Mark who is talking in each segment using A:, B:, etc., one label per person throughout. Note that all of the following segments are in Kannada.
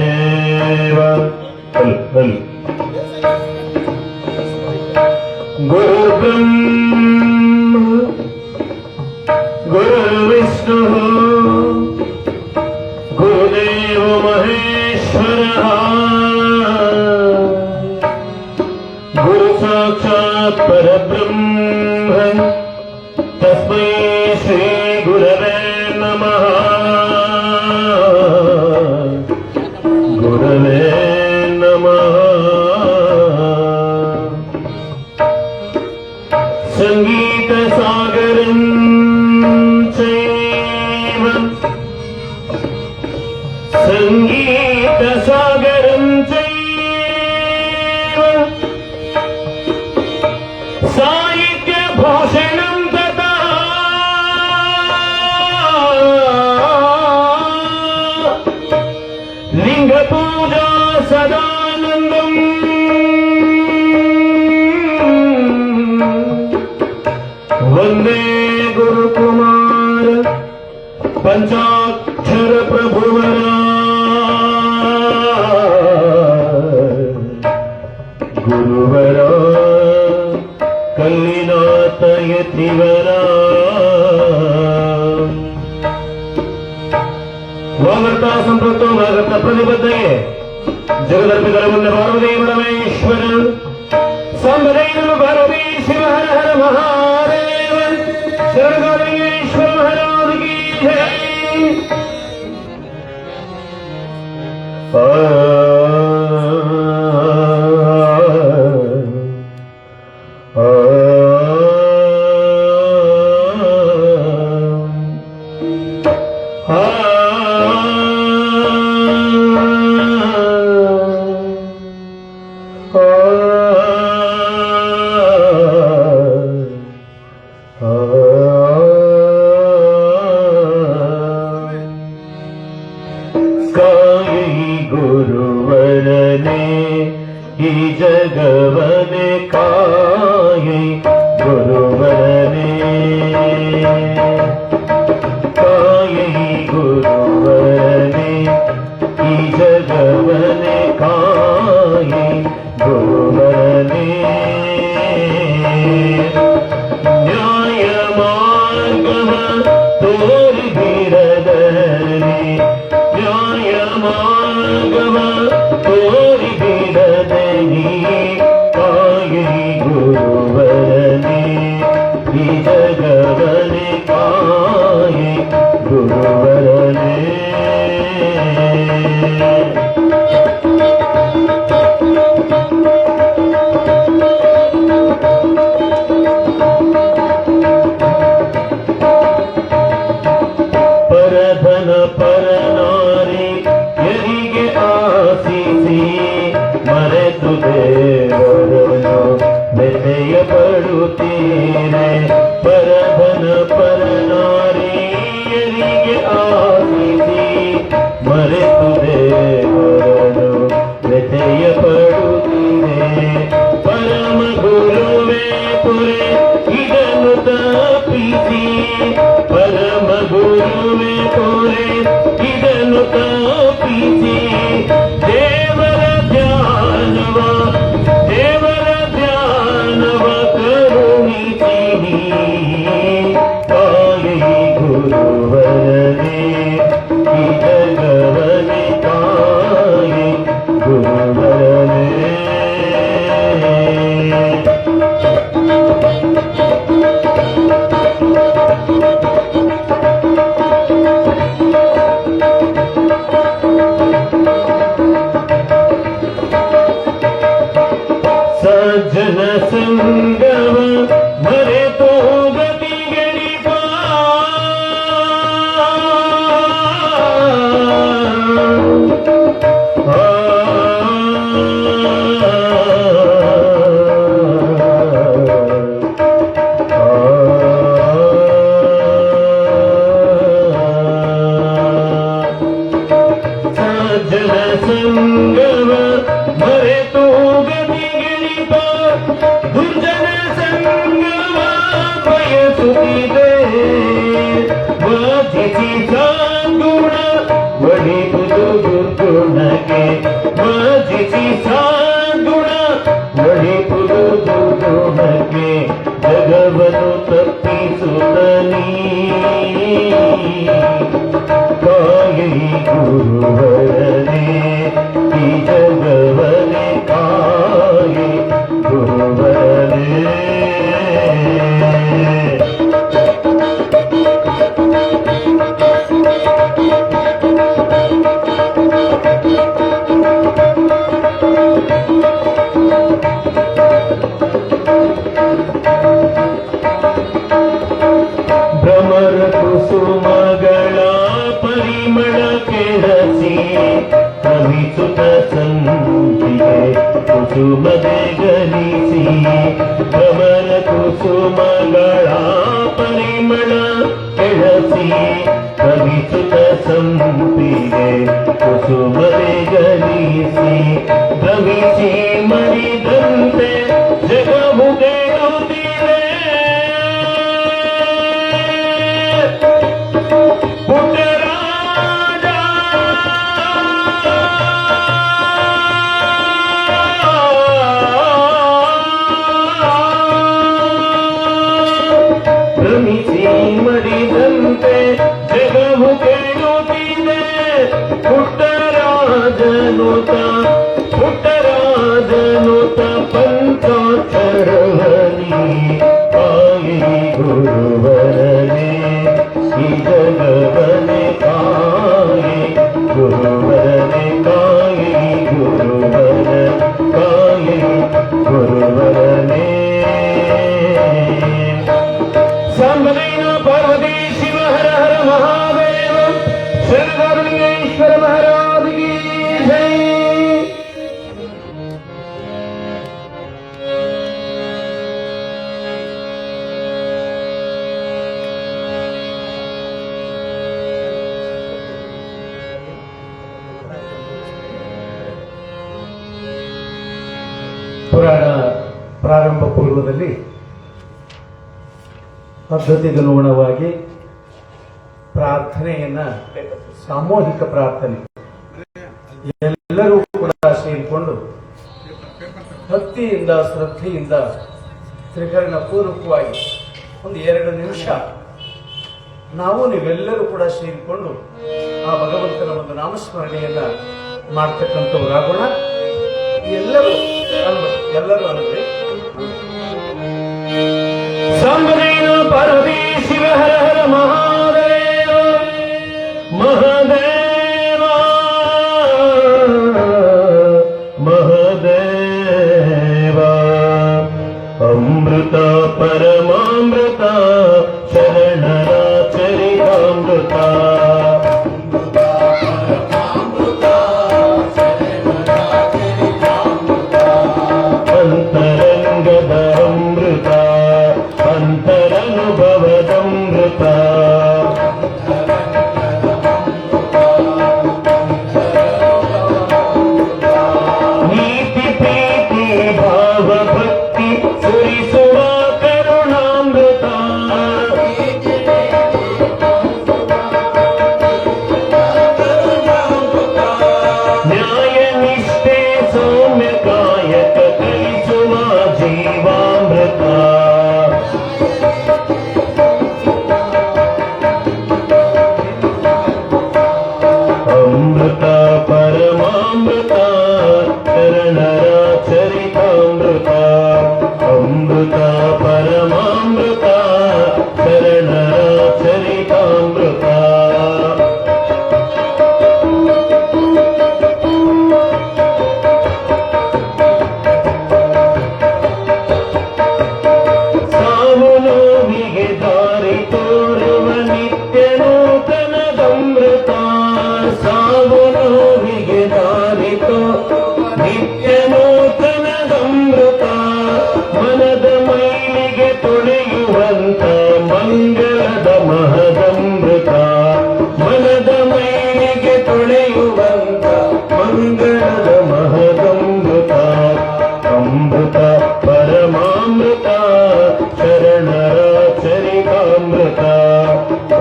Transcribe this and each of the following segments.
A: महादेव गुरुब्रह्म गुरुर्विष्णु गुरुदेव महेश्वरः गुरु साक्षात् परब्रह्म तस्मै श्री गुरवे नमः गुरवे नमः संगीत सागरं चैव संगीत सागरं चैव साहित्य भूषणं तथा लिंग पूजा सदानंदम् वंदे गुरुकुमार पंचाक्षर प्रभुवरा गुरुवरा कल्लिनाथ यतिवरा वागर्ता संपृक्तो वागर्ता प्रतिबद्धये जगदर्पितरमुन्न पार्वती परमेश्वर संबधै नमः पार्वती शिव हर हर महादेव शरणगौरीश्वर महाराज की जय। गुरुवरने ही जगवने काये गुरुवरने काये गुरुवरने ही जगवने काये गुरुवरने न्याय मार्गः तोरि बिरदने न्याय मार्गः तोरि बिरदने काये गुरुवरने ही जगवने काये गुरुवरने परधन परनारी यರಿಗೆ ಆಸಿಸಿ ಮರೆತು ದೇವರನ್ನು ಬೆಸೆಯ ಪಡುತ್ತೀರೆ ಪರಧನ ಪರನಾರಿ ಯರಿಗೆ ಆಸಿಸಿ ಮರೆತು ದೇವರನ್ನು ಬೆಸೆಯ ಪಡುತ್ತೀರೆ ಪರಮ ಗುರುವೇ ಪುರೆ ಇದನ್ನು ತಪ್ಪಿಸಿ ಪರಮ ಗುರುವೇ ಪುರೆ ಇದನ್ನು ತಪ್ಪಿಸಿ ದೇವರ ಧ್ಯಾನವ ಕರುಣಿಸಿ ಕಾಯಿ ಗುರುವರನೆ ಈ ಜಗವನೆ ಕಾಯಿ ಗುರುವರನೆ सज्जन संगव मरे तो गति गणित सज्जन संगव मरे तो गति गणित दुर्जन संगव बयसुತ್ತಿದೆ ಭಜಿಸಿ ಸಾಗುಣ ಒಳಿಪುದು ದುರ್ಗುಣಕ್ಕೆ ಭಜಿಸಿ ಸಾಗುಣ ಒಳಿಪುದು ದುರ್ಗುಣಕ್ಕೆ ಜಗವನ್ನು ತಪ್ಪಿಸುತ್ತನೀ ಕಾಯಿ ಗುರುವರನೇ ಈ ಜಗವನೇ ಕಾಯಿ ಗುರುವರನೇ ಭ್ರಮರ ಕುಸುಮಗಳ ಪರಿಮಳ ಕೆಳಸಿ ಕವಿಸುತ್ತ ಸಂಧಿಗೆ ಕುಸುಮದೆ ಗಲಿಸಿ ಭ್ರಮರ ಕುಸುಮಗಳ ಪರಿಮಳ ಕೆಳಸಿ ಕವಿಸುತ್ತ ಸಂಪಿಗೆ ಕುಸುಮದೆ ಗಲಿಸಿ ಭ್ರಮಿಸಿ ಮರಿದಂತೆ ಜಗವು ಗೆಲುತ್ತಿದೆ ಭ್ರಮಿಸಿ ಮರಿದಂತೆ ಜಗವು ಕೇಳುತ್ತಿದೆ ಪುಟ್ಟರಾಜನುತ ಪಂಚಾಕ್ಷರವನಿ ಕಾಯಿ ಗುರುವರನೇ ಈ ಜಗವನೆ ಕಾಯಿ ಗುರುವರನೇ ಕಾಯಿ ಗುರುವರ ಕಾಯಿ ಗುರುವರನೇ ಸಾಂಬದೇನ ಪಾರ್ವತಿ ಶಿವ ಹರ ಹರ ಮಹಾದೇವ ಶರಣಲಿಂಗೇಶ್ವರ ಮಹಾರಾಜ ಕಿ ಜೈ.
B: ಪುರಾಣ ಪ್ರಾರಂಭ ಪೂರ್ವದಲ್ಲಿ ಪದ್ಧತಿಗನುಗುಣವಾಗಿ ಪ್ರಾರ್ಥನೆಯನ್ನ ಸಾಮೂಹಿಕ ಪ್ರಾರ್ಥನೆ ಎಲ್ಲರೂ ಕೂಡ ಸೇರಿಕೊಂಡು ಭಕ್ತಿಯಿಂದ ಶ್ರದ್ಧೆಯಿಂದ ತ್ರಿಕರಣ ಪೂರ್ವಕವಾಗಿ ಒಂದು 2 ನಿಮಿಷ ನಾವು ನೀವೆಲ್ಲರೂ ಕೂಡ ಸೇರಿಕೊಂಡು ಆ ಭಗವಂತನ ಒಂದು ನಾಮಸ್ಮರಣೆಯನ್ನ ಮಾಡ್ತಕ್ಕಂಥವರಾಗೋಣ. ಎಲ್ಲರೂ ಅಂದ್ರೆ
A: ಸಾಂಬದೇನ ಪಾರ್ವತಿ ಶಿವ ಹರ ಹರ ಮಹಾದೇವ ಮಹಾದೇವ ಮಹಾದೇವ ಅಮೃತ ಪರಮಾಮೃತ ಶರಣರ ಚರಿತಾಮೃತ ಅಂತರಂಗದ ಅಮೃತ ಅಂತರನುಭವದಮೃತ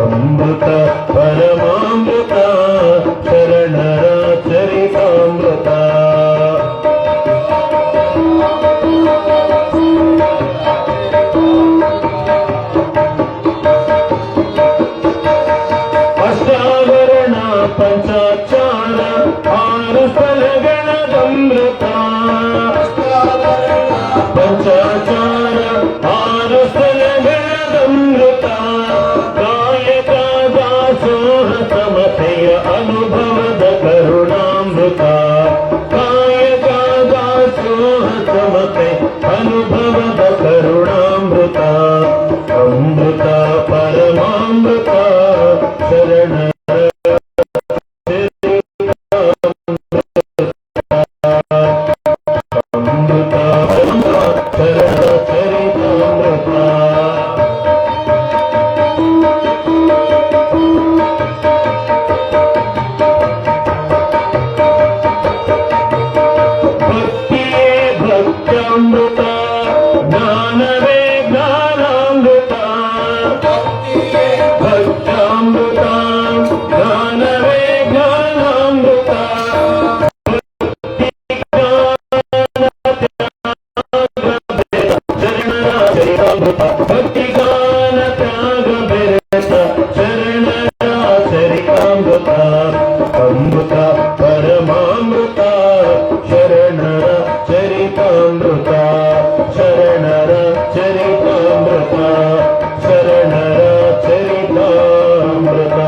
A: ಅಮೃತ ಪರಮಾಮೃತ ಶರಣರ ಚರಿತಾಮೃತ ಅಷ್ಟಾವರಣ ಪಂಚಾಚಾರ ಆರು ಸ್ಥಳಗಳದಮೃತ ಪಂಚಾಚಾರ ಆರು ಸ್ಥಳಗಳದಮೃತ ಕಾಯಕ ದಾಸೋಹ ಸಮತೆಯ ಅನುಭವದ ಕರುಣಾಮೃತ ಕಾಯಕ ದಾಸೋಹ ಸಮತೆ ಅನುಭವದ ಕರುಣಾಮೃತ ಅಮೃತ ಪರಮಾಮೃತ ಶರಣ ಭಕ್ತ್ಯಾಮೃತ ಜ್ಞಾನವೇ ಜ್ಞಾನಾಮೃತ ಭಕ್ತ್ಯಾಮೃತ ಜ್ಞಾನವೇ ಜ್ಞಾನಾಮೃತ ಭಕ್ತಿಗಾನ ತ್ಯಾಗ ಬೆರೆತ ಶರಣರ ಚರಿತಾಮೃತ ಅಮೃತ ಪರಮಾಮೃತ ಶರಣರ ಚರಿತಾಮೃತ ಶರಣರ ಚರಿತಾಮೃತ ಶರಣರ ಚರಿತಾಮೃತ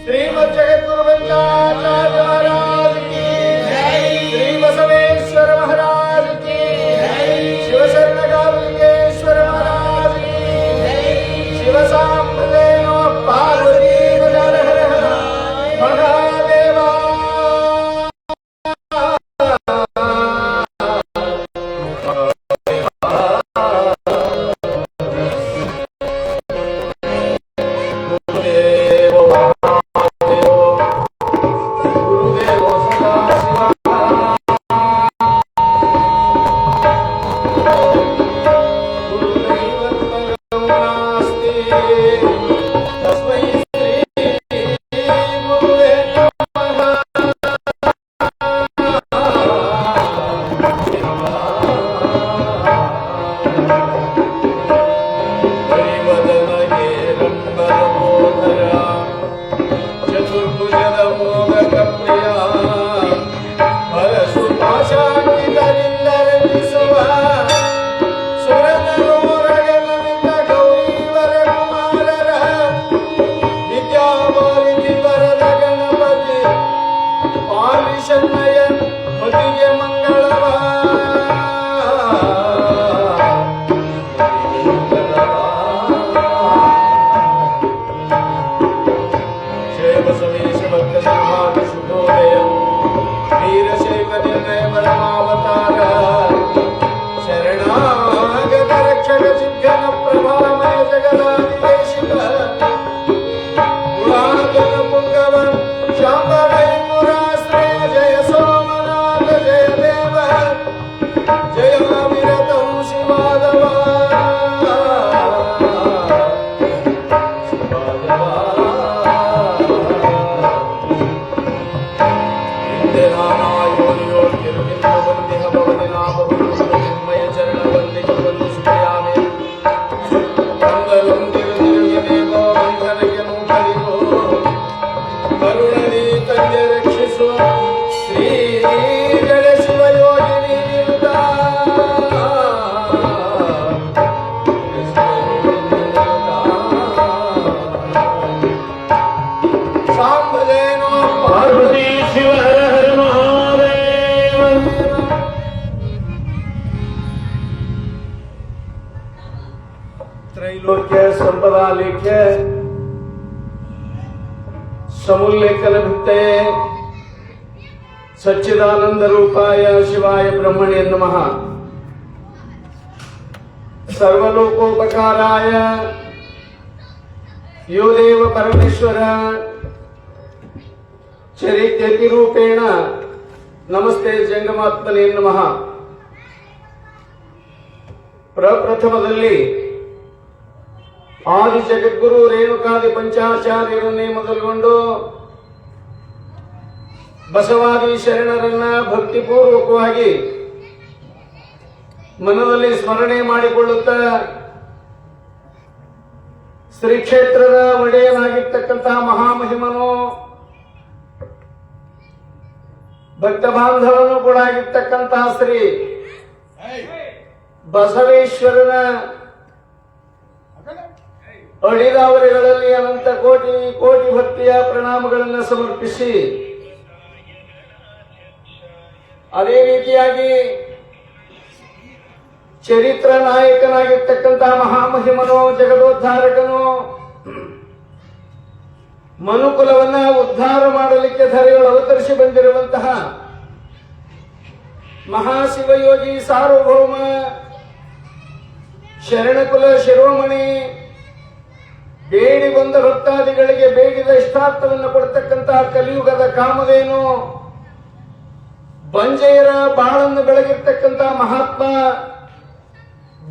B: ಶ್ರೀಮದ್ ಜಗದ್ಗುರು ವೆಂಕಟಾಚಾರ್ಯ ಮಹಾರಾಜ್ ಕಿ ಜೈ, ಶ್ರೀ ಬಸವೇಶ್ವರ ಮಹಾರಾಜ್ ಕಿ ಜೈ, ಶಿವಶರಣಗಾವಿಲಿಂಗೇಶ್ವರ ಮಹಾರಾಜ್ ಕಿ ಜೈ, ಶಿವಸಾಂಬದೇ ನಮಃ ಪಾರ್ವತಿ ಹರ ಹರ ಮಹಾದೇವ.
A: ಪಾರ್ವತಿ ಶಿವ ಹರ ಹರ ಮಹಾದೇವ.
B: ತ್ರೈಲೋಕ್ಯ ಸಂಪದಾಲೇಖ್ಯ ಸಮುಲ್ಲೇಖನ ಭಿತ್ತೆ ಸಚ್ಚಿದಾನಂದ ರೂಪಾಯ ಶಿವಾಯ ಬ್ರಹ್ಮಣೇ ನಮಃ. ಸರ್ವಲೋಕೋಪಕಾರಾಯ यो देव परमेश्वर चरित्यति रूपेण नमस्ते जंगमात्मने नमः. ಪ್ರಪ್ರಥಮದಲ್ಲಿ ಆದಿ ಜಗದ್ಗುರು ರೇಣುಕಾದಿ ಪಂಚಾಚಾರ್ಯರನ್ನೇ ಮೊದಲುಗೊಂಡು ಬಸವಾದಿ ಶರಣರನ್ನ ಭಕ್ತಿಪೂರ್ವಕವಾಗಿ ಮನದಲ್ಲಿ ಸ್ಮರಣೆ ಮಾಡಿಕೊಳ್ಳುತ್ತಾ ಶ್ರೀ ಕ್ಷೇತ್ರದ ಒಡೆಯನಾಗಿರ್ತಕ್ಕಂತಹ ಮಹಾಮಹಿಮನು ಭಕ್ತ ಬಾಂಧವನು ಕೂಡ ಆಗಿರ್ತಕ್ಕಂತಹ ಶ್ರೀ ಬಸವೇಶ್ವರನ ಅಡಿದಾವರಿಗಳಲ್ಲಿ ಅನಂತ ಕೋಟಿ ಕೋಟಿ ಭಕ್ತಿಯ ಪ್ರಣಾಮಗಳನ್ನು ಸಮರ್ಪಿಸಿ ಅದೇ ರೀತಿಯಾಗಿ ಚರಿತ್ರ ನಾಯಕನಾಗಿರ್ತಕ್ಕಂತಹ ಮಹಾಮಹಿಮನು ಜಗದೋದ್ಧಾರಕನು ಮನುಕುಲವನ್ನ ಉದ್ಧಾರ ಮಾಡಲಿಕ್ಕೆ ಧರೆಗಳು ಅವತರಿಸಿ ಬಂದಿರುವಂತಹ ಮಹಾಶಿವಯೋಗಿ ಸಾರ್ವಭೌಮ ಶರಣಕುಲ ಶಿರೋಮಣಿ ಬೇಡಿ ಬಂದ ಭಕ್ತಾದಿಗಳಿಗೆ ಬೇಡಿದ ಇಷ್ಟಾರ್ಥವನ್ನು ಕೊಡ್ತಕ್ಕಂತಹ ಕಲಿಯುಗದ ಕಾಮಧೇನು ಬಂಜೆಯರ ಬಾಳನ್ನು ಬೆಳಗಿರ್ತಕ್ಕಂತಹ ಮಹಾತ್ಮ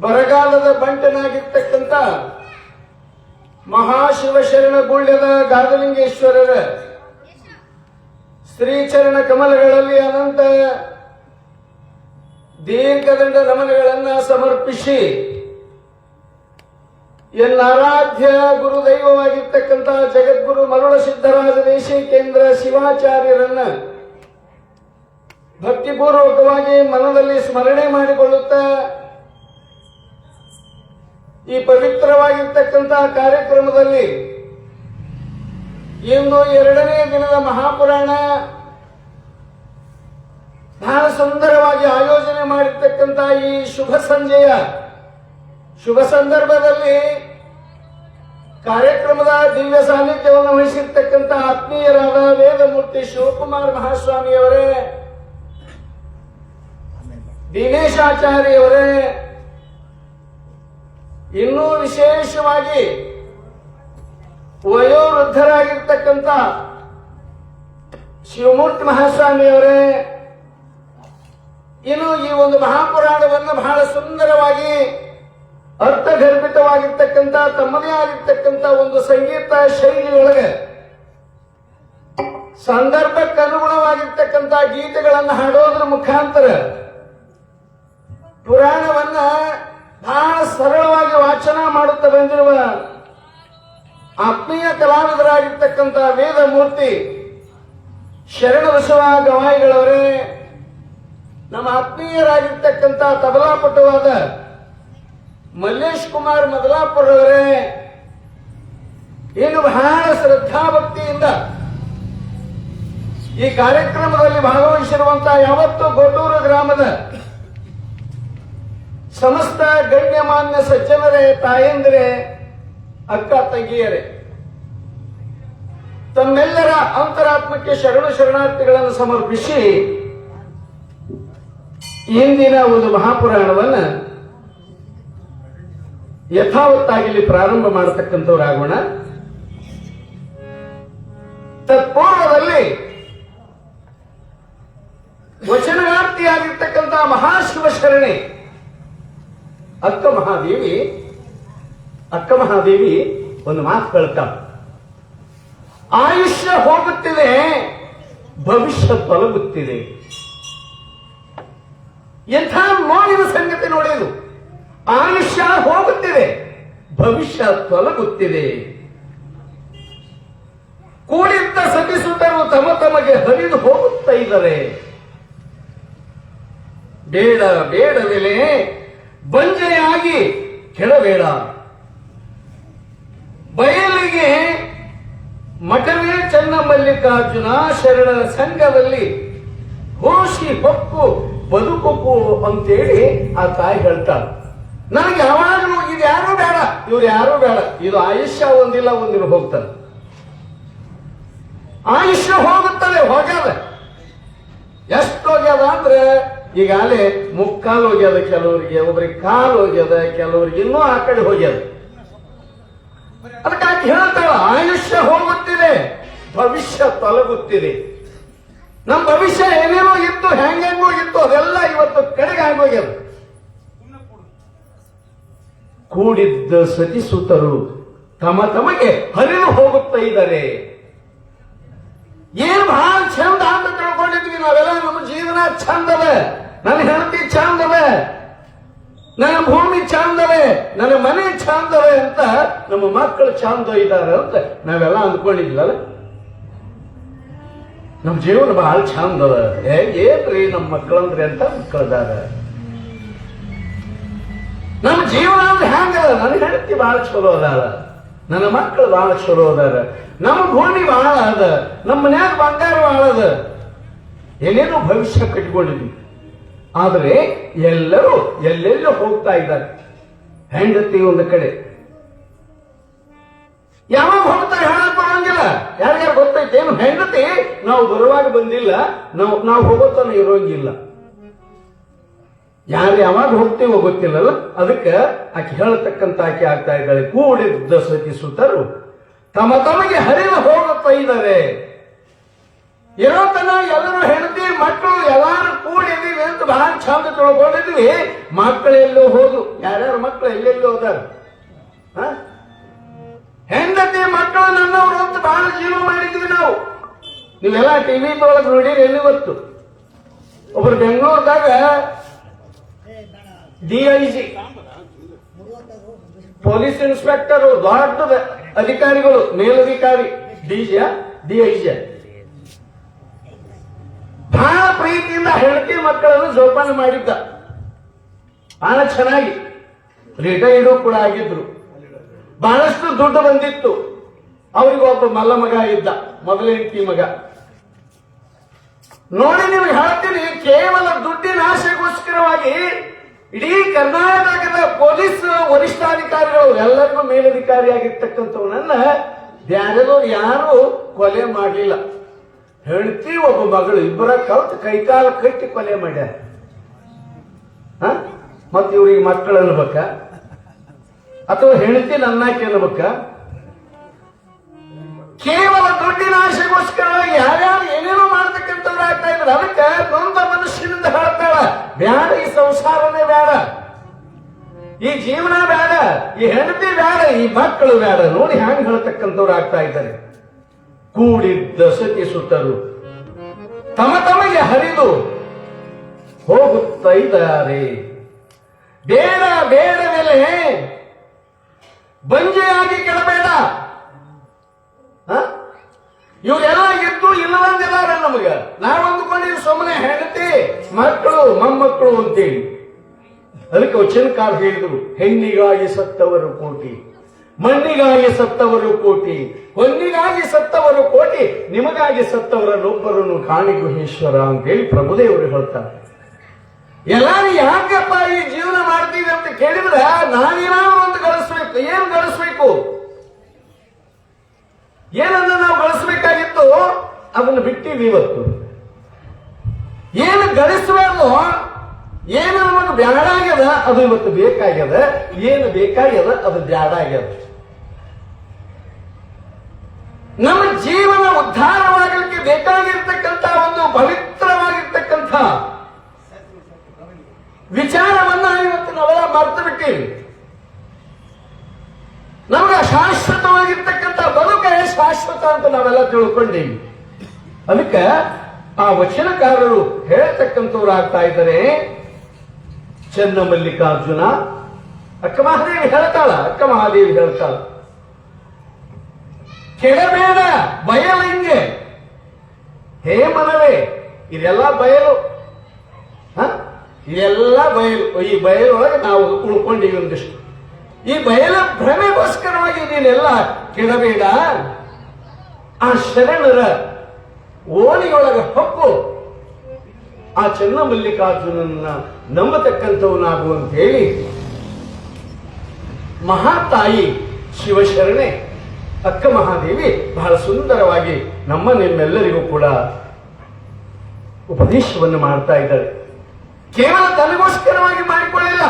B: ಬರಗಾಲದ ಬಂಟನಾಗಿರ್ತಕ್ಕಂಥ ಮಹಾಶಿವಶರಣ ಗುಳ್ಯದ ಗಾದಲಿಂಗೇಶ್ವರರ ಶ್ರೀಚರಣ ಕಮಲಗಳಲ್ಲಿ ಅನಂತ ದೀರ್ಘದಂಡ ನಮನಗಳನ್ನ ಸಮರ್ಪಿಸಿ ಎನ್ನಾರಾಧ್ಯ ಗುರುದೈವವಾಗಿರ್ತಕ್ಕಂತಹ ಜಗದ್ಗುರು ಮರುಳ ಸಿದ್ದರಾಜ ದೇಶಿಕೇಂದ್ರ ಶಿವಾಚಾರ್ಯರನ್ನ ಭಕ್ತಿಪೂರ್ವಕವಾಗಿ ಮನದಲ್ಲಿ ಸ್ಮರಣೆ ಮಾಡಿಕೊಳ್ಳುತ್ತಾ ಈ ಪವಿತ್ರವಾಗಿರ್ತಕ್ಕಂತಹ ಕಾರ್ಯಕ್ರಮದಲ್ಲಿ ಇಂದು 2ನೇ ದಿನದ ಮಹಾಪುರಾಣ ಬಹಳ ಸುಂದರವಾಗಿ ಆಯೋಜನೆ ಮಾಡಿರ್ತಕ್ಕಂತಹ ಈ ಶುಭ ಸಂಜೆಯ ಶುಭ ಸಂದರ್ಭದಲ್ಲಿ ಕಾರ್ಯಕ್ರಮದ ದಿವ್ಯ ಸಾನ್ನಿಧ್ಯವನ್ನು ವಹಿಸಿರ್ತಕ್ಕಂಥ ಆತ್ಮೀಯರಾದ ವೇದಮೂರ್ತಿ ಶಿವಕುಮಾರ್ ಮಹಾಸ್ವಾಮಿಯವರೇ, ದಿನೇಶಾಚಾರ್ಯವರೇ, ಇನ್ನೂ ವಿಶೇಷವಾಗಿ ವಯೋವೃದ್ಧರಾಗಿರ್ತಕ್ಕಂಥ ಶಿವಮೂರ್ತಿ ಮಹಾಸ್ವಾಮಿಯವರೇ, ಇನ್ನು ಈ ಒಂದು ಮಹಾಪುರಾಣವನ್ನು ಬಹಳ ಸುಂದರವಾಗಿ ಅರ್ಥಗರ್ಭಿತವಾಗಿರ್ತಕ್ಕಂಥ ತಮ್ಮದೇ ಆಗಿರ್ತಕ್ಕಂಥ ಒಂದು ಸಂಗೀತ ಶೈಲಿಯೊಳಗೆ ಸಂದರ್ಭಕ್ಕನುಗುಣವಾಗಿರ್ತಕ್ಕಂಥ ಗೀತೆಗಳನ್ನು ಹಾಡೋದ್ರ ಮುಖಾಂತರ ಪುರಾಣವನ್ನ ಬಹಳ ಸರಳವಾಗಿ ವಾಚನ ಮಾಡುತ್ತಾ ಬಂದಿರುವ ಆತ್ಮೀಯ ಕಲಾವಿದರಾಗಿರ್ತಕ್ಕಂಥ ವೇದಮೂರ್ತಿ ಶರಣಬಸವ ಗವಾಯಿಗಳವರೇ, ನಮ್ಮ ಆತ್ಮೀಯರಾಗಿರ್ತಕ್ಕಂಥ ತಬಲಾಪಟುವಾದ ಮಲ್ಲೇಶ್ ಕುಮಾರ್ ಮದಲಾಪುರ ಅವರೇ, ಇನ್ನು ಬಹಳ ಶ್ರದ್ಧಾಭಕ್ತಿಯಿಂದ ಈ ಕಾರ್ಯಕ್ರಮದಲ್ಲಿ ಭಾಗವಹಿಸಿರುವಂತಹ ಯಾವತ್ತು ಗೊಡ್ಡೂರು ಗ್ರಾಮದ ಸಮಸ್ತ ಗಣ್ಯಮಾನ್ಯ ಸಜ್ಜನರೇ, ತಾಯಂದಿರೇ, ಅಕ್ಕ ತಂಗಿಯರೇ, ತಮ್ಮೆಲ್ಲರ ಅಂತರಾತ್ಮಕ್ಕೆ ಶರಣಾರ್ಥಿಗಳನ್ನು ಸಮರ್ಪಿಸಿ ಇಂದಿನ ಒಂದು ಮಹಾಪುರಾಣವನ್ನು ಯಥಾವತ್ತಾಗಿ ಇಲ್ಲಿ ಪ್ರಾರಂಭ ಮಾಡತಕ್ಕಂಥವರಾಗೋಣ. ತತ್ಪೂರ್ವದಲ್ಲಿ ವಚನವಾರ್ತಿಯಾಗಿರ್ತಕ್ಕಂತಹ ಮಹಾಶಿವಶರಣೆ ಅಕ್ಕ ಮಹಾದೇವಿ ಒಂದು ಮಾತು ಹೇಳ್ತಾಳೆ, ಆಯುಷ್ಯ ಹೋಗುತ್ತಿದೆ, ಭವಿಷ್ಯ ತೊಲಗುತ್ತಿದೆ. ಎಂಥ ನೋಡಿದ ಸಂಗತಿ ನೋಡಿದು. ಆಯುಷ್ಯ ಹೋಗುತ್ತಿದೆ, ಭವಿಷ್ಯ ತೊಲಗುತ್ತಿದೆ. ಕೂಡಿದ್ದ ಸತಿಸುತ್ತರು ತಮಗೆ ಹರಿದು ಹೋಗುತ್ತಾ ಇದ್ದಾರೆ. ಬೇಡವೆಲೆ ಬಂಜೆಯಾಗಿ ಕೆಳಬೇಡ. ಬಯಲಿಗೆ ಮಠವೇ ಚನ್ನಮಲ್ಲಿಕಾರ್ಜುನ ಶರಣರ ಸಂಘದಲ್ಲಿ ಹೋಶಿ ಹೊಕ್ಕು ಬದುಕು ಅಂತೇಳಿ ಆ ತಾಯಿ ಹೇಳ್ತಾಳೆ. ನನಗೆ ಯಾವಾಗಲೂ ಇದು ಯಾರೂ ಬೇಡ, ಇವ್ರು ಯಾರೂ ಬೇಡ, ಇದು ಆಯುಷ್ಯ ಒಂದಿಲ್ಲ ಒಂದಿನ ಹೋಗ್ತದೆ. ಆಯುಷ್ಯ ಹೋಗ್ಯದ. ಎಷ್ಟು ಹೋಗ್ಯದ ಅಂದ್ರೆ ಈಗಾಗಲೇ ಮುಕ್ಕಾಲು ಹೋಗ್ಯದ, ಕೆಲವರಿಗೆ ಒಬ್ಬರಿಗೆ ಕಾಲು ಹೋಗ್ಯದ, ಕೆಲವರಿಗೆ ಇನ್ನೂ ಆ ಕಡೆ ಹೋಗ್ಯದ. ಅದಕ್ಕಾಗಿ ಹೇಳ್ತಾಳ, ಆಯುಷ್ಯ ಹೋಗುತ್ತಿದೆ, ಭವಿಷ್ಯ ತೊಲಗುತ್ತಿದೆ. ನಮ್ಮ ಭವಿಷ್ಯ ಏನೇನೋ ಇತ್ತು, ಹೆಂಗೆಂಗೋ ಇತ್ತು, ಅದೆಲ್ಲ ಇವತ್ತು ಕಡೆಗೆ ಆಗೋಗ್ಯದ. ಕೂಡಿದ್ದ ಸತಿಸುತ್ತರು ತಮಗೆ ಹರಿದು ಹೋಗುತ್ತಾ ಇದ್ದಾರೆ. ಏನ್ ಬಹಳ ಚಂದ ಅಂತ ತಿಳ್ಕೊಂಡಿದ್ವಿ ನಾವೆಲ್ಲ. ನಮ್ಮ ಜೀವನ ಚಂದವ, ನನ್ನ ಹೆಂಡತಿ ಚಂದವ, ನನ್ನ ಭೂಮಿ ಚಂದವೆ, ನನ್ನ ಮನೆ ಚಂದವೆ ಅಂತ, ನಮ್ಮ ಮಕ್ಕಳು ಚಂದ ಇದ್ದಾರೆ ಅಂತ ನಾವೆಲ್ಲ ಅಂದ್ಕೊಂಡಿದ್ವಲ್ಲ. ನಮ್ಮ ಜೀವನ ಬಹಳ ಚಂದವ. ಏನ್ರಿ ನಮ್ಮ ಮಕ್ಕಳಂದ್ರೆ ಅಂತ ಮಕ್ಕಳದಾರ. ನಮ್ಮ ಜೀವನ ಅಂದ್ರೆ ಹೆಂಗದ? ನನ್ನ ಹೆಂಡತಿ ಬಹಳ ಚಲೋ ಅದಾರ, ನನ್ನ ಮಕ್ಕಳು ಬಹಳ ಚಲೋ ಅದಾರ, ನಮ್ಮ ಭೂಮಿ ಬಹಳ ಅದ, ನಮ್ಮ ಮನ್ಯಾಗ ಬಂಗಾರ ಬಹಳ ಅದ, ಏನೇನೋ ಭವಿಷ್ಯ ಕಟ್ಕೊಂಡಿದ್ವಿ. ಆದರೆ ಎಲ್ಲರೂ ಎಲ್ಲೆಲ್ಲೋ ಹೋಗ್ತಾ ಇದ್ದಾರೆ. ಹೆಂಡತಿ ಒಂದು ಕಡೆ ಯಾವಾಗ ಹೋಗ್ತಾರೆ ಹೇಳಕ್ ಬರೋಂಗಿಲ್ಲ. ಯಾರ್ಯಾರು ಗೊತ್ತೈತೆ ಏನು? ಹೆಂಡತಿ ನಾವು ಬರುವಾಗ ಬಂದಿಲ್ಲ, ನಾವು ಹೋಗೋತನ ಇರೋಂಗಿಲ್ಲ. ಯಾರು ಯಾವಾಗ ಹೋಗ್ತೀವೋ ಗೊತ್ತಿಲ್ಲಲ್ಲ. ಅದಕ್ಕೆ ಆಕೆ ಹೇಳತಕ್ಕಂತ ಆಕೆ ಆಗ್ತಾ ಇದ್ದಾಳೆ. ಕೂಡಿದ್ದ ಸತಿಸುತ್ತರು ತಮಗೆ ಹರಿದು ಹೋಗುತ್ತಾ ಇದ್ದಾರೆ. ಇರೋತನ ಎಲ್ಲರೂ ಹೆಂಡತಿ ಮಕ್ಕಳು ಎಲ್ಲಾರು ಕೂಡಿದೀವಿ ಅಂತ ಬಹಳ ಚಂದ ತಿಳ್ಕೊಂಡಿದ್ವಿ. ಮಕ್ಕಳೆಲ್ಲೋ ಹೋದು. ಯಾರ್ಯಾರ ಮಕ್ಕಳು ಎಲ್ಲೆಲ್ಲೋ ಹೋದಾರ? ಹೆಂಡತಿ ಮಕ್ಕಳು ನನ್ನವರು ಅಂತ ಬಹಳ ಜೀವ ಮಾಡಿದ್ವಿ ನಾವು. ನೀವೆಲ್ಲ ಟಿವಿ ಒಳಗೆ ನೋಡಿರಿ. ಎಲ್ಲಿ ಗೊತ್ತು? ಒಬ್ರು ಬೆಂಗಳೂರದಾಗ DIG ಪೊಲೀಸ್ ಇನ್ಸ್ಪೆಕ್ಟರ್, ದೊಡ್ಡ ಅಧಿಕಾರಿಗಳು, ಮೇಲಧಿಕಾರಿ, DIG ಬಹಳ ಪ್ರೀತಿಯಿಂದ ಹೆಂಡತಿ ಮಕ್ಕಳನ್ನು ಜೋಪಾನ ಮಾಡಿದ್ದ. ಬಹಳ ಚೆನ್ನಾಗಿ ರಿಟೈರ್ಡು ಕೂಡ ಆಗಿದ್ರು. ಬಹಳಷ್ಟು ದುಡ್ಡು ಬಂದಿತ್ತು. ಅವರಿಗೆ ಒಬ್ಬ ಮಲ್ಲ ಮಗ ಇದ್ದ, ಮೊದಲೇ ಹೆಂಡತಿ ಮಗ. ನೋಡಿ ನಿಮ್ಗೆ ಹೇಳ್ತೀನಿ, ಕೇವಲ ದುಡ್ಡಿನ ಆಸೆಗೋಸ್ಕರವಾಗಿ ಇಡೀ ಕರ್ನಾಟಕದ ಪೊಲೀಸ್ ವರಿಷ್ಠಾಧಿಕಾರಿಗಳು ಎಲ್ಲರಿಗೂ ಮೇಲಧಿಕಾರಿಯಾಗಿರ್ತಕ್ಕಂಥವನನ್ನ ಬ್ಯಾರೆದವ್ರು ಯಾರು ಕೊಲೆ ಮಾಡಲಿಲ್ಲ. ಹೆಂಡತಿ ಒಬ್ಬ ಮಗಳು ಇಬ್ಬರ ಕಲ್ತು ಕೈಕಾಲ ಕಟ್ಟಿ ಕೊಲೆ ಮಾಡ್ಯಾರ. ಮತ್ತೆ ಇವ್ರಿಗೆ ಮಕ್ಕಳು ಅನ್ಬೇಕ ಅಥವಾ ಹೆಂಡತಿ ನನ್ನಾಕೆ ಅನ್ಬೇಕ? ಕೇವಲ ದುಡ್ಡಿನ ಆಶೆಗೋಸ್ಕರವಾಗಿ ಯಾರ್ಯಾರು ಏನೇನೋ ಮಾಡ್ತಕ್ಕಂಥವ್ರು ಆಗ್ತಾ ಇದ್ರು. ಅದಕ್ಕೆ ನೊಂದ ಮನುಷ್ಯನಿಂದ ಹೇಳ್ತಾಳ, ಬ್ಯಾಡ ಈ ಸಂಸಾರನೇ ಬೇಡ, ಈ ಜೀವನ ಬೇಡ, ಈ ಹೆಂಡತಿ ಬೇಡ, ಈ ಮಕ್ಕಳು ಬೇಡ. ನೋಡಿ ಹ್ಯಾಂಗ್ ಹೇಳ್ತಕ್ಕಂಥವ್ರು ಆಗ್ತಾ ಇದ್ದಾರೆ. ಕೂಡಿದ್ದ ಸತಿಸುತ್ತರು ತಮಗೆ ಹರಿದು ಹೋಗುತ್ತಾ ಇದ್ದಾರೆ. ಬೇಡ ಬೇಡವೆಲೆ ಬಂಜೆಯಾಗಿ ಕೆಡಬೇಡ. ಇವರೆಲ್ಲ ಇದ್ದು ಇಲ್ಲದಂಗಿದಾರ ನಮಗ. ನಾವು ಅಂದ್ಕೊಂಡಿವಿ ಸುಮ್ಮನೆ ಹೆಂಡತಿ ಮಕ್ಕಳು ಮೊಮ್ಮಕ್ಕಳು ಅಂತೇಳಿ. ಅದಕ್ಕೆ ವಚನಕಾರ ಹೇಳಿದ್ರು, ಹೆಣ್ಣಿಗಾಗಿ ಸತ್ತವರು ಕೋಟಿ, ಮಣ್ಣಿಗಾಗಿ ಸತ್ತವರು ಕೋಟಿ, ಹೊನ್ನಿಗಾಗಿ ಸತ್ತವರು ಕೋಟಿ, ನಿಮಗಾಗಿ ಸತ್ತವರನ್ನೊಬ್ಬರನ್ನು ಕಾಣಿ ಗುಹೇಶ್ವರ ಅಂತೇಳಿ ಪ್ರಭುದೇವರು ಹೇಳ್ತಾರೆ. ಎಲ್ಲಾರು ಯಾಕಪ್ಪ ಈ ಜೀವನ ಮಾಡ್ತೀವಿ ಅಂತ ಕೇಳಿದ್ರೆ, ನಾವೇನಾದ್ರು ಒಂದು ಗಳಿಸ್ಬೇಕು. ಏನ್ ಗಳಿಸ್ಬೇಕು? ಏನನ್ನ ನಾವು ಗಳಿಸ್ಬೇಕಾಗಿತ್ತು ಅದನ್ನು ಬಿಟ್ಟಿವಿ ಇವತ್ತು. ಏನು ಗಳಿಸಬಾರ್ದು, ಏನು ನಮಗೆ ಬ್ಯಾಡಾಗ್ಯದ ಅದು ಇವತ್ತು ಬೇಕಾಗ್ಯದ, ಏನು ಬೇಕಾಗ್ಯದ ಅದು ಬ್ಯಾಡಾಗ್ಯದ. ನಮ್ಮ ಜೀವನ ಉದ್ಧಾರವಾಗಲಿಕ್ಕೆ ಬೇಕಾಗಿರ್ತಕ್ಕಂಥ ಒಂದು ಪವಿತ್ರವಾಗಿರ್ತಕ್ಕಂಥ ವಿಚಾರವನ್ನ ಇವತ್ತು ನಾವೆಲ್ಲ ಮರೆತು ಬಿಟ್ಟಿವಿ. ನಮಗೆ ಶಾಶ್ವತವಾಗಿರ್ತಕ್ಕಂಥ ಬದುಕೆ ಶಾಶ್ವತ ಅಂತ ನಾವೆಲ್ಲ ತಿಳ್ಕೊಂಡೀವಿ. ಅದಕ್ಕೆ ಆ ವಚನಕಾರರು ಹೇಳ್ತಕ್ಕಂಥವ್ರು ಆಗ್ತಾ ಇದ್ದಾರೆ. ಚನ್ನಮಲ್ಲಿಕಾರ್ಜುನ ಅಕ್ಕ ಮಹಾದೇವಿ ಹೇಳ್ತಾಳ, ಕೆಡಬೇಡ ಬಯಲಿಂಗೆ. ಹೇ ಮನವೇ, ಇದೆಲ್ಲ ಬಯಲು, ಇದೆಲ್ಲ ಬಯಲು. ಈ ಬಯಲೊಳಗೆ ನಾವು ಉಳ್ಕೊಂಡಿವಿ ಒಂದಿಷ್ಟು. ಈ ಬಯಲ ಭ್ರಮೆಗೋಸ್ಕರವಾಗಿ ನೀನೆಲ್ಲ ಕೆಡಬೇಡ. ಆ ಶರಣರ ಓಣಿಯೊಳಗೆ ಹೊಕ್ಕು ಆ ಚನ್ನಮಲ್ಲಿಕಾರ್ಜುನನ್ನ ನಂಬತಕ್ಕಂಥವನಾಗು ಅಂತ ಹೇಳಿ ಮಹಾತಾಯಿ ಶಿವಶರಣೆ ಅಕ್ಕ ಮಹಾದೇವಿ ಬಹಳ ಸುಂದರವಾಗಿ ನಿಮ್ಮೆಲ್ಲರಿಗೂ ಕೂಡ ಉಪದೇಶವನ್ನು ಮಾಡ್ತಾ ಇದ್ದಾಳೆ. ಕೇವಲ ತನಗೋಸ್ಕರವಾಗಿ ಮಾಡಿಕೊಳ್ಳಿಲ್ಲ,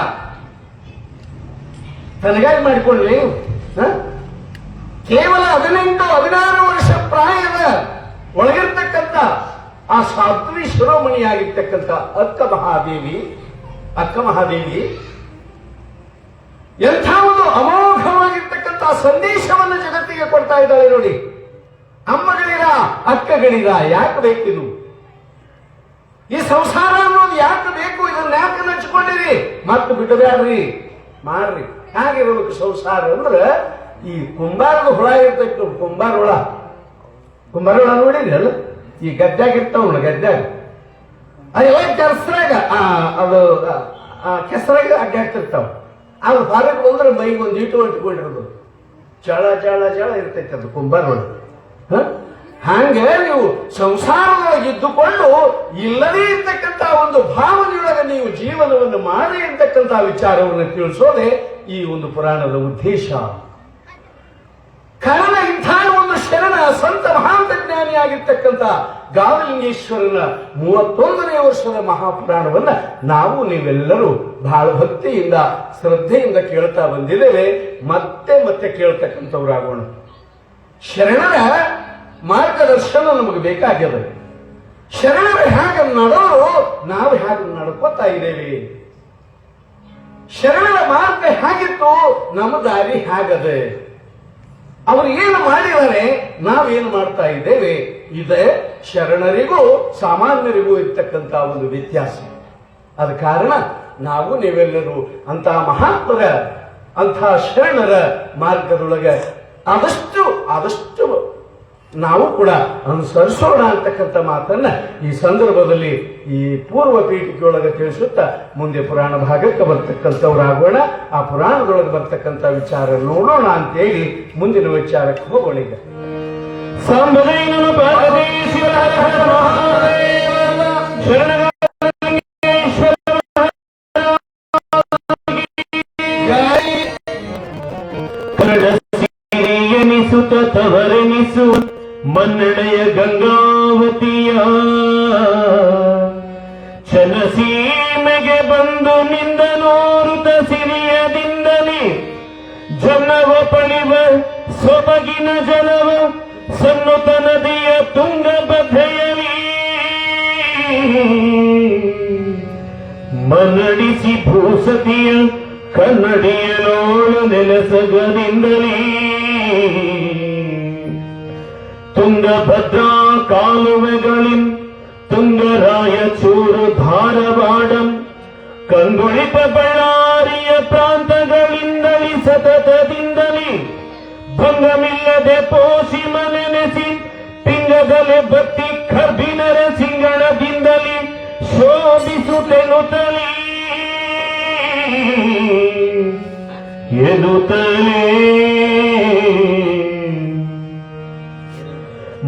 B: ತನಗಾಗಿ ಮಾಡಿಕೊಳ್ಳಿ. ಕೇವಲ 18-16 ವರ್ಷ ಪ್ರಾಯದ ಒಳಗಿರ್ತಕ್ಕಂಥ ಆ ಸಾಧ್ವಿ ಶಿರೋಮಣಿಯಾಗಿರ್ತಕ್ಕಂಥ ಅಕ್ಕ ಮಹಾದೇವಿ ಎಂಥ ಒಂದು ಸಂದೇಶವನ್ನು ಜಗತ್ತಿಗೆ ಕೊಡ್ತಾ ಇದ್ದಾಳೆ ನೋಡಿ. ಅಮ್ಮಗಳಿರ ಅಕ್ಕಗಳಿರ ಯಾಕೆ ಬೇಕಿದು? ಈ ಸಂಸಾರ ಅನ್ನೋದು ಯಾಕೆ ಬೇಕು? ಇದನ್ನ ಯಾಕೆ ನೆಚ್ಕೊಂಡಿರಿ? ಮತ್ತೆ ಬಿಡಬ್ಯಾಡ್ರಿ, ಮಾಡ್ರಿ. ಹಾಗಿರ್ಬೇಕು ಸಂಸಾರ ಅಂದ್ರೆ ಈ ಕುಂಬಾರದ ಹುಳ ಇರ್ತೈತಿ. ಕುಂಬಾರ ಹುಳ ನೋಡಿರಿ ಅಲ್ಲ, ಈ ಗದ್ಯಾಗ ಇರ್ತಾವ ಗದ್ಯಾಗ ಅದೆಲ್ಲ ಕೆಸರಾಗ ಅದು ಕೆಸರಾಗ ಅಡ್ಡಾಡ್ತಿರ್ತಾವ. ಅದು ಹೊರಗೆ ಬಂದ್ರೆ ಮೈಗೆ ಒಂದು ಇಟ್ಟು ಅಂಟ್ಕೊಂಡಿರೋದು ಚಳ ಚಳ ಚಳ ಇರ್ತೈತಿ ಅದು ಕುಂಬಾರ ಹುಳ. ಹಂಗೆ ನೀವು ಸಂಸಾರದೊಳಗೆ ಇದ್ದುಕೊಂಡು ಇಲ್ಲದೇ ಇರ್ತಕ್ಕಂಥ ಒಂದು ಭಾವನೆಯೊಳಗೆ ನೀವು ಜೀವನವನ್ನು ಮಾಡಿ ಅಂತಕ್ಕಂಥ ವಿಚಾರವನ್ನು ತಿಳಿಸೋದೇ ಈ ಒಂದು ಪುರಾಣದ ಉದ್ದೇಶ. ಕಾರಣ ಇಂಥ ಒಂದು ಶರಣ ಸಂತ ಮಹಾಂತ ಜ್ಞಾನಿಯಾಗಿರ್ತಕ್ಕಂಥ ಗಾವಲಿಂಗೇಶ್ವರನ 31ನೇ ವರ್ಷದ ಮಹಾಪುರಾಣವನ್ನ ನಾವು ನೀವೆಲ್ಲರೂ ಬಹಳ ಭಕ್ತಿಯಿಂದ ಶ್ರದ್ಧೆಯಿಂದ ಕೇಳ್ತಾ ಬಂದಿದ್ದೇವೆ. ಮತ್ತೆ ಮತ್ತೆ ಕೇಳ್ತಕ್ಕಂಥವ್ರಾಗೋಣ. ಶರಣರ ಮಾರ್ಗದರ್ಶನ ನಮಗೆ ಬೇಕಾಗ್ಯದ. ಶರಣರು ಹೇಗೆ ನಡೆದ್ರು ನಾವು ಹೇಗೆ ನಡ್ಕೋತಾ ಇದ್ದೇವೆ. ಶರಣರ ಮಾರ್ಗ ಹೇಗಿತ್ತು, ನಮ್ಮ ದಾರಿ ಹೇಗದೆ, ಅವರು ಏನು ಮಾಡಿದರೆ ನಾವೇನು ಮಾಡ್ತಾ ಇದ್ದೇವೆ. ಇದೆ ಶರಣರಿಗೂ ಸಾಮಾನ್ಯರಿಗೂ ಇರ್ತಕ್ಕಂಥ ಒಂದು ವ್ಯತ್ಯಾಸ. ಅದ ಕಾರಣ ನಾವು ನೀವೆಲ್ಲರೂ ಅಂತಹ ಮಹಾತ್ಮರ ಅಂತಹ ಶರಣರ ಮಾರ್ಗದೊಳಗೆ ಆದಷ್ಟು ನಾವು ಕೂಡ ಅನುಸರಿಸೋಣ ಅಂತಕ್ಕಂಥ ಮಾತನ್ನ ಈ ಸಂದರ್ಭದಲ್ಲಿ ಈ ಪೂರ್ವ ಪೀಠಿಕೆಯೊಳಗೆ ತಿಳಿಸುತ್ತಾ ಮುಂದೆ ಪುರಾಣ ಭಾಗಕ್ಕೆ ಬರ್ತಕ್ಕಂಥವ್ರಾಗೋಣ. ಆ ಪುರಾಣದೊಳಗೆ ಬರ್ತಕ್ಕಂಥ ವಿಚಾರ ನೋಡೋಣ ಅಂತೇಳಿ ಮುಂದಿನ ವಿಚಾರಕ್ಕೆ ಹೋಗೋಣ. ಈಗ
A: ತವರೆನಿಸು ಮನ್ನಡೆಯ ಗಂಗಾವತಿಯ ಚಲಸೀಮೆಗೆ ಬಂದು ನಿಂದ ನೋರುತ ಸಿರಿಯದಿಂದಲೇ ಜನ್ನವ ಪಳಿವ ಸೊಬಗಿನ ಜಲವ ಸನ್ನುತ ನದಿಯ ತುಂಗಭದ್ರೆಯಲಿ ಮನ್ನಡಿಸಿ ಭೂಸತಿಯ ಕನ್ನಡಿಯಲೋಳ ನೆಲಸಗದಿಂದಲೇ ತುಂಗಭದ್ರಾ ಕಾಲುವೆಗಳಿಂ ತುಂಗರಾಯಚೂರು ಧಾರವಾಡಂ ಕಂಗೊಳಿಪ ಬಳ್ಳಾರಿಯ ಪ್ರಾಂತಗಳಿಂದಲೇ ಸತತದಿಂದಲೇ ಭಂಗಮಿಲ್ಲದೆ ಪೋಷಿ ಮನೆನೆಸಿ ಪಿಂಗದಲೆ ಬತ್ತಿ ಕರ್ಬಿನರ ಸಿಂಗಣದಿಂದಲೇ ಶೋಭಿಸುತ್ತೆನುತ್ತಲೇ ಎನ್ನುತ್ತಲೇ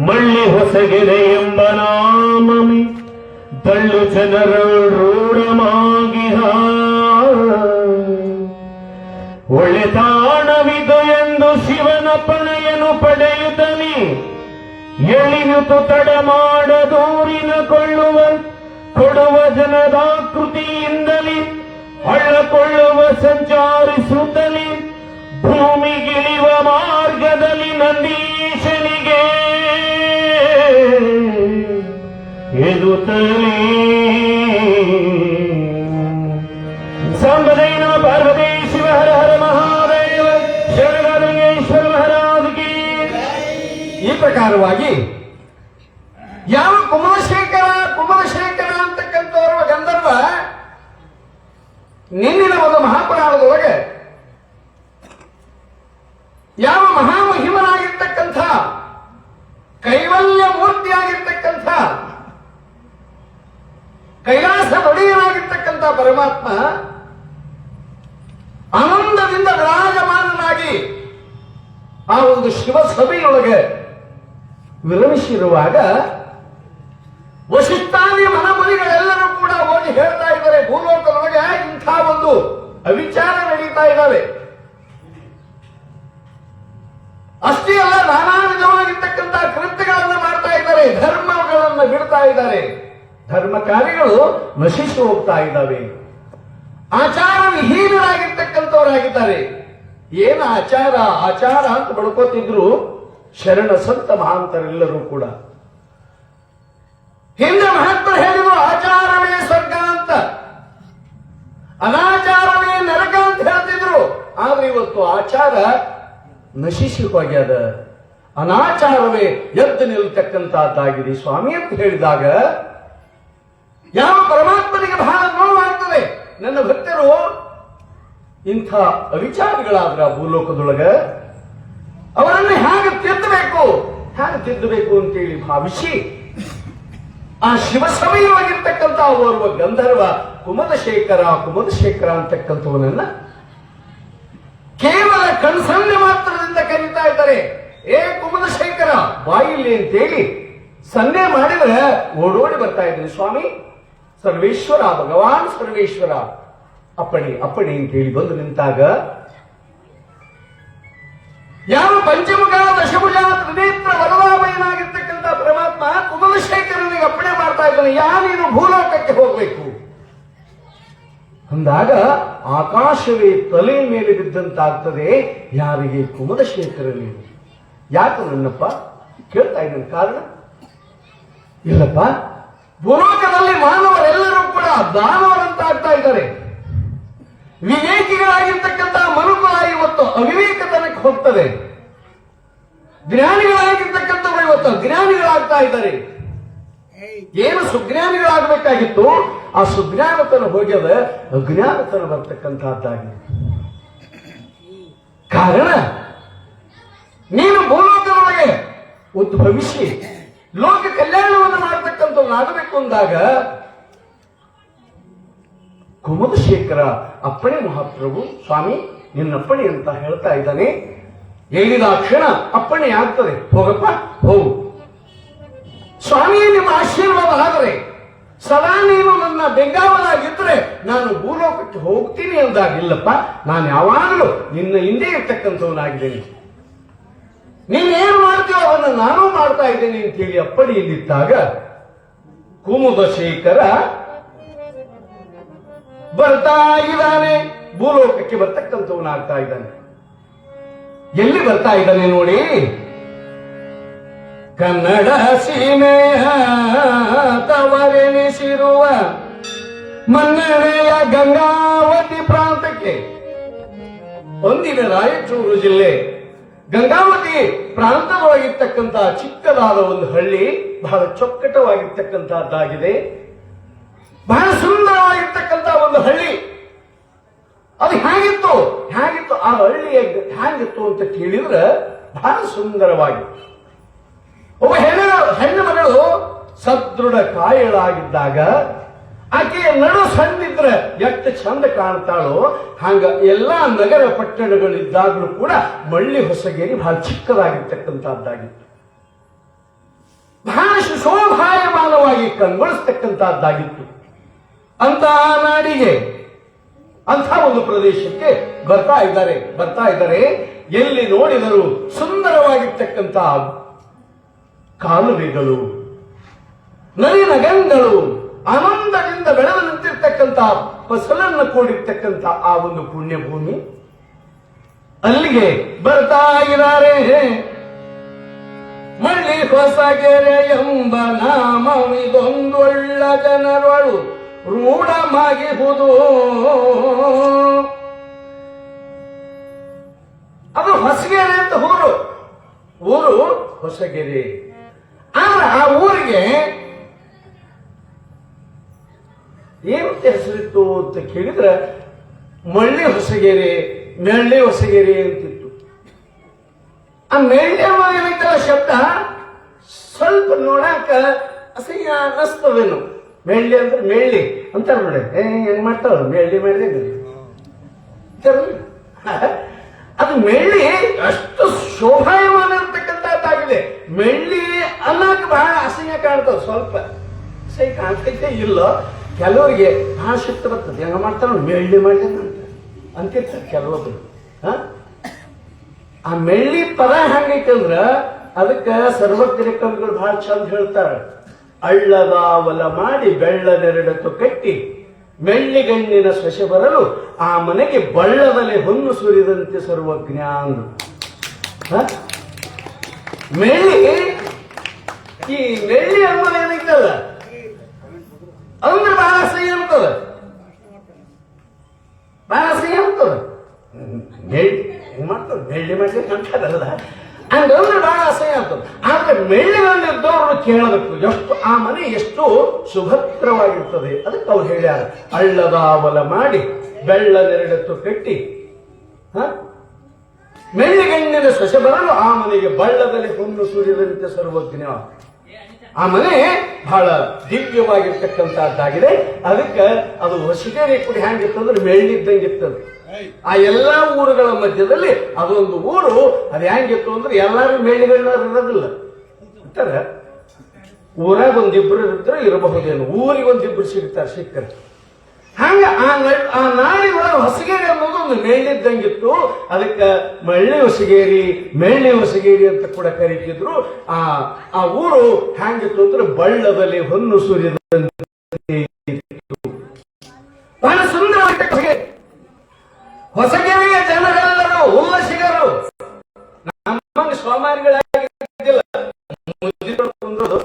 A: ಮಳ್ಳಿ ಹೊಸಗೆರೆ ಎಂಬ ನಾಮಮಿ ತಳ್ಳು ಜನರ ರೂಢಮಾಗಿಹ ಒಳ್ಳೆತಾಣವಿದು ಎಂದು ಶಿವನ ಪಣೆಯನ್ನು ಪಡೆಯುತ್ತಲೇ ಎಳಿಯುತ್ತು ತಡ ಮಾಡದೂರಿನ ಕೊಡುವ ಜನದಾಕೃತಿಯಿಂದಲೇ ಹಳ್ಳಕೊಳ್ಳುವ ಸಂಚಾರಿಸುತ್ತಲೇ ಭೂಮಿಗಿಳಿಯುವ ಮಾರ್ಗದಲ್ಲಿ ನಂದೀಶನಿಗೆ ಎದುತ್ತಲೇ ಸಾಂಬದೈನ ಪಾರ್ವತಿ ಶಿವ ಹರ ಹರ ಮಹಾದೇವ ಶರಣಲಿಂಗೇಶ್ವರ ಮಹಾರಾಜಗೆ.
B: ಈ ಪ್ರಕಾರವಾಗಿ ಯಾವ ಕುಮಲಶೇಖರ ಅಂತಕ್ಕಂಥವರ ಗಂಧರ್ವ ನಿನ್ನಿನ ಒಂದು ಮಹಾಪುರಾಣದೊಳಗೆ ಯಾವ ಮಹಾಮಹಿಮನಾಗಿರ್ತಕ್ಕಂಥ ಕೈವಲ್ಯ ಮೂರ್ತಿಯಾಗಿರ್ತಕ್ಕಂಥ ಕೈಲಾಸ ಒಡೆಯನಾಗಿರ್ತಕ್ಕಂಥ ಪರಮಾತ್ಮ ಆನಂದದಿಂದ ವಿರಾಜಮಾನನಾಗಿ ಆ ಒಂದು ಶಿವಸಭೆಯೊಳಗೆ ವಿರಮಿಸಿರುವಾಗ ವಸಿಷ್ಠಾದಿ ಮನಮುನಿಗಳೆಲ್ಲರೂ ಕೂಡ ಹೋಗಿ ಹೇಳ್ತಾ ಇದ್ದಾರೆ, ಭೂಲೋಕದೊಳಗೆ ಇಂಥ ಒಂದು ಅವಿಚಾರ ನಡೀತಾ ಇದ್ದಾವೆ. ಅಷ್ಟೇ ಅಲ್ಲ, ನಾನಾ ವಿಧವಾಗಿರ್ತಕ್ಕಂಥ ಕೃತ್ಯಗಳನ್ನು ಮಾಡ್ತಾ ಇದ್ದಾರೆ, ಧರ್ಮಗಳನ್ನು ಬಿಡ್ತಾ ಇದ್ದಾರೆ, ಧರ್ಮ ಕಾರ್ಯಗಳು ನಶಿಸಿ ಹೋಗ್ತಾ ಇದ್ದಾವೆ, ಆಚಾರ ವಿಹೀನರಾಗಿರ್ತಕ್ಕಂಥವರಾಗಿದ್ದಾರೆ. ಏನು ಆಚಾರ ಅಂತ ಬಡ್ಕೋತಿದ್ರು ಶರಣ ಸಂತ ಮಹಾಂತರೆಲ್ಲರೂ ಕೂಡ. ಹಿಂದೆ ಮಹಾತ್ಮರು ಹೇಳಿದ್ರು ಆಚಾರವೇ ಸ್ವರ್ಗ ಅಂತ, ಅನಾಚಾರವೇ ನರಕ ಅಂತ ಹೇಳ್ತಿದ್ರು. ಆದ್ರೆ ಇವತ್ತು ಆಚಾರ ನಶಿಸಿ ಹೋಗ್ಯದ, ಅನಾಚಾರವೇ ಎದ್ದು ನಿಲ್ತಕ್ಕಂತಹದ್ದಾಗಿದೆ ಸ್ವಾಮಿ ಅಂತ ಹೇಳಿದಾಗ ಯಾವ ಪರಮಾತ್ಮನಿಗೆ ಬಹಳ ನೋವಾಗ್ತದೆ. ನನ್ನ ಭಕ್ತರು ಇಂಥ ಅವಿಚಾರಿಗಳಾದ್ರ ಭೂಲೋಕದೊಳಗ ಅವರನ್ನು ಹೇಗೆ ತಿದ್ದಬೇಕು ಅಂತೇಳಿ ಭಾವಿಸಿ ಆ ಶಿವಸಮಯವಾಗಿರ್ತಕ್ಕಂಥ ಓರ್ವ ಗಂಧರ್ವ ಕುಮದಶೇಖರ ಅಂತಕ್ಕಂಥವನನ್ನ ಕೇವಲ ಕಣ್ಸನ್ನೆ ಮಾತ್ರದಿಂದ ಕರೀತಾ ಇದ್ದಾರೆ. ಏ ಕುಮದಶೇಖರ ಬಾಯಿಲಿ ಅಂತೇಳಿ ಸನ್ನೆ ಮಾಡಿದ್ರೆ ಓಡೋಡಿ ಬರ್ತಾ ಇದ್ದೀನಿ. ಸ್ವಾಮಿ ಸರ್ವೇಶ್ವರ, ಭಗವಾನ್ ಸರ್ವೇಶ್ವರ, ಅಪ್ಪಣೆ ಅಂತೇಳಿ ಬಂದು ನಿಂತಾಗ ಯಾವ ಪಂಚಮುಖ ದಶಭುಜ ತ್ರಿನೇತ್ರ ವರದಾಮಯನಾಗಿರ್ತಕ್ಕಂಥ ಪರಮಾತ್ಮ ಕುಮದಶೇಖರನಿಗೆ ಅಪ್ಪಣೆ ಮಾಡ್ತಾ ಇದ್ದಾನೆ, ನೀನು ಭೂಲೋಕಕ್ಕೆ ಹೋಗ್ಬೇಕು ಅಂದಾಗ ಆಕಾಶವೇ ತಲೆ ಮೇಲೆ ಬಿದ್ದಂತಾಗ್ತದೆ. ಯಾರಿಗೆ? ಕುಮದಶೇಖರನಿಗೆ. ಯಾಕೆ ನನ್ನಪ್ಪ ಕೇಳ್ತಾ ಇದ್ದೇನೆ ಕಾರಣ? ಇಲ್ಲಪ್ಪ, ಭೂಲೋಕದಲ್ಲಿ ಮಾನವರೆಲ್ಲರೂ ಕೂಡ ದಾನವರಂತ ಆಗ್ತಾ ಇದ್ದಾರೆ. ವಿವೇಕಿಗಳಾಗಿರ್ತಕ್ಕಂಥ ಮನುಕುಲ ಇವತ್ತು ಅವಿವೇಕತನಕ್ಕೆ ಹೋಗ್ತದೆ. ಜ್ಞಾನಿಗಳಾಗಿರ್ತಕ್ಕಂಥವ್ರು ಇವತ್ತು ಅಜ್ಞಾನಿಗಳಾಗ್ತಾ ಇದ್ದಾರೆ. ಏನು ಸುಜ್ಞಾನಿಗಳಾಗಬೇಕಾಗಿತ್ತು ಆ ಸುಜ್ಞಾನತನ ಹೋಗ್ಯದ ಅಜ್ಞಾನತನ ಬರ್ತಕ್ಕಂಥದ್ದಾಗಿದೆ. ಕಾರಣ ನೀನು ಭೂಲೋಕದೊಳಗೆ ಉದ್ಭವಿಸಿ ಲೋಕ ಕಲ್ಯಾಣವನ್ನು ಮಾಡತಕ್ಕಂಥವನ್ನಾಗಬೇಕು ಅಂದಾಗ ಕುಮದಶೇಖರ ಅಪ್ಪಣೆ ಮಹಾಪ್ರಭು ಸ್ವಾಮಿ ನಿನ್ನಪ್ಪಣೆ ಅಂತ ಹೇಳ್ತಾ ಇದ್ದಾನೆ. ಹೇಳಿದ ಕ್ಷಣ ಅಪ್ಪಣೆ ಆಗ್ತದೆ, ಹೋಗಪ್ಪ ಹೋಗು. ಸ್ವಾಮಿಯೇ ನಿಮ್ಮ ಆಶೀರ್ವಾದ ಆದರೆ ಸದಾ ನೀನು ನನ್ನ ಬೆಂಗಾವಲಾಗಿದ್ರೆ ನಾನು ಭೂಲೋಕಕ್ಕೆ ಹೋಗ್ತೀನಿ ಅಂದಾಗಿಲ್ಲಪ್ಪ, ನಾನು ಯಾವಾಗಲೂ ನಿನ್ನ ಹಿಂದೆ ಇರ್ತಕ್ಕಂಥವನಾಗಿದ್ದೇನೆ, ನೀನೇನು ಮಾಡ್ತೀಯೋ ಅದನ್ನು ನಾನು ಮಾಡ್ತಾ ಇದ್ದೇನೆ ಅಂತೇಳಿ ಅಪ್ಪಣೆಯಲ್ಲಿದ್ದಾಗ ಕುಮದಶೇಖರ ಬರ್ತಾ ಇದ್ದಾನೆ. ಭೂಲೋಕಕ್ಕೆ ಬರ್ತಕ್ಕಂಥವನಾಗ್ತಾ ಇದ್ದಾನೆ. ಎಲ್ಲಿ ಬರ್ತಾ ಇದ್ದಾನೆ ನೋಡಿ, ಕನ್ನಡ ಸೀಮೆಯ ತವರೆನಿಸಿರುವ ಮನ್ನಣೆಯ ಗಂಗಾವತಿ ಪ್ರಾಂತಕ್ಕೆ. ಒಂದಿನ ರಾಯಚೂರು ಜಿಲ್ಲೆ ಗಂಗಾವತಿ ಪ್ರಾಂತದೊಳಗಿರ್ತಕ್ಕಂತಹ ಚಿಕ್ಕದಾದ ಒಂದು ಹಳ್ಳಿ, ಬಹಳ ಚೊಕ್ಕಟವಾಗಿರ್ತಕ್ಕಂತಹದ್ದಾಗಿದೆ, ಬಹಳ ಸುಂದರವಾಗಿರ್ತಕ್ಕಂಥ ಒಂದು ಹಳ್ಳಿ. ಅದು ಹೇಗಿತ್ತು ಆ ಹಳ್ಳಿ ಹೇಗಿತ್ತು ಅಂತ ಕೇಳಿದ್ರೆ ಬಹಳ ಸುಂದರವಾಗಿ ಒಬ್ಬ ಹೆಣ್ಣು ಮಗಳು ಸದೃಢ ಕಾಯಳಾಗಿದ್ದಾಗ ಆಕೆಯ ನಡು ಸಣ್ಣಿದ್ರೆ ಎಷ್ಟು ಚಂದ ಕಾಣ್ತಾಳೋ ಹಂಗ ಎಲ್ಲಾ ನಗರ ಪಟ್ಟಣಗಳಿದ್ದಾಗಲೂ ಕೂಡ ಮಳ್ಳಿ ಹೊಸಗೇರಿ ಬಹಳ ಚಿಕ್ಕದಾಗಿರ್ತಕ್ಕಂಥದ್ದಾಗಿತ್ತು, ಬಹಳ ಶೋಭಾಯಮಾನವಾಗಿ ಕಣ್ಗೊಳಿಸ್ತಕ್ಕಂಥದ್ದಾಗಿತ್ತು. ಅಂತ ನಾಡಿಗೆ ಅಂಥ ಒಂದು ಪ್ರದೇಶಕ್ಕೆ ಬರ್ತಾ ಇದ್ದಾರೆ. ಎಲ್ಲಿ ನೋಡಿದರೂ ಸುಂದರವಾಗಿರ್ತಕ್ಕಂಥ ಕಾಲುವೆಗಳು, ನರಿನಗಂಗಳು, ಆನಂದದಿಂದ ಬೆಳೆದು ನಿಂತಿರ್ತಕ್ಕಂಥ ಫಸಲನ್ನು ಕೂಡಿರ್ತಕ್ಕಂಥ ಆ ಒಂದು ಪುಣ್ಯಭೂಮಿ. ಅಲ್ಲಿಗೆ ಬರ್ತಾ ಇದ್ದಾರೆ. ಮಳ್ಳಿ ಹೊಸಗೆರೆ ಎಂಬ ನಾಮವಿದೊಂದೊಳ್ಳ ಜನರೊಳು ರೂಢಮಾಗಿಹುದು. ಅದು ಹೊಸಗೆರೆ ಅಂತ ಊರು ಹೊಸಗೆರೆ. ಆದ್ರೆ ಆ ಊರಿಗೆ ಏನು ಹೆಸರಿತ್ತು ಅಂತ ಕೇಳಿದ್ರೆ ಮಳ್ಳಿ ಹೊಸಗೆರೆ, ಮೆಳ್ಳಿ ಹೊಸಗೆರೆ ಅಂತಿತ್ತು. ಆ ಮೆಳ್ಳಿ ಏನೈತಲ್ಲ ಶಬ್ದ ಸ್ವಲ್ಪ ನೋಡಾಕ ಅಸಹ್ಯ ಅನ್ನಿಸ್ತವೇನು. ಮೆಳ್ಳಿ ಅಂದ್ರೆ ಮೆಳ್ಳಿ ಅಂತಾರ ನೋಡಿ, ಹೆಂಗ್ ಮಾಡ್ತಾವ ಮೆಳ್ಳಿ ಅದು ಮೆಳ್ಳಿ ಅಷ್ಟು ಶೋಭಾಯಮಾನ ಇರ್ತಕ್ಕಂಥದ್ದಾಗಿದೆ. ಮೆಳ್ಳಿ ಅನ್ನಕ್ಕೆ ಬಹಳ ಅಸಹ್ಯ ಕಾಣ್ತದೆ, ಸ್ವಲ್ಪ ಅಸಹ್ಯ ಕಾಣ್ತೈತೆ ಇಲ್ಲ. ಕೆಲವರಿಗೆ ಬಹಳ ಸಿಟ್ಟು ಬರ್ತದೆ, ಹೆಂಗ ಮಾಡ್ತಾರ ಮೆಳ್ಳಿ ಮಾಡಿ ಅಂತಿರ್ತಾರೆ ಕೆಲವೊಬ್ರು. ಆ ಮೆಳ್ಳಿ ಪದ ಹೆಂಗೈತಂದ್ರ ಅದಕ್ಕೆ ಸರ್ವಜ್ಞ ಕವಿಗಳು ಬಹಳ ಚಂದ ಹೇಳ್ತಾರೆ. ಅಳ್ಳದ ಒಲ ಮಾಡಿ ಬೆಳ್ಳದೆರಡತ್ತು ಕಟ್ಟಿ ಮೆಳ್ಳಿಗಣ್ಣಿನ ಸೊಸೆ ಬರಲು ಆ ಮನೆಗೆ ಬಳ್ಳದಲೆ ಹೊನ್ನು ಸುರಿದಂತೆ ಸರ್ವಜ್ಞ ಅಂದ್ರು. ಮೆಳ್ಳಿ, ಈ ಮೆಳ್ಳಿ ಅನ್ನೋದು ಏನೈತಲ್ಲ ಅಂದ್ರೆ ಬಹಳ ಅಸಹ್ಯ ಅಂತದ. ಮಾಡ್ತಾರೆ ಬೆಳ್ಳಿ ಮಾಡ್ಲಿಕ್ಕೆ ಅಂತಾರಲ್ಲ, ಹಂಗಂದ್ರೆ ಬಹಳ ಅಸಹ್ಯ ಆಗ್ತದೆ. ಆದ್ರೆ ಮೆಳ್ಳಿನಲ್ಲಿದ್ದವ್ರು ಕೇಳಬೇಕು, ಎಷ್ಟು ಆ ಮನೆ ಎಷ್ಟು ಸುಭದ್ರವಾಗಿರ್ತದೆ. ಅದಕ್ಕೆ ಅವ್ರು ಹೇಳ್ಯಾರ, ಹಳ್ಳದ ಅವಲ ಮಾಡಿ ಬೆಳ್ಳ ನೆರಡೆತ್ತು ಕಟ್ಟಿ ಮೆಳ್ಳಿಗಣ್ಣಿನ ಸೊಸೆ ಬರಲು ಆ ಮನೆಗೆ ಬಳ್ಳದಲ್ಲಿ ಹುಣ್ಣು ಸುರಿದಂತೆ ಸರ್ವಜ್ಞ. ಆ ಮನೆ ಬಹಳ ದಿವ್ಯವಾಗಿರ್ತಕ್ಕಂಥದ್ದಾಗಿದೆ. ಅದಕ್ಕೆ ಅದು ಹೊಸಗೇರಿ ಕುಡಿ ಹೆಂಗಿತ್ತಂದ್ರೆ ಮೆಳ್ಳಿದ್ದಂಗಿರ್ತದೆ. ಆ ಎಲ್ಲಾ ಊರುಗಳ ಮಧ್ಯದಲ್ಲಿ ಅದೊಂದು ಊರು. ಅದು ಹೆಂಗಿತ್ತು ಅಂದ್ರೆ ಎಲ್ಲಾರು ಮೇಳಿಗಳನ್ನ ಇರೋದಿಲ್ಲ ಅಂತಾರೆ. ಊರಾಗ ಒಂದಿಬ್ರು ಇದ್ರೆ ಇರಬಹುದೇನು, ಊರಿಗೆ ಒಂದಿಬ್ರು ಸಿಕ್ಕರೆ. ಹಂಗ ಆ ನಾಡಿನೊಳಗೆ ಹೊಸಗೇರಿ ಅನ್ನೋದು ಒಂದು ಮೇಳಿದ್ದಂಗಿತ್ತು. ಅದಕ್ಕೆ ಮೆಳ್ಳಿ ಹೊಸಗೇರಿ ಅಂತ ಕೂಡ ಕರೀತಿದ್ರು. ಆ ಊರು ಹೆಂಗಿತ್ತು ಅಂದ್ರೆ ಬಳ್ಳದಲ್ಲಿ ಹೊನ್ನು ಸುರಿದಂತೆ ಬಹಳ ಸುಂದರವಾಗಿ. ಹೊಸಗೇರಿಯ ಜನರೆಲ್ಲರೂ ಉಲ್ಲಸಿಗರು, ನಮ್ಮಂಗೆ ಸೋಮಾರಿಗಳಾಗಿದ್ದಿಲ್ಲ. ಕುಂದ್ರೋದು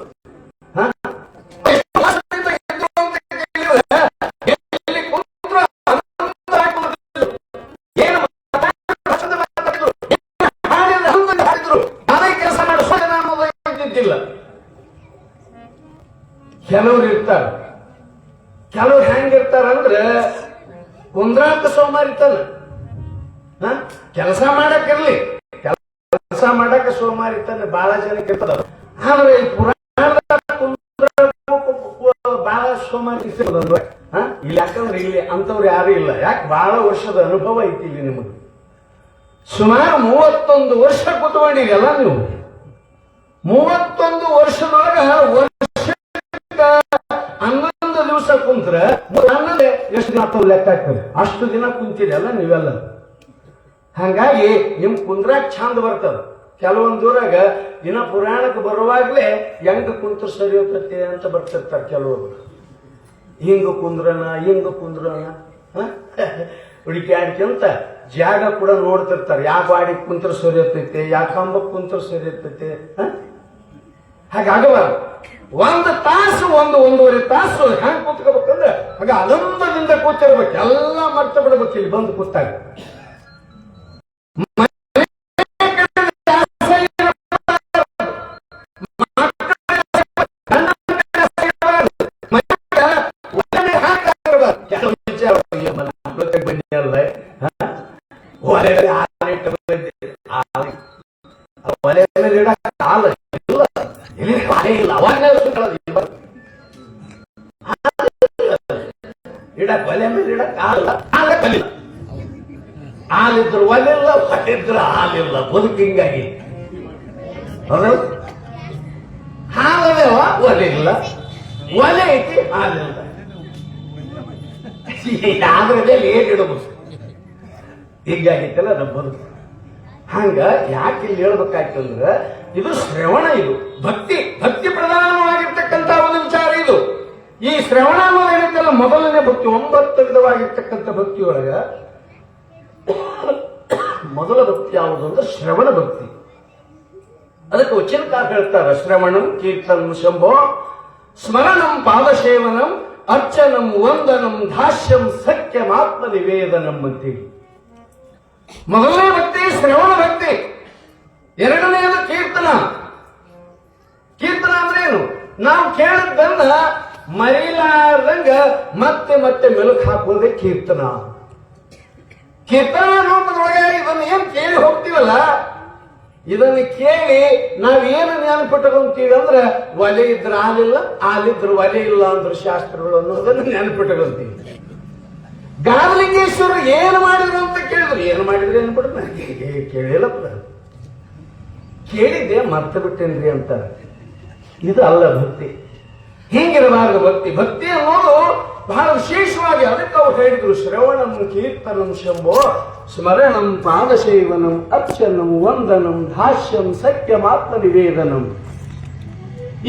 B: ಕೆಲವ್ರು ಇರ್ತಾರ. ಕೆಲವ್ರು ಹೆಂಗಿರ್ತಾರಂದ್ರೆ ಕುಂದ್ರಾಕ ಸೋಮಾರಿತಾನ, ಕೆಲಸ ಮಾಡಕ್ಕಿರ್ಲಿ, ಕೆಲಸ ಮಾಡಕ್ಕೆ ಸೋಮಾರಿತಾನೆ ಬಹಳ ಜನಕ್ಕೆ ಇರ್ತದ. ಆದ್ರೆ ಈ ಪುರಾಣದ ಬಹಳ ಸೋಮಾರಿ ಇಲ್ಲಿ. ಯಾಕಂದ್ರೆ ಇಲ್ಲಿ ಅಂತವ್ರು ಯಾರು ಇಲ್ಲ. ಯಾಕೆ? ಬಹಳ ವರ್ಷದ ಅನುಭವ ಐತಿ ಇಲ್ಲಿ ನಿಮಗೆ. ಸುಮಾರು 31 ವರ್ಷ ಕೂತ್ಕೊಂಡಿರಲ್ಲ ನೀವು. 31 ವರ್ಷದೊಳಗ 11 ದಿವಸ ಕುಂತ್ರೆ ಎಷ್ಟು ದಿನ ಲೆಕ್ಕ ಆಗ್ತದೆ. ಅಷ್ಟು ದಿನ ಕುಂತಿರಲ್ಲ ನೀವೆಲ್ಲ. ಹಂಗಾಗಿ ನಿಮ್ ಕುಂದ್ರಾಕ್ ಚಂದ ಬರ್ತದ. ಕೆಲವೊಂದು ಊರಾಗ ದಿನ ಪುರಾಣಕ್ಕೆ ಬರುವಾಗ್ಲೇ ಹೆಂಗ ಕುಂತ್ರ ಸರಿ ಹೋಗ್ತತೆ ಅಂತ ಬರ್ತಿರ್ತಾರೆ ಕೆಲವರು. ಹಿಂಗ ಕುಂದ್ರನ ಹುಡುಕ್ಯಾಡ್ಕೊಂತ ಜಾಗ ಕೂಡ ನೋಡ್ತಿರ್ತಾರೆ. ಯಾವ ಗಾಡಿ ಕುಂತ್ರ ಸರಿ ಹೋಗ್ತೈತೆ, ಯಾವ ಕಂಬಕ್ಕೆ ಕುಂತ್ರ ಸರಿ ಹೋಗ್ತೈತೆ. ಹಾಗಾಗಬಾರ್ದು. 1 ತಾಸು 1-1.5 ತಾಸು ಹೆಂಗ್ ಕೂತ್ಕೋಬೇಕಂದ್ರೆ ಹಾಗ ಆನಂದದಿಂದ ಕೂತಿರ್ಬೇಕು. ಎಲ್ಲ ಮರ್ತ ಬಿಡ್ಬೇಕು ಇಲ್ಲಿ ಬಂದು ಕೂತಾಗ. ಹಾಲಿದ್ರು ಒಲೆಲ್ಲ, ಹೊಟ್ಟಿದ್ರು ಹಾಲಿಲ್ಲ. ಬದುಕಿಂಗಾಗಿ ಹಾಲದೇವ ಒಲೆ ಇಲ್ಲ, ಒಲೆ ಐತಿ ಹಾಲಿಲ್ಲ. ಆದ್ರೆ ಏನ್ ಇಡಬಹುದು. ಹೀಗಾಗಿತ್ತಲ್ಲ ನಮ್ಮ ಬದುಕು. ಹಂಗ ಯಾಕೆ ಇಲ್ಲಿ ಹೇಳ್ಬೇಕಾಯ್ತಂದ್ರೆ ಇದು ಶ್ರವಣ, ಇದು ಭಕ್ತಿ ಪ್ರಧಾನವಾಗಿರ್ತಕ್ಕಂಥ ಒಂದು ವಿಚಾರ. ಇದು ಈ ಶ್ರವಣ ಅನ್ನೋದು ಏನೈತಲ್ಲ ಮೊದಲನೇ ಭಕ್ತಿ. 9 ವಿಧವಾಗಿರ್ತಕ್ಕಂಥ ಭಕ್ತಿಯೊಳಗ ಮೊದಲ ಭಕ್ತಿ ಯಾವುದು ಅಂದ್ರೆ ಶ್ರವಣ ಭಕ್ತಿ. ಅದಕ್ಕೆ ವಚನಕಾರ ಹೇಳ್ತಾರೆ, ಶ್ರವಣಂ ಕೀರ್ತನಂ ಶಂಭೋ ಸ್ಮರಣಂ ಪಾದಸೇವನಂ ಅರ್ಚನಂ ವಂದನಂ ಧಾಸ್ಯಂ ಸತ್ಯಮಾತ್ಮ ನಿವೇದನಂ ಅಂತೇಳಿ. ಮೊದಲನೇ ಭಕ್ತಿ ಶ್ರವಣ ಭಕ್ತಿ. ಎರಡನೆಯದು ಕೀರ್ತನ. ಕೀರ್ತನ ಅಂದ್ರೆ ಏನು? ನಾವು ಕೇಳಿದ್ದನ್ನ ಮರಿಲಾರ್ದಂಗ ಮತ್ತೆ ಮತ್ತೆ ಮೆಲುಕು ಹಾಕೋದೇ ಕೀರ್ತನ. ಕೀರ್ತನ ರೂಪದೊಳಗೆ ಇದನ್ನು ಏನ್ ಕೇಳಿ ಹೋಗ್ತೀವಲ್ಲ, ಇದನ್ನು ಕೇಳಿ ನಾವೇನು ನೆನಪಿಟ್ಟುಕೊಂತೀವಿ ಅಂದ್ರೆ ಒಲೆ ಇದ್ರೆ ಹಾಲಿಲ್ಲ, ಹಾಲಿದ್ರೆ ಒಲೆ ಇಲ್ಲ ಅಂದ್ರೆ ಶಾಸ್ತ್ರಗಳು ಅನ್ನೋದನ್ನು ನೆನಪಿಟ್ಟುಕೊಂತೀವಿ. ಗಾದಲಿಂಗೇಶ್ವರ ಏನು ಮಾಡಿದ್ರು ಅಂತ ಕೇಳಿದ್ರು, ಏನು ಮಾಡಿದ್ರೆ ಅನ್ಬಿಟ್ಟು ಕೇಳಿಲ್ಲಪ್ಪ, ಕೇಳಿದ್ದೆ ಮರ್ತು ಬಿಟ್ಟೇನ್ರಿ ಅಂತಾರೆ. ಇದು ಅಲ್ಲ ಭಕ್ತಿ. ಹಿಂಗಿರಬಾರದು ಭಕ್ತಿ. ಭಕ್ತಿ ಅನ್ನೋದು ಬಹಳ ವಿಶೇಷವಾಗಿ. ಅದಕ್ಕೆ ಅವ್ರು ಹೇಳಿದ್ರು, ಶ್ರವಣಂ ಕೀರ್ತನಂ ಶಂಭೋ ಸ್ಮರಣಂ ಪಾದಸೇವನಂ ಅರ್ಚನಂ ವಂದನಂ ಧಾಸ್ಯಂ ಸತ್ಯಮಾತ್ಮ ನಿವೇದನಂ.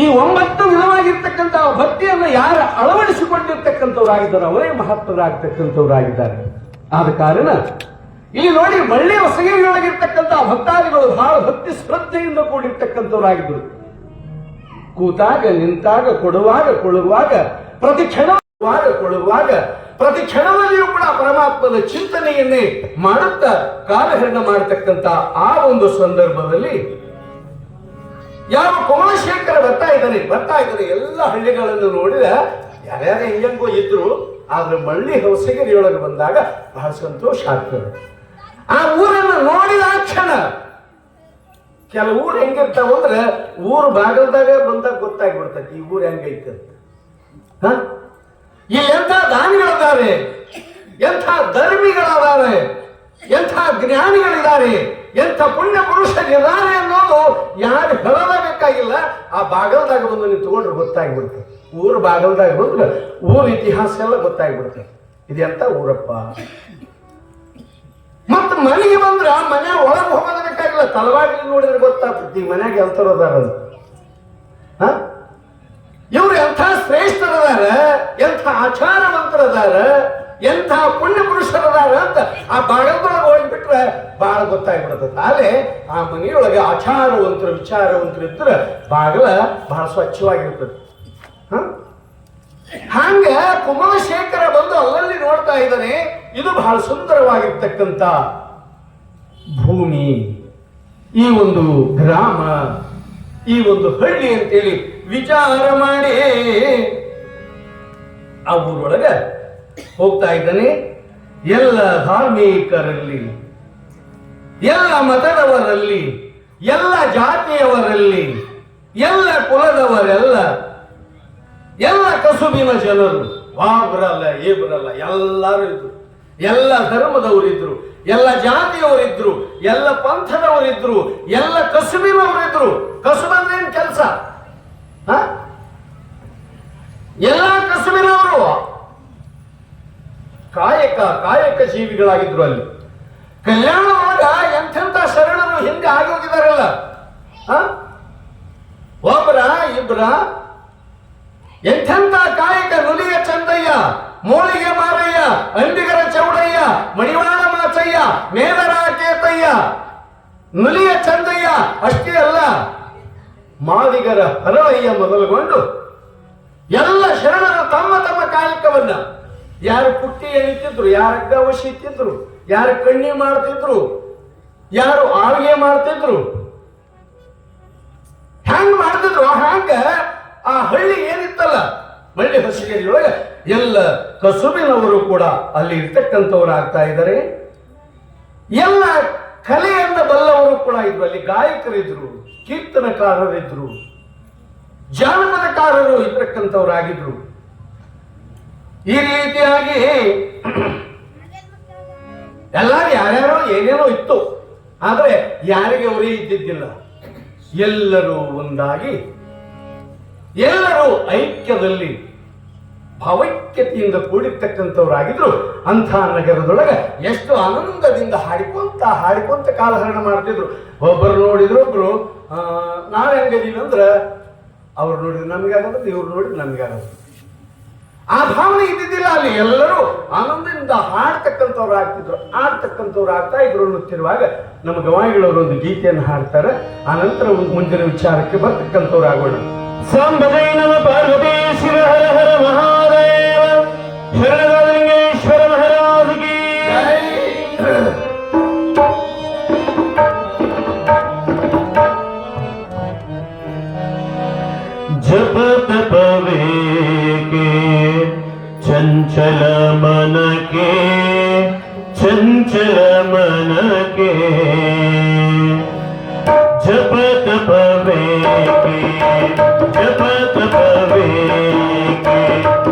B: ಈ 9 ವಿಧವಾಗಿರ್ತಕ್ಕಂಥ ಭಕ್ತಿಯನ್ನು ಯಾರು ಅಳವಡಿಸಿಕೊಂಡಿರ್ತಕ್ಕಂಥವ್ರಾಗಿದ್ದಾರೆ ಅವರೇ ಮಹತ್ವರಾಗ್ತಕ್ಕಂಥವ್ರಾಗಿದ್ದಾರೆ. ಆದ ಕಾರಣ ಇಲ್ಲಿ ನೋಡಿ, ಒಳ್ಳೆ ಹೊಸಗೇರಿಯೊಳಗಿರ್ತಕ್ಕಂಥ ಭಕ್ತಾದಿಗಳು ಬಹಳ ಭಕ್ತಿ ಶ್ರದ್ಧೆಯಿಂದ ಕೂಡಿರ್ತಕ್ಕಂಥವ್ರಾಗಿದ್ದರು. ಕೂತಾಗ, ನಿಂತಾಗ, ಕೊಡುವಾಗ, ಕೊಳುವಾಗ, ಪ್ರತಿ ಕ್ಷಣ ಕೊಳುವಾಗ ಪ್ರತಿ ಕ್ಷಣದಲ್ಲಿಯೂ ಕೂಡ ಪರಮಾತ್ಮನ ಚಿಂತನೆಯನ್ನೇ ಮಾಡುತ್ತಾ ಕಾಲಹರಣ ಮಾಡತಕ್ಕಂತ ಆ ಒಂದು ಸಂದರ್ಭದಲ್ಲಿ ಯಾವ ಕುಮಲಶೇಖರ ಬರ್ತಾ ಇದ್ದಾನೆ ಎಲ್ಲ ಹಳ್ಳಿಗಳನ್ನು ನೋಡಿದ ಯಾರ್ಯಾರು ಹೆಂಗೋ ಇದ್ರು, ಆದ್ರೆ ಮಳ್ಳಿ ಹೊಸಗಿರಿಯೊಳಗೆ ಬಂದಾಗ ಬಹಳ ಸಂತೋಷ ಆಗ್ತದೆ. ಆ ಊರನ್ನು ನೋಡಿದ ಕ್ಷಣ ಕೆಲವು ಊರು ಹೆಂಗಿರ್ತಾವ ಅಂದ್ರೆ ಊರು ಬಾಗಲ್ದಾಗ ಬಂದಾಗ ಗೊತ್ತಾಗ್ಬಿಡ್ತೈತಿ ಈ ಊರು ಹೆಂಗೈತೆ ಅಂತ. ಇಲ್ಲಿ ಎಂಥ ದಾನಿಗಳಿದ್ದಾರೆ, ಎಂಥ ಧರ್ಮಿಗಳಾದರೆ, ಎಂಥ ಜ್ಞಾನಿಗಳಿದ್ದಾರೆ, ಎಂಥ ಪುಣ್ಯ ಪುರುಷರಿದ್ದಾರೆ ಅನ್ನೋದು ಯಾರು ಹೇಳಲೇಬೇಕಾಗಿಲ್ಲ. ಆ ಬಾಗಲ್ದಾಗ ಬಂದು ನೀವು ತಗೊಂಡ್ರೆ ಗೊತ್ತಾಗ್ಬಿಡ್ತದೆ. ಊರು ಬಾಗಲ್ದಾಗ ಬಂದ್ರೆ ಊರ ಇತಿಹಾಸ ಎಲ್ಲ ಗೊತ್ತಾಗ್ಬಿಡ್ತದೆ. ಇದೆಂತ ಊರಪ್ಪ. ಮತ್ತ ಮನೆಗೆ ಬಂದ್ರ ಮನೆ ಒಳಗೆ ಹೋಗೋದು ಬೇಕಾಗಿಲ್ಲ, ತಲವಾಗಲಿ ನೋಡಿದ್ರೆ ಗೊತ್ತಾಗ್ತದೆ ಈ ಮನ್ಯಾಗ ಎಂತರದಾರ ಅಂತ. ಇವ್ರು ಎಂಥ ಶ್ರೇಷ್ಠರದಾರ, ಎಂಥ ಆಚಾರವಂತರದಾರ, ಎಂಥ ಪುಣ್ಯ ಪುರುಷರದಾರ ಅಂತ ಆ ಬಾಗಲ್ದೊಳಗೆ ಹೋಗ್ಬಿಟ್ರೆ ಬಹಳ ಗೊತ್ತಾಗ್ಬಿಡ್ತದೆ. ಆದ್ರೆ ಆ ಮನೆಯೊಳಗೆ ಆಚಾರವಂತರು ವಿಚಾರವಂತರು ಇದ್ರೆ ಬಾಗಲ ಬಹಳ ಸ್ವಚ್ಛವಾಗಿರ್ತದೆ. ಹಂಗ ಕುಮಲಶೇಖರ ಬಂದು ಅಲ್ಲಲ್ಲಿ ನೋಡ್ತಾ ಇದ್ದಾನೆ. ಇದು ಬಹಳ ಸುಂದರವಾಗಿರ್ತಕ್ಕಂಥ ಭೂಮಿ, ಈ ಒಂದು ಗ್ರಾಮ, ಈ ಒಂದು ಹಳ್ಳಿ ಅಂತೇಳಿ ವಿಚಾರ ಮಾಡಿ ಆ ಊರೊಳಗೆ ಹೋಗ್ತಾ ಇದ್ದಾನೆ. ಎಲ್ಲ ಧಾರ್ಮಿಕರಲ್ಲಿ, ಎಲ್ಲ ಮತದವರಲ್ಲಿ, ಎಲ್ಲ ಜಾತಿಯವರಲ್ಲಿ, ಎಲ್ಲ ಕುಲದವರೆಲ್ಲ, ಎಲ್ಲ ಕಸುಬಿನ ಜನರು, ವಾಬ್ರಲ್ಲ ಏಬ್ರಲ್ಲ ಎಲ್ಲರೂ ಇದ್ರು, ಎಲ್ಲ ಧರ್ಮದವರಿದ್ರು, ಎಲ್ಲ ಜಾತಿಯವರಿದ್ರು, ಎಲ್ಲ ಪಂಥದವರಿದ್ರು, ಎಲ್ಲ ಕಸುಬಿನವರಿದ್ರು. ಕಸುಬಂದ್ರೆ ಏನ್ ಕೆಲಸ? ಎಲ್ಲ ಕಸುಬಿನವರು ಕಾಯಕ ಜೀವಿಗಳಾಗಿದ್ರು. ಅಲ್ಲಿ ಕಲ್ಯಾಣವಾಗ ಎಂಥೆಂಥ ಶರಣರು ಹಿಂದೆ ಆಗಿ ಹೋಗಿದಾರಲ್ಲ, ಒಬ್ಬರ ಇಬ್ಬರ ಎಂಥೆಂಥ ಕಾಯಕ. ನುಲಿಯ ಚಂದಯ್ಯ, ಮೋಳಿಗೆ ಮಾರಯ್ಯ, ಅಂಬಿಗರ ಚೌಡಯ್ಯ, ಮಣಿವಾಳ ಮಾಚಯ್ಯ, ಮೇದರ ಕೇತಯ್ಯ, ನುಲಿಯ ಚಂದಯ್ಯ ಅಷ್ಟೇ ಅಲ್ಲ, ಮಾದಿಗರ ಹರವಯ್ಯ ಮೊದಲುಗೊಂಡು ಎಲ್ಲ ಶರಣರು ತಮ್ಮ ತಮ್ಮ ಕಾಯಕವನ್ನ, ಯಾರು ಪುಟ್ಟಿ ಎಳಿತಿದ್ರು, ಯಾರು ಅಗ್ಗವಶಿ ಇತ್ತಿದ್ರು, ಯಾರು ಕಣ್ಣಿ ಮಾಡ್ತಿದ್ರು, ಯಾರು ಆಳ್ಗೆ ಮಾಡ್ತಿದ್ರು, ಹ್ಯಾಂಗ್ ಮಾಡ್ತಿದ್ರು. ಹ್ಯಾಂಗ ಆ ಹಳ್ಳಿ ಏನಿತ್ತಲ್ಲ ಮಳ್ಳಿ ಹೊಸಗೇರಿಯೊಳಗೆ ಎಲ್ಲ ಕಸುಬಿನವರು ಕೂಡ ಅಲ್ಲಿ ಇರ್ತಕ್ಕಂಥವ್ರು ಆಗ್ತಾ ಇದ್ದಾರೆ. ಎಲ್ಲ ಕಲೆಯನ್ನ ಬಲ್ಲವರು ಕೂಡ ಇದ್ರು. ಅಲ್ಲಿ ಗಾಯಕರಿದ್ರು, ಕೀರ್ತನಕಾರರಿದ್ರು, ಜಾನಪದಕಾರರು ಇರ್ತಕ್ಕಂಥವ್ರಾಗಿದ್ರು. ಈ ರೀತಿಯಾಗಿ ಎಲ್ಲರೂ ಯಾರ್ಯಾರೋ ಏನೇನೋ ಇತ್ತು, ಆದ್ರೆ ಯಾರಿಗೆ ಅವರೇ ಇದ್ದಿದ್ದಿಲ್ಲ. ಎಲ್ಲರೂ ಒಂದಾಗಿ, ಎಲ್ಲರೂ ಐಕ್ಯದಲ್ಲಿ ಭಾವೈಕ್ಯತೆಯಿಂದ ಕೂಡಿರ್ತಕ್ಕಂಥವ್ರಾಗಿದ್ರು. ಅಂಥ ನಗರದೊಳಗೆ ಎಷ್ಟು ಆನಂದದಿಂದ ಹಾಡಿಕೊಂತ ಕಾಲಹರಣ ಮಾಡ್ತಿದ್ರು. ಒಬ್ಬರು ನೋಡಿದ್ರು ಒಬ್ರು ನಾವ್ ಹೆಂಗದೀವಿ ಅಂದ್ರೆ ಅವ್ರು ನೋಡಿದ್ರೆ ನಮಗಾಗದು, ಇವ್ರು ನೋಡಿದ್ರೆ ನಮಗಾಗದು. ಆ ಭಾವನೆ ಇದ್ದಿದ್ದಿಲ್ಲ ಅಲ್ಲಿ. ಎಲ್ಲರೂ ಆನಂದದಿಂದ ಆಡ್ತಕ್ಕಂಥವ್ರು ಆಗ್ತಾ ಇದ್ರು ಅನ್ನುತ್ತಿರುವಾಗ ನಮ್ಮ ಗವಾಯಿಗಳವರು ಒಂದು ಗೀತೆಯನ್ನು ಹಾಡ್ತಾರೆ. ಆ ನಂತರ ಮುಂದಿನ ವಿಚಾರಕ್ಕೆ ಬರ್ತಕ್ಕಂಥವ್ರು ಆಗೋಣ.
A: ಸಂಬಧೈ ನಮ ಪಾರ್ವತಿ ಶಿವ ಹರ ಹರ ಮಹಾದೇವ ಶರಣಲಿಂಗೇಶ್ವರ ಮಹಾರಾಜ್ ಕಿ ಜಪ ತಪವೇ के चंचल मन के जप तपवे के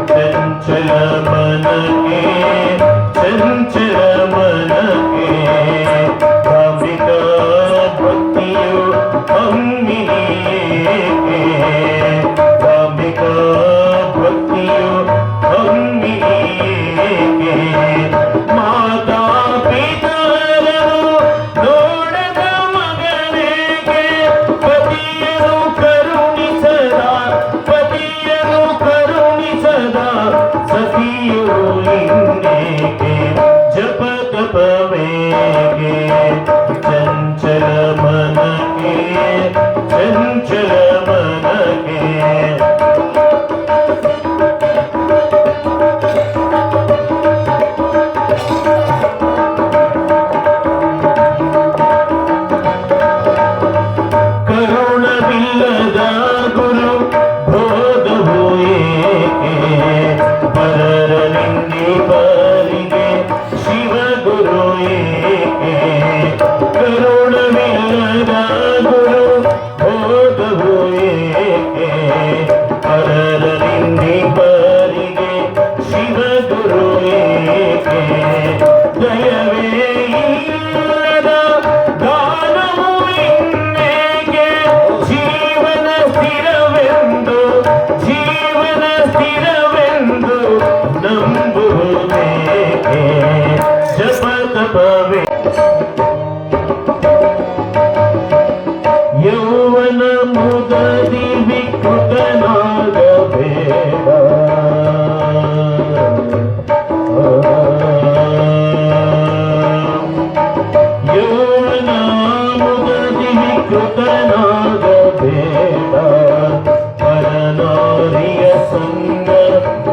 A: चंचल मन के भाविका भक्तियो अम्मिनी के भाविका माता पितरनु ನೋಡದ ಮಗನಿಗೆ ಪತಿಯನು ಕರುಣಿಸದ ಸತಿಯು ನಿನ್ನೆಗೆ ಜಪ ತಪವೇಗೆ ಚಂಚಲ ಮನಗೆ ಕೃತನಾಗಬೇಡ ಪರನಾರಿಯ ಸಂಗ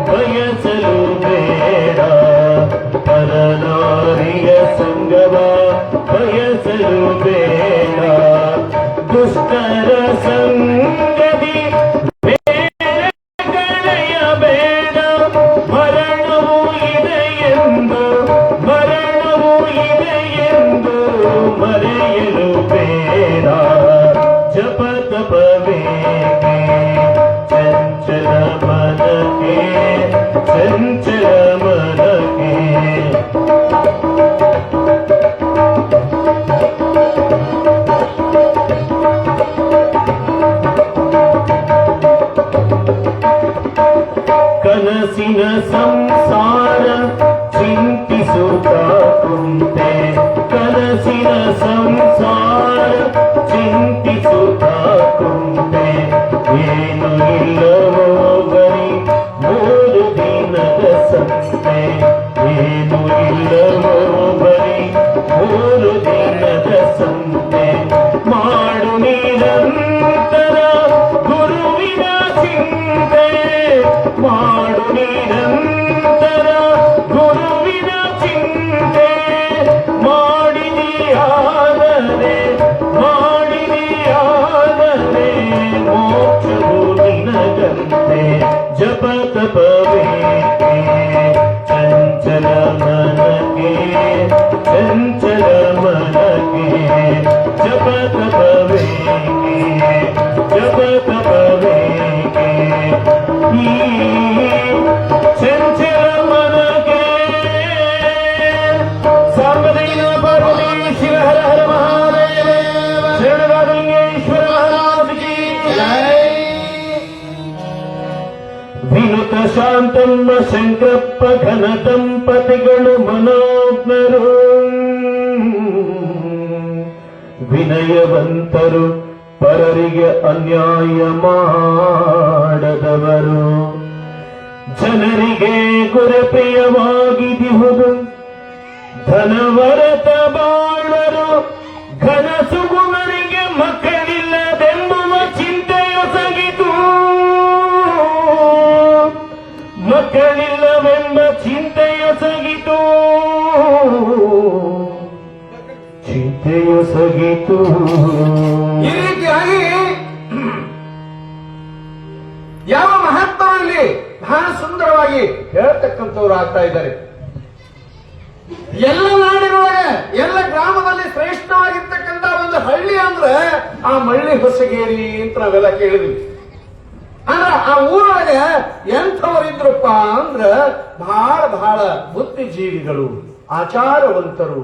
A: ಬಯಸಲು ಬೇಡ ಪರನಾರಿಯ ಸಂಗವ ಬಯಸಲು ಬೇಡ ದುಷ್ಟರ ಸಂಗದಿ ಕಳೆಯಬೇಡ ಮರಣವು ಇದೆಯೆಂದು ಮರೆಯಲು ಬೇಡ ಜಪ ತಪವೇಕೆ ಚಂಚಲ ಮನಕ್ಕೆ ಚಂಚಲ ಮನಕ್ಕೆ ಕನಸಿನ ಸಂಸಾರ ಚಿಂತಿಸುತ್ತ ಕುಂತೆ ಕನಸಿನ ಸಂಸಾರ ಚಿಂತಿಸುತ್ತ ಕುಂತೆ ಏನು ಇಲ್ಲವೋ ಬರೀ 3 ದಿನದ ಸಂತೆ ಏನು ಇಲ್ಲವೋ ಬರೀ 3 ದಿನದ ಸಂತೆ ಮಾಡು ನಿರಂತರ ಗುರುವಿನ ಚಿಂತೆ ಮಾಡು ನಿರಂತರ ಗುರುವಿನ ಚಿಂತೆ ಮಾಡಿದೆಯಾದರೆ ಮೋಕ್ಷವು ನಿನಗಂತೆ ಜಪ ತಪವೇಕೆ ಚಂಚಲ ಮನಕ್ಕೆ ಚಂಚಲ ಮನಕ್ಕೆ ಜಪ ತಪವೇಕೆ ಜಪ ತಪವೇಕೆ ಈ ಚಂಚಲ ಮನಕ್ಕೆ ಸಾಂಬದೈನ ಪಾರ್ವತಿ ಶಿವ ಹರ ಹರ ಮಹಾದೇವ ಶರಣರಾಜಲಿಂಗೇಶ್ವರ ಮಹಾರಾಜ ಕಿ ವಿನುತ ಶಾಂತಮ್ಮ ಶಂಕರಪ್ಪ ಘನ ದಂಪತಿಗಳು ಮನೋಜ್ಞರು ವಿನಯವಂತರು ಪರರಿಗೆ ಅನ್ಯಾಯ ಮಾಡದವರು ಜನರಿಗೆ ಗುರುಪ್ರಿಯವಾಗಿದಿಹುದು ಧನವರತ ಬಾಳರು ಘನ ಸುಗುಣರಿಗೆ ಮಕ್ಕಳಿಲ್ಲದೆಂಬುವ ಚಿಂತೆಯೊಸಗಿತು ಮಕ್ಕಳಿಲ್ಲವೆಂಬ ಚಿಂತೆಯೊಸಗಿತು ಚಿಂತೆಯೊಸಗಿತು
B: ಈ ರೀತಿಯಾಗಿ ಯಾವ ಮಹತ್ವದಲ್ಲಿ ಬಹಳ ಸುಂದರವಾಗಿ ಹೇಳ್ತಕ್ಕಂಥವ್ರು ಆಗ್ತಾ ಇದ್ದಾರೆ. ಎಲ್ಲ ನಾಡಿನೊಳಗೆ ಎಲ್ಲ ಗ್ರಾಮದಲ್ಲಿ ಶ್ರೇಷ್ಠವಾಗಿರ್ತಕ್ಕಂಥ ಒಂದು ಹಳ್ಳಿ ಅಂದ್ರೆ ಆ ಮಳ್ಳಿ ಹೊಸಗೇರಿ ಅಂತ ನಾವೆಲ್ಲ ಕೇಳಿದ್ವಿ. ಅಂದ್ರ ಆ ಊರೊಳಗೆ ಎಂಥವರಿದ್ರಪ್ಪ ಅಂದ್ರ ಬಹಳ ಬುದ್ಧಿಜೀವಿಗಳು, ಆಚಾರವಂತರು,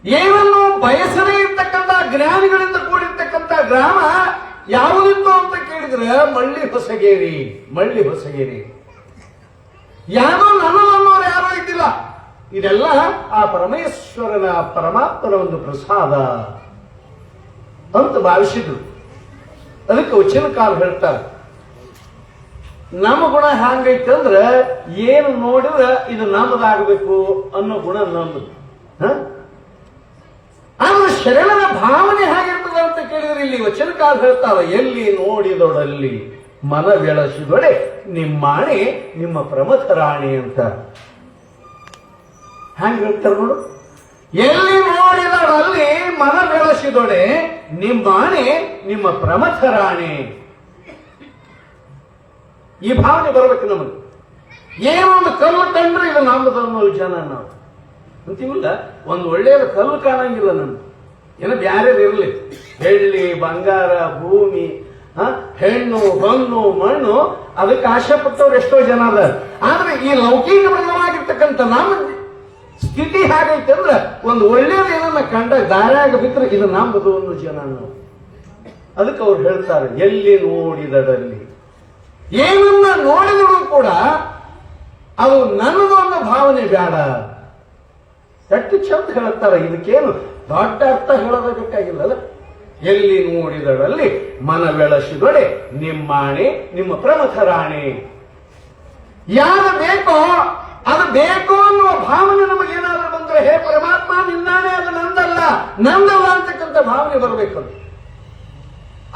B: ಏನನ್ನು ಬಯಸದೇ ಇರ್ತಕ್ಕಂಥ ಜ್ಞಾನಿಗಳಿಂದ ಕೂಡಿರ್ತಕ್ಕಂಥ ಗ್ರಾಮ ಯಾವುದಿತ್ತು ಅಂತ ಕೇಳಿದ್ರೆ ಮಳ್ಳಿ ಹೊಸಗೇರಿ. ಯಾರೋ ನನ್ನೋರು ಯಾರೋ ಇದ್ದಿಲ್ಲ. ಇದೆಲ್ಲ ಆ ಪರಮೇಶ್ವರನ ಪರಮಾತ್ಮನ ಒಂದು ಪ್ರಸಾದ ಅಂತ ಭಾವಿಸಿದ್ರು. ಅದಕ್ಕೆ ವಚನ ಕಾಲ ಹೇಳ್ತಾರೆ, ನಮ್ಮ ಗುಣ ಹ್ಯಾಂಗೈತೆ ಅಂದ್ರೆ ಏನು ನೋಡಿದ್ರೆ ಇದು ನಮ್ಮದಾಗಬೇಕು ಅನ್ನೋ ಗುಣ ನಮ್ಮದು. ಆದ್ರೆ ಶರಣರ ಭಾವನೆ ಹೇಗಿರ್ತದೆ ಅಂತ ಕೇಳಿದ್ರೆ ಇಲ್ಲಿ ವಚನ ಕಾಲ ಹೇಳ್ತಾರೆ, ಎಲ್ಲಿ ನೋಡಿದೊಡಲ್ಲಿ ಮನ ಬೆಳಸಿದೊಡೆ ನಿಮ್ಮಾಣೆ ನಿಮ್ಮ ಪ್ರಮಥ ರಾಣಿ ಅಂತ. ಹ್ಯಾಂಗ ಹೇಳ್ತಾರೆ ನೋಡು, ಎಲ್ಲಿ ನೋಡಿದೊಡಲ್ಲಿ ಮನ ಬೆಳಸಿದೊಡೆ ನಿಮ್ಮಾಣೆ ನಿಮ್ಮ ಪ್ರಮಥ ರಾಣಿ. ಈ ಭಾವನೆ ಬರಬೇಕು ನಮಗೆ. ಏನೊಂದು ಕಲ್ಲು ಕಂಡ್ರೆ ಇದು ನಮ್ಮದು ಅನ್ನೋ ಜನ ನಾವು ಅಂತೀವಿಲ್ಲ. ಒಂದು ಒಳ್ಳೆಯದು ಕಲ್ಲು ಕಾಣಂಗಿಲ್ಲ ನಮ್ಗೆ. ಏನೋ ಬ್ಯಾರೆ ಇರಲಿ, ಬೆಳ್ಳಿ ಬಂಗಾರ ಭೂಮಿ ಹೆಣ್ಣು ಹೊನ್ನು ಮಣ್ಣು ಅದಕ್ಕೆ ಆಶೆ ಪಟ್ಟವ್ರು ಎಷ್ಟೋ ಜನ ಅದ. ಆದ್ರೆ ಈ ಲೌಕಿಕ ಬೃಂದವಾಗಿರ್ತಕ್ಕಂಥ ನಮ್ಮ ಸ್ಥಿತಿ ಹಾಗೈತೆ ಅಂದ್ರೆ ಒಂದು ಒಳ್ಳೇದು ಏನನ್ನ ಕಂಡ ದಾರ್ಯಾಗ ಬಿದ್ರೆ ಇದು ನಮ್ಮದು ಅನ್ನೋ ಜನ ನಾವು. ಅದಕ್ಕೆ ಅವ್ರು ಹೇಳ್ತಾರೆ, ಎಲ್ಲಿ ನೋಡಿದಡಲ್ಲಿ ಏನನ್ನ ನೋಡಿದರೂ ಕೂಡ ಅದು ನನ್ನದು ಅನ್ನೋ ಭಾವನೆ ಬೇಡ. ಎಷ್ಟು ಚಂದ ಹೇಳ್ತಾರೆ. ಇದಕ್ಕೇನು ದೊಡ್ಡ ಅರ್ಥ ಹೇಳೋದಕ್ಕಾಗಿಲ್ಲಲ್ಲ. ಎಲ್ಲಿ ನೋಡಿದಡಲ್ಲಿ ಮನ ಬೆಳಸಿದೊಡೆ ನಿಮ್ಮಾಣೆ ನಿಮ್ಮ ಪ್ರಮಥ ರಾಣಿ. ಯಾರು ಬೇಕೋ ಅದು ಬೇಕು ಅನ್ನುವ ಭಾವನೆ ನಮಗೇನಾದ್ರೂ ಬಂದ್ರೆ, ಹೇ ಪರಮಾತ್ಮ ನಿನ್ನಾಣೆ ಅದು ನಂದಲ್ಲ ಅಂತಕ್ಕಂಥ ಅಂತಕ್ಕಂಥ ಭಾವನೆ ಬರಬೇಕದು.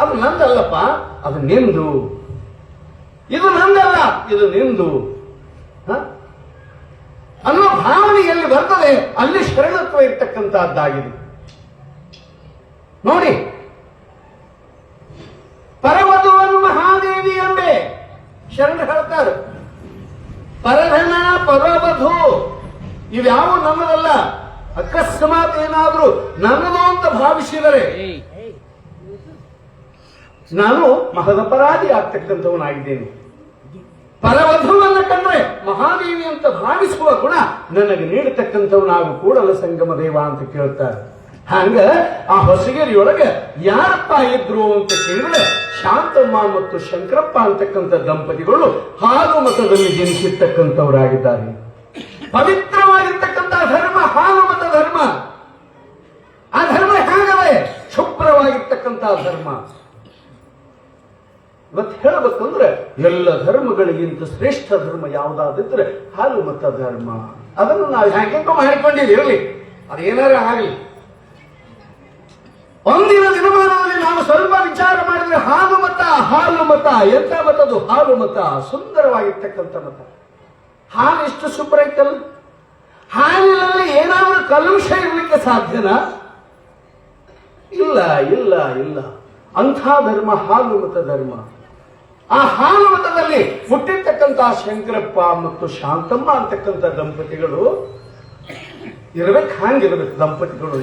B: ಅದು ನಂದಲ್ಲಪ್ಪ, ಅದು ನಿಂದು. ಇದು ನಂದಲ್ಲ, ಇದು ನಿಂದು ಅನ್ನೋ ಭಾವನೆ ಎಲ್ಲಿ ಬರ್ತದೆ ಅಲ್ಲಿ ಶರಣತ್ವ ಇರ್ತಕ್ಕಂಥದ್ದಾಗಿದೆ. ನೋಡಿ, ಪರವಧುವನ್ನು ಮಹಾದೇವಿ ಎಂಬೆ ಶರಣ ಹೇಳ್ತಾರೆ. ಪರಧನ ಪರವಧು ಇವ್ಯಾವು ನನ್ನದಲ್ಲ. ಅಕಸ್ಮಾತ್ ಏನಾದ್ರೂ ನನ್ನದು ಅಂತ ಭಾವಿಸಿದರೆ ನಾನು ಮಹದಪರಾಧಿ ಆಗ್ತಕ್ಕಂಥವನಾಗಿದ್ದೇನೆ. ಪರವಧುವನ್ನ ಕಂಡ್ರೆ ಮಹಾದೇವಿ ಅಂತ ಭಾವಿಸುವ ಗುಣ ನನಗೆ ನೀಡತಕ್ಕಂಥವನಾಗು ಕೂಡಲ ಸಂಗಮ ದೇವ ಅಂತ ಕೇಳ್ತಾರೆ. ಹಂಗ ಆ ಹೊಸಗೇರಿಯೊಳಗೆ ಯಾರಪ್ಪ ಇದ್ರು ಅಂತ ಕೇಳಿದ್ರೆ ಶಾಂತಮ್ಮ ಮತ್ತು ಶಂಕರಪ್ಪ ಅಂತಕ್ಕಂಥ ದಂಪತಿಗಳು ಹಾಲು ಮತದಲ್ಲಿ ಜನಿಸಿರ್ತಕ್ಕಂಥವರಾಗಿದ್ದಾರೆ. ಪವಿತ್ರವಾಗಿರ್ತಕ್ಕಂಥ ಧರ್ಮ ಹಾಲು ಮತ ಧರ್ಮ. ಆ ಧರ್ಮ ಹೇಗವೆ? ಶುಭ್ರವಾಗಿರ್ತಕ್ಕಂಥ ಧರ್ಮ. ಇವತ್ತು ಹೇಳಬೇಕಂದ್ರೆ ಎಲ್ಲ ಧರ್ಮಗಳಿಗಿಂತ ಶ್ರೇಷ್ಠ ಧರ್ಮ ಯಾವುದಾದಿದ್ರೆ ಹಾಲು ಮತ ಧರ್ಮ. ಅದನ್ನು ನಾವು ಹ್ಯಾಂಗೆ ಮಾಡಿಕೊಂಡಿದ್ದೀರಲಿ, ಅದೇನಾರ ಆಗಲಿ. ಒಂದಿನ ದಿನಮಾನದಲ್ಲಿ ನಾವು ಸ್ವಲ್ಪ ವಿಚಾರ ಮಾಡಿದ್ರೆ ಹಾಲು ಮತ ಎಂತ ಮತದು? ಹಾಲು ಮತ ಸುಂದರವಾಗಿರ್ತಕ್ಕಂಥ ಮತ. ಹಾಲು ಎಷ್ಟು ಶುಭ್ರ ಐತಲ್ಲ. ಹಾಲಿನಲ್ಲಿ ಏನಾದ್ರೂ ಕಲುಷ ಇರಲಿಕ್ಕೆ ಸಾಧ್ಯನಾ? ಇಲ್ಲ ಇಲ್ಲ ಇಲ್ಲ. ಅಂಥ ಧರ್ಮ ಹಾಲು ಮತ ಧರ್ಮ. ಆ ಹಾಲು ಮತದಲ್ಲಿ ಹುಟ್ಟಿರ್ತಕ್ಕಂತಹ ಶಂಕರಪ್ಪ ಮತ್ತು ಶಾಂತಮ್ಮ ಅಂತಕ್ಕಂಥ ದಂಪತಿಗಳು ಇರಬೇಕು. ಹಾಂಗಿರ್ಬೇಕು ದಂಪತಿಗಳು.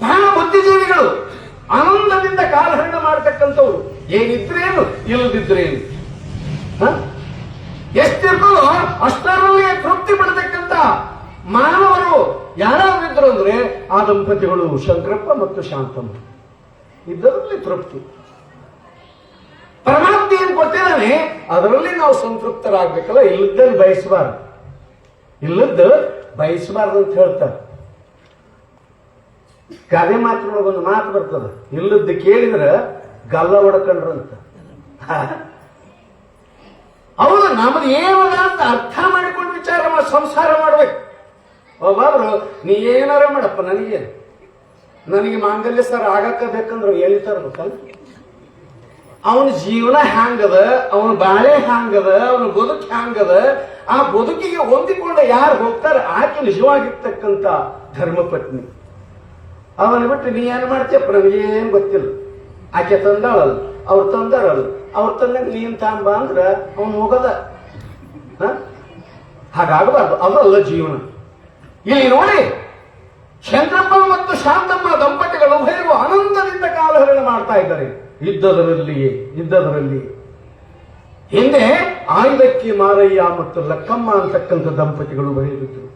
B: ಬಹಳ ಬುದ್ಧಿಜೀವಿಗಳು, ಆನಂದದಿಂದ ಕಾಲಹರಣ ಮಾಡತಕ್ಕಂಥವ್ರು. ಏನಿದ್ರೇನು ಇಲ್ಲದಿದ್ರೇನು, ಎಷ್ಟಿರ್ತದೋ ಅಷ್ಟರಲ್ಲೇ ತೃಪ್ತಿ ಪಡತಕ್ಕಂಥ ಮಾನವರು ಯಾರಾದ್ರೂ ಇದ್ರು ಅಂದ್ರೆ ಆ ದಂಪತಿಗಳು ಶಂಕರಪ್ಪ ಮತ್ತು ಶಾಂತಮ್ಮ. ಇದರಲ್ಲಿ ತೃಪ್ತಿ. ಪರಮಾತ್ಮ ಏನ್ ಕೊಟ್ಟಿದ್ದಾನೆ ಅದರಲ್ಲಿ ನಾವು ಸಂತೃಪ್ತರಾಗಬೇಕಲ್ಲ. ಇಲ್ಲದ್ದನ್ನು ಬಯಸಬಾರ್ದು, ಇಲ್ಲದ್ದು ಬಯಸಬಾರ್ದು ಅಂತ ಹೇಳ್ತಾರೆ. ಗಾದೆ ಮಾತಿನೊಳಗೆ ಒಂದು ಮಾತು ಬರ್ತದೆ, ಇಲ್ಲದ್ದು ಕೇಳಿದ್ರೆ ಗಲ್ಲ ಹೊಡ್ಕೊಂಡ್ರಂತ. ಹೌದು, ನಮ್ದು ಏನದ ಅಂತ ಅರ್ಥ ಮಾಡಿಕೊಂಡು ವಿಚಾರ ಮಾಡಿ ಸಂಸಾರ ಮಾಡ್ಬೇಕು. ಒಬ್ಬರು ನೀ ಏನಾರ ಮಾಡಪ್ಪ, ನನಗೆ ಮಾಂಗಲ್ಯ ಸರ್ ಆಗಕ್ಕ ಬೇಕಂದ್ರೆ ಹೇಳ್ತಾರಬೇಕಲ್ಲ. ಅವನ ಜೀವನ ಹ್ಯಾಂಗದ, ಅವನ ಬಾಳೆ ಹ್ಯಾಂಗದ, ಅವನ ಬದುಕು ಹ್ಯಾಂಗದ, ಆ ಬದುಕಿಗೆ ಹೊಂದಿಕೊಂಡ ಯಾರು ಹೋಗ್ತಾರೆ ಆಕೆ ನಿಜವಾಗಿರ್ತಕ್ಕಂಥ ಧರ್ಮಪತ್ನಿ. ಅವನ ಬಿಟ್ಟು ನೀ ಏನ್ ಮಾಡ್ತೀಯಪ್ಪ ನನಗೇನ್ ಗೊತ್ತಿಲ್ಲ. ಆಕೆ ತಂದಾಳಲ್ಲ, ಅವ್ರು ತಂದಾರಲ್ಲ, ಅವ್ರ ತಂದಾಗ ನೀನ್ ತಾಂಬ ಅಂದ್ರ ಅವನು ಹೋಗದ. ಹಾಗಾಗಬಾರ್ದು, ಅದಲ್ಲ ಜೀವನ. ಇಲ್ಲಿ ನೋಡಿ, ಶಂಕರಪ್ಪ ಮತ್ತು ಶಾಂತಮ್ಮ ದಂಪತಿಗಳು ಉಭಯರು ಆನಂದದಿಂದ ಕಾಲಹರಣ ಮಾಡ್ತಾ ಇದ್ದಾರೆ. ಇದ್ದದರಲ್ಲಿಯೇ ಹಿಂದೆ ಆಯ್ದಕ್ಕಿ ಮಾರಯ್ಯ ಮತ್ತು ಲಕ್ಕಮ್ಮ ಅಂತಕ್ಕಂಥ ದಂಪತಿಗಳು ಬರೆದಿದ್ರು.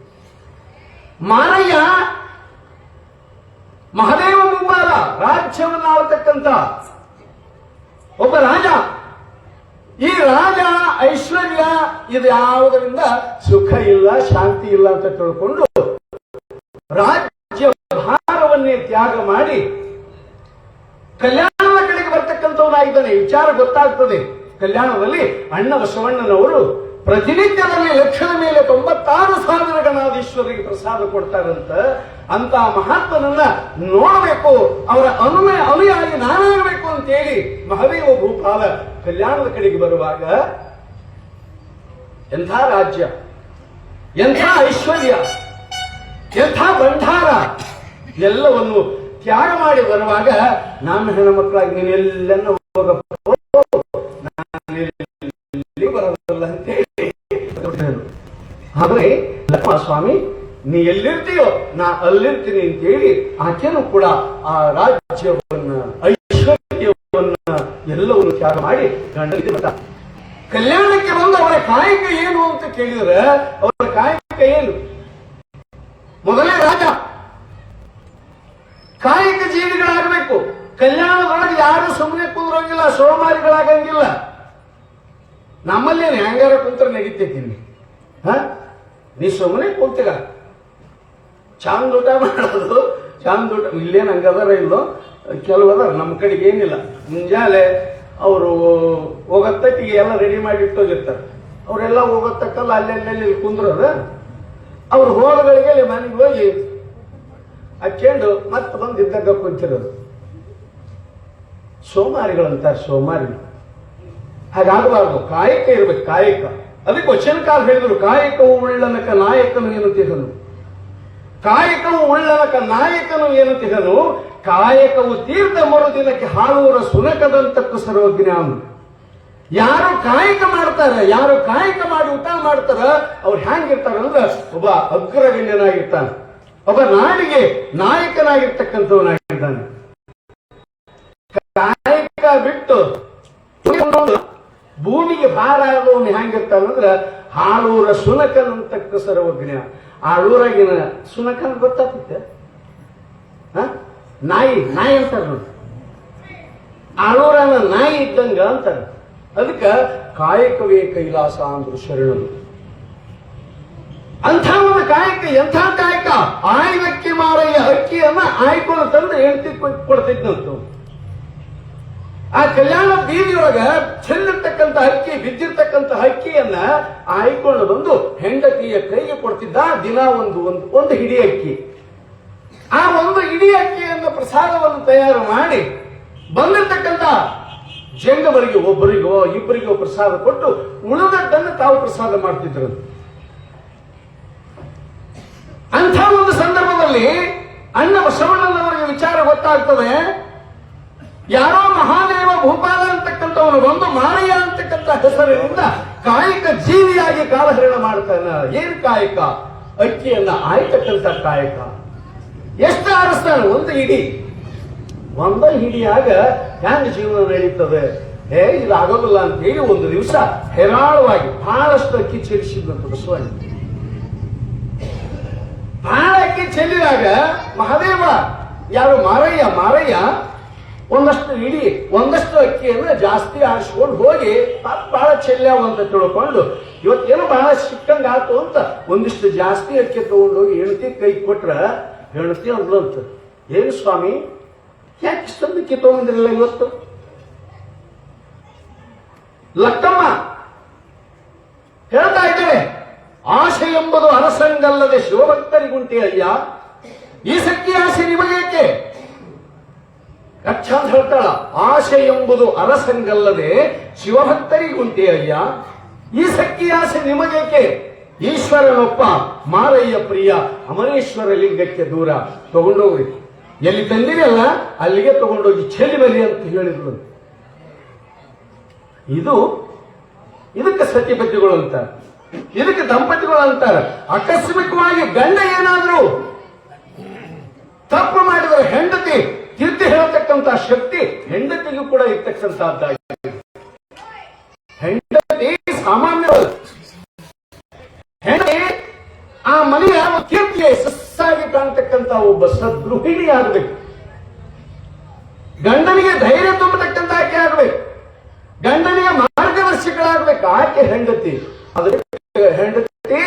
B: ಮಾರಯ್ಯ ಮಹದೇವ ಮುಂಬಾಲ ರಾಜ್ಯವನ್ನಾಳತಕ್ಕಂಥ ಒಬ್ಬ ರಾಜ. ಈ ರಾಜ ಐಶ್ವರ್ಯ ಇದು ಯಾವುದರಿಂದ ಸುಖ ಇಲ್ಲ, ಶಾಂತಿ ಇಲ್ಲ ಅಂತ ತಿಳ್ಕೊಂಡು ರಾಜ್ಯ ಭಾರವನ್ನೇ ತ್ಯಾಗ ಮಾಡಿ ಕಲ್ಯಾಣದ ಕಡೆಗೆ ಬರ್ತಕ್ಕಂಥವನಾಗಿದ್ದಾನೆ. ವಿಚಾರ ಗೊತ್ತಾಗ್ತದೆ. ಕಲ್ಯಾಣದಲ್ಲಿ ಅಣ್ಣ ಬಸವಣ್ಣನವರು ಪ್ರತಿನಿತ್ಯದಲ್ಲಿ ಲಕ್ಷದ ಮೇಲೆ 96,000 ಗಣಾಧೀಶ್ವರಿಗೆ ಪ್ರಸಾದ ಕೊಡ್ತಾರಂತ. ಅಂತ ಮಹಾತ್ಮನನ್ನ ನೋಡಬೇಕು, ಅವರ ಅನುಯಾಯಿ ನಾನಾಗಬೇಕು ಅಂತೇಳಿ ಮಹದೇವ ಭೂಪಾಲ ಕಲ್ಯಾಣದ ಕಡೆಗೆ ಬರುವಾಗ ಎಂಥ ರಾಜ್ಯ, ಎಂಥ ಐಶ್ವರ್ಯ, ಎಂಥ ಭಂಡಾರ ಎಲ್ಲವನ್ನು ತ್ಯಾಗ ಮಾಡಿ ಬರುವಾಗ ನಮ್ಮ ಹೆಣ್ಮಕ್ಳಾಗಿ ನೀನೆಲ್ಲ ಬರೋದಲ್ಲ ಅಂತೇಳಿ. ಆದ್ರೆ ಲಕ್ಷ್ಮ ಸ್ವಾಮಿ ನೀ ಎಲ್ಲಿರ್ತೀಯೋ ನಾ ಅಲ್ಲಿರ್ತೀನಿ ಅಂತೇಳಿ ಆಕೆನೂ ಕೂಡ ಆ ರಾಜ್ಯವನ್ನ ಐಶ್ವರ್ಯವನ್ನ ಎಲ್ಲವನ್ನು ತ್ಯಾಗ ಮಾಡಿ ಗಂಡನಿಗೆ ಮತ ಕಲ್ಯಾಣಕ್ಕೆ ಬಂದು ಅವರ ಕಾಯಕ ಏನು ಅಂತ ಕೇಳಿದ್ರೆ ಅವರ ಕಾಯಕ ಏನು? ಮೊದಲೇ ರಾಜ ಕಾಯಕ ಜೀವಿಗಳಾಗಬೇಕು. ಕಲ್ಯಾಣದೊಳಗೆ ಯಾರು ಸುಮ್ಮನೆ ಕುಂದ್ರಂಗಿಲ್ಲ, ಸೋಮಾರಿಗಳಾಗಂಗಿಲ್ಲ. ನಮ್ಮಲ್ಲೇನೆ ಹಂಗಾರ ಕುಂತ್ರ ನಡೀತೈತೀನಿ. ನೀ ಸುಮ್ಮನೆ ಕುಂತೀಗ ಚಂದ ಊಟ ಮಾಡೋದು, ಚಂದ ಊಟ ಇಲ್ಲೇನು ಹಂಗದಾರ ಇಲ್ಲೋ, ಕೆಲವದಾರ ನಮ್ಮ ಕಡೆಗೆ ಏನಿಲ್ಲ. ಮುಂಜಾನೆ ಅವರು ಹೋಗತ್ತಕ್ಕಿಗೆ ಎಲ್ಲ ರೆಡಿ ಮಾಡಿ ಇಟ್ಟೋಗಿರ್ತಾರೆ. ಅವರೆಲ್ಲ ಹೋಗತ್ತಕ್ಕಲ್ಲ ಅಲ್ಲೆಲ್ಲಿ ಕುಂದ್ರದ. ಅವ್ರು ಹೋದಗಳಿಗೆ ಮನೆಗೆ ಹೋಗಿ ಹಚ್ಕೊಂಡು ಮತ್ತೆ ಬಂದು ಇದ್ದಾಗ ಕುಂತಿರೋದು. ಸೋಮಾರಿಗಳಂತಾರೆ, ಸೋಮಾರಿ. ಹಾಗಾಗಬಾರ್ದು. ಕಾಯಕ ಇರ್ಬೇಕು, ಕಾಯಕ. ಅದಕ್ಕೆ ವಚನಕಾರ ಹೇಳಿದ್ರು, ಕಾಯಕವು ಉಳ್ಳನಕ ನಾಯಕನು ಏನು ತಿಹನು. ಕಾಯಕವು ಉಳ್ಳನಕ ನಾಯಕನು ಏನು ತಿಹನು. ಕಾಯಕವು ತೀರ್ಥ ಮರುದಿನಕ್ಕೆ ಹಾಳೂರ ಸುನಕದಂತಕ್ಕೂ ಸರ್ವಜ್ಞಾನ. ಯಾರು ಕಾಯಕ ಮಾಡ್ತಾರ, ಯಾರು ಕಾಯಕ ಮಾಡಿ ಊಟ ಮಾಡ್ತಾರ, ಅವ್ರು ಹ್ಯಾಂಗಿರ್ತಾರ ಅಂದ್ರೆ ಒಬ್ಬ ಅಗ್ರಗಣ್ಯನಾಗಿರ್ತಾನೆ, ಒಬ್ಬ ನಾಡಿಗೆ ನಾಯಕನಾಗಿರ್ತಕ್ಕಂಥವನಾಗಿರ್ತಾನೆ. ಕಾಯಕ ಬಿಟ್ಟು ಭೂಮಿಗೆ ಭಾರ ಆಗೋನು ಹೆಂಗಿರ್ತಾನಂದ್ರ ಹಾಳೂರ ಸುನಕನಂತಕ್ಕ ಸರ್ವಜ್ಞ. ಆಳೂರಾಗಿನ ಸುನಕನ್ ಗೊತ್ತಾಗ್ತೈತೆ? ನಾಯಿ ಅಂತಾರ ನೋಡಿ. ಆಳೂರನ ನಾಯಿ ಇದ್ದಂಗ ಅಂತಾರ. ಅದಕ್ಕ ಕಾಯಕವೇ ಕೈಲಾಸ ಅಂದ್ರು ಶರಣರು. ಅಂಥ ಒಂದು ಕಾಯಕ, ಎಂಥ ಕಾಯಕ. ಆಯ್ದಕ್ಕೆ ಮಾರಯ್ಯ ಅಕ್ಕಿಯನ್ನ ಆಯ್ಕೊಂಡು ತಂದು ಹೆಂಡತಿ ಕೊಡ್ತಿದ್ನಂತು. ಆ ಕಲ್ಯಾಣ ಬೀದಿಯೊಳಗ ಚೆಲ್ಲಿರ್ತಕ್ಕಂಥ ಅಕ್ಕಿ, ಬಿದ್ದಿರ್ತಕ್ಕಂಥ ಅಕ್ಕಿಯನ್ನ ಆಯ್ಕೊಂಡು ಬಂದು ಹೆಂಡತಿಯ ಕೈಗೆ ಕೊಡ್ತಿದ್ದ. ದಿನ ಒಂದು ಹಿಡಿ ಅಕ್ಕಿ. ಆ ಒಂದು ಹಿಡಿ ಅಕ್ಕಿಯನ್ನು ಪ್ರಸಾದವನ್ನು ತಯಾರು ಮಾಡಿ ಬಂದಿರ್ತಕ್ಕಂಥ ಜಂಗಮರಿಗೆ ಒಬ್ಬರಿಗೋ ಇಬ್ಬರಿಗೋ ಪ್ರಸಾದ ಕೊಟ್ಟು ಉಳಿದದ್ದನ್ನು ತಾವು ಪ್ರಸಾದ ಮಾಡ್ತಿದ್ರು. ಅಂಥ ಒಂದು ಸಂದರ್ಭದಲ್ಲಿ ಅಣ್ಣ ಬಸವಣ್ಣನವರಿಗೆ ವಿಚಾರ ಗೊತ್ತಾಗ್ತದೆ. ಯಾರೋ ಮಹಾದೇವ ಭೂಪಾಲ ಅಂತಕ್ಕಂಥವನು ಬಂದು ಮಾರಯ್ಯ ಅಂತಕ್ಕಂಥ ಹೆಸರಿನಿಂದ ಕಾಯಕ ಜೀವಿಯಾಗಿ ಕಾಲಹರಣ ಮಾಡ್ತಾನ. ಏನ್ ಕಾಯಕ? ಅಕ್ಕಿಯನ್ನ ಆಯ್ತಕ್ಕಂಥ ಕಾಯಕ. ಎಷ್ಟು ಆರಿಸ್ತಾನೆ? ಒಂದು ಹಿಡಿಯಾಗ ಹ್ಯಾಂಗ ಜೀವನ ನಡೀತದೆ? ಇದಾಗೋದಿಲ್ಲ ಅಂತ ಹೇಳಿ ಒಂದು ದಿವಸ ಹೇರಾಳವಾಗಿ ಬಹಳಷ್ಟು ಅಕ್ಕಿ ಚೆಲ್ಲಿಸಿದಂತ ಬಸವಣ್ಣ. ಬಹಳ ಅಕ್ಕಿ ಚೆಲ್ಲಿದಾಗ ಮಹಾದೇವ, ಯಾರು ಮಾರಯ್ಯ ಒಂದಷ್ಟು ಅಕ್ಕಿಯನ್ನು ಜಾಸ್ತಿ ಆರಿಸ್ಕೊಂಡು ಹೋಗಿ ಬಹಳ ಚೆಲ್ಲಾವ ಅಂತ ತಿಳ್ಕೊಂಡು ಇವತ್ತೇನೋ ಬಹಳ ಸಿಕ್ಕಂಗ ಆತು ಅಂತ ಒಂದಿಷ್ಟು ಜಾಸ್ತಿ ಅಕ್ಕಿ ತಗೊಂಡೋಗಿ ಹೆಂಡತಿ ಕೈ ಕೊಟ್ರ ಹೆಂಡತಿ ಅಂದ್ಲಂತ, ಏನು ಸ್ವಾಮಿ ಯಾಕೆ ಇಷ್ಟೊಂದು ಅಕ್ಕಿ ತಗೊಂಡಿರಲಿಲ್ಲ ಇವತ್ತು? ಲಕ್ಕಮ್ಮ ಹೇಳ್ತಾ ಇದ್ದೇವೆ, ಆಸೆ ಎಂಬುದು ಅರಸಂಗಲ್ಲದೆ ಶಿವಭಕ್ತರಿಗುಂಟೆ ಅಯ್ಯ, ಈ ಸಕ್ಕಿ ಆಸೆ ನಿಮಗೇಕೆ? ಕಚ್ಚ ಅಂತ ಹೇಳ್ತಾಳ. ಆಸೆ ಎಂಬುದು ಅರಸಂಗಲ್ಲದೆ ಶಿವಭಕ್ತರಿಗುಂಟೆ ಅಯ್ಯ, ಈ ಸಕ್ಕಿ ಆಸೆ ನಿಮಗೇಕೆ? ಈಶ್ವರನೊಪ್ಪ ಮಾರಯ್ಯ ಪ್ರಿಯ, ಅಮರೇಶ್ವರ ಲಿಂಗಕ್ಕೆ ದೂರ. ತಗೊಂಡೋಗ್ರಿ, ಎಲ್ಲಿ ತಂದಿರಲ್ಲ ಅಲ್ಲಿಗೆ ತಗೊಂಡೋಗಿ ಚೆಲ್ಲಿಬಲಿ ಅಂತ ಹೇಳಿದ್ರು. ಇದಕ್ಕೆ ಸತಿಪತಿಗಳು ಅಂತಾರೆ, ಇದಕ್ಕೆ ದಂಪತಿಗಳು ಅಂತಾರೆ. ಆಕಸ್ಮಿಕವಾಗಿ ಗಂಡ ಏನಾದ್ರು ತಪ್ಪು ಮಾಡಿದ್ರೆ ಹೆಂಡತಿ ತಿರುತಿ ಹೇಳತಕ್ಕಂತ ಶಕ್ತಿ ಹೆಂಡತಿಗೂ ಕೂಡ ಇರ್ತಕ್ಕಂಥದ್ದಾಗಿದೆ. ಹೆಂಡತಿ ಸಾಮಾನ್ಯವಲ್ಲ. ಹೆಂಡತಿ ಆ ಮನೆಯ ಕೀರ್ತಿಗೆ ಸಸ್ಸಾಗಿ ಕಾಣ್ತಕ್ಕಂಥ ಒಬ್ಬ ಸದ್ಗೃಹಿಣಿ ಆಗಬೇಕು. ಗಂಡನಿಗೆ ಧೈರ್ಯ ತುಂಬತಕ್ಕಂಥ ಆಕೆ ಆಗಬೇಕು. ಗಂಡನಿಗೆ ಮಾರ್ಗದರ್ಶಿಗಳಾಗಬೇಕು ಆಕೆ ಹೆಂಡತಿ. ಅದಕ್ಕೆ ಹೆಂಡತಿ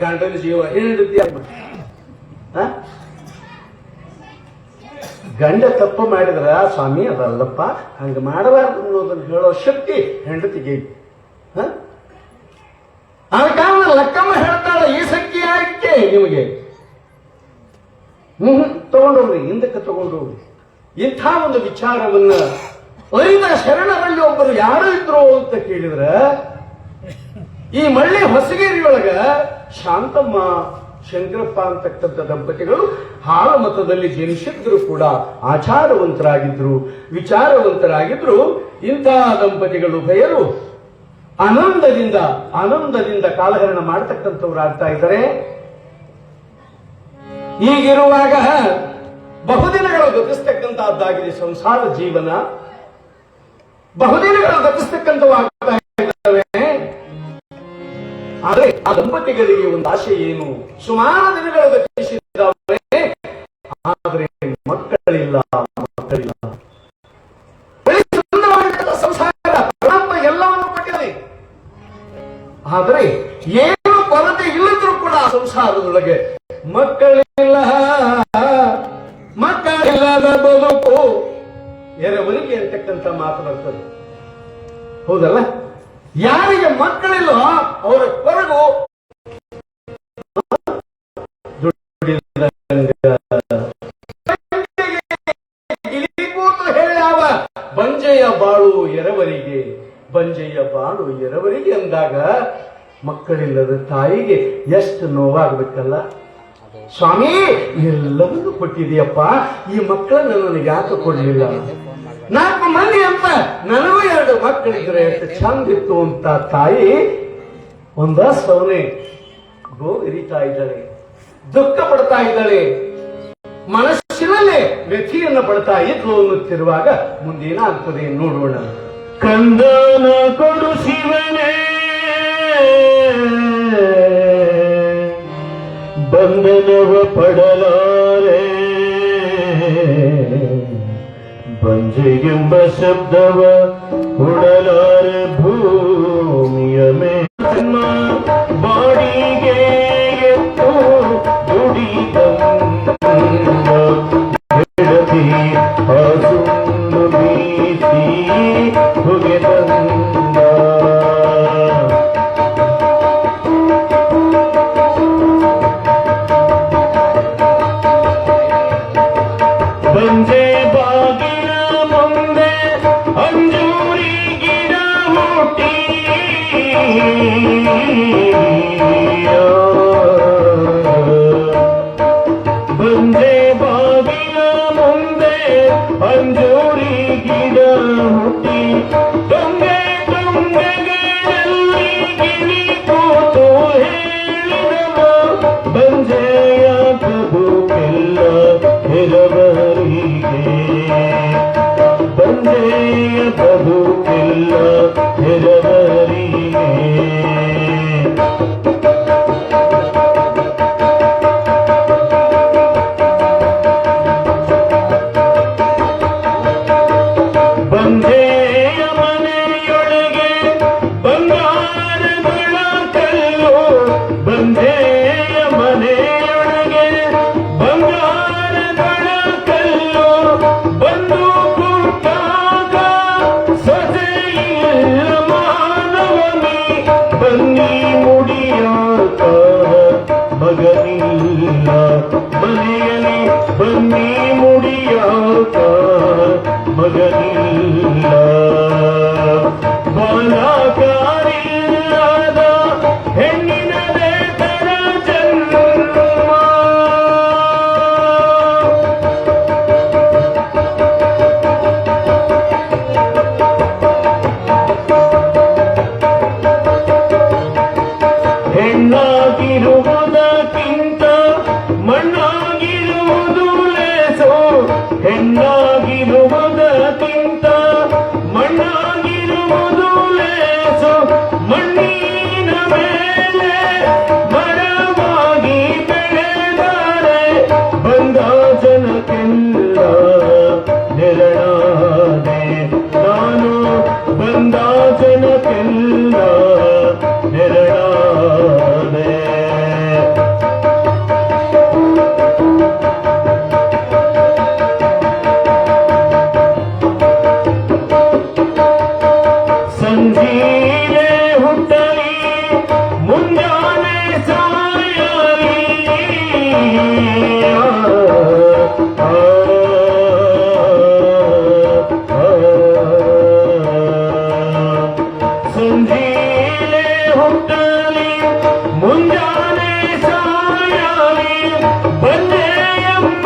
B: ಗಂಡನ ಜೀವ ಹೆಂಡತಿ ಆಗ್ಬೇಕು. ಗಂಡ ತಪ್ಪು ಮಾಡಿದ್ರ ಸ್ವಾಮಿ ಅದಲ್ಲಪ್ಪ ಹಂಗ ಮಾಡಬಾರ್ದು ಅನ್ನೋದನ್ನ ಹೇಳೋ ಶಕ್ತಿ ಹೆಂಡತಿಗೆ. ಆ ಕಾರಣ ಲಕ್ಕಮ್ಮ ಹೇಳ್ತಾಳ, ಈ ಸಕ್ಕಿ ಆಯ್ಕೆ ನಿಮಗೆ ತಗೊಂಡೋಗ್ರಿ, ಹಿಂದಕ್ಕೆ ತಗೊಂಡೋಗ್ರಿ. ಇಂಥ ಒಂದು ವಿಚಾರವನ್ನ ಅರಿದ ಶರಣರಲ್ಲಿ ಒಬ್ಬರು ಯಾರು ಇದ್ರು ಅಂತ ಕೇಳಿದ್ರ ಈ ಮಳ್ಳಿ ಹೊಸಗೇರಿಯೊಳಗ ಶಾಂತಮ್ಮ ಶಂಕರಪ್ಪ ಅಂತಕ್ಕಂಥ ದಂಪತಿಗಳು ಹಾಳು ಮತದಲ್ಲಿ ಜನಿಸಿದ್ರು ಕೂಡ ಆಚಾರವಂತರಾಗಿದ್ರು, ವಿಚಾರವಂತರಾಗಿದ್ರು. ಇಂತಹ ದಂಪತಿಗಳು ಭಯರು ಆನಂದದಿಂದ ಕಾಲಹರಣ ಮಾಡತಕ್ಕಂಥವ್ರಾಗ್ತಾ ಇದ್ದಾರೆ. ಹೀಗಿರುವಾಗ ಬಹುದಿನಗಳು ಗತಿಸ್ತಕ್ಕಂತಹದ್ದಾಗಿದೆ ಸಂಸಾರ ಜೀವನ. ಬಹುದಿನಗಳು ಗತಿಸ್ತಕ್ಕಂಥವಾಗ್ತಾ ಇದ್ದಾವೆ. ಆದರೆ ಆ ದಂಪತಿಗಳಿಗೆ ಒಂದು ಆಶೆ ಏನು? ಸುಮಾರು ದಿನಗಳು ಗತಿಸಿದ್ದಾವೆ, ಆದರೆ ಮಕ್ಕಳಿಲ್ಲ. ಸಂಸಾರ ಪ್ರಳಂಬ ಎಲ್ಲವನ್ನು ಕೊಟ್ಟಿದೆ, ಆದರೆ ಏನು ಕೊರತೆ ಇಲ್ಲದ್ರೂ ಕೂಡ ಸಂಸಾರದೊಳಗೆ ಮಕ್ಕಳಿಲ್ಲದ ಬದುಕು ಎರವರಿಗೆ ಅಂತಕ್ಕಂಥ ಮಾತು ಬರ್ತದೆ. ಹೌದಲ್ಲ? ಯಾರಿಗೆ ಮಕ್ಕಳಿಲ್ಲ ಅವರ ಕೊರಗು ಬಂಜಯ್ಯ ಬಾಳು ಎರವರಿಗೆ ಅಂದಾಗ ಮಕ್ಕಳಿಲ್ಲದ ತಾಯಿಗೆ ಎಷ್ಟು ನೋವಾಗಬೇಕಲ್ಲ. ಸ್ವಾಮಿ ಎಲ್ಲವನ್ನೂ ಕೊಟ್ಟಿದೆಯಪ್ಪ, ಈ ಮಕ್ಕಳನ್ನ ನನಗೆ ಯಾಕೆ ಕೊಡ್ಲಿಲ್ಲ? 4 ಮಂದಿ ಅಂತ ನನಗೂ 2 ಮಕ್ಕಳಿದ್ರೆ ಎಷ್ಟು ಚಂದಿತ್ತು ಅಂತ ತಾಯಿ ಒಂದ ಸೌನೆ ಗೋವಿರಿತಾ ಇದ್ದಾಳೆ, ದುಃಖ ಪಡ್ತಾ ಇದ್ದಾಳೆ, ಮನಸ್ಸಿನಲ್ಲೇ ವ್ಯಥೆಯನ್ನು ಪಡ್ತಾ ಇದ್ಲು ಅನ್ನುತ್ತಿರುವಾಗ ಮುಂದೇನಾಗ್ತದೆ ನೋಡೋಣ.
A: ಕಂದನ ಕೊಡು ಶಿವನೇ, ಬಂಧನವ ಪಡಲಾರೆ, ಬಂಜೆ ಎಂಬ ಶಬ್ದವ ಕೊಡಲಾರೆ, ಭೂಮಿಯ ಮೇಲ್ಮ ಬಾಡಿಗೆ ಎತ್ತು ದುಡಿದಂತಿ ಹಾಸುಂದು ಬೀಸಿ ಹೊಗೆ ತಂದ. ಬಂಜೆ ಬಾಗಿಲ ಮುಂದೆ ಅಂಜೂರಿ ಗಿಡ ಹುಟ್ಟಿ, ಬಂಜೆ ಬಾಗಿಲ ಮುಂದೆ ಅಂಜೂರಿ ಗಿಡ ಹುಟ್ಟಿ, ದೊಂಗೆ ದೊಂಗೆಗಳಲ್ಲಿ ಗಿಳಿ ಕೂತು ಹೇಳಿದವ, ಬಂಜೆಯ ಬದುಕೆಲ್ಲ ಹೆರವರಿಗೆ, ಬಂಜೆಯ ಬದುಕೆಲ್ಲ ಹೆರವರಿಗೆ. ಬಂಜೆಯ ಮನೆಯೊಳಗೆ ಬಂಗಾರಗಳ ಕಲ್ಲು, ಬಂಜೆಯ ಮನೆಯೊಳಗೆ ಬಂಗಾರಗಳ ಕಲ್ಲು, ಬಂದು ಕೂತಾಗ ಸೊಸೆಯಿಲ್ಲ ಮಾನವನಿ, ಬನ್ನಿ ಮುಡಿಯಾಕ ಮಗನಿಲ್ಲ ಮನೆಯಲ್ಲಿ, ಬನ್ನಿ ಮುಡಿಯಾಕ ಮಗನಿಲ್ಲ. ಬಾಲಕಾರಿಲ್ಲದ ಹೆಣ್ಣಿನದೇ ತರ ಜನ್ಮ, ಹೆಣ್ಣಾಗಿರುವುದಕ್ಕಿಂತ ಮಣ್ಣಾಗಿರುವುದು ಲೇಸು, ಹೆಣ್ಣಾಗಿರುವುದಕ್ಕಿಂತ ಮಣ್ಣಾಗಿರುವುದು ಲೇಸು, ಮಣ್ಣಿನ ಮೇಲೆ ಮರವಾಗಿ ಬೆಳೆದರೆ ಬಂದ ಜನಕ್ಕೆಲ್ಲ ನೆರಳಾದೆ, ನಾನು ಬಂದ ಜನಕ್ಕೆಲ್ಲ ನೆರಳಾದೆ. ಸಂಜೀವೆ ಹುಟ್ಟಲಿ ಮುಂಜಾನೆ ಸಾಯಲಿ, ಸಂಜೀವೆ ಹುಟ್ಟಲಿ ಮುಂಜಾನೆ ಸಾಯಲಿ, ಬಂದೆ ಎಂಬ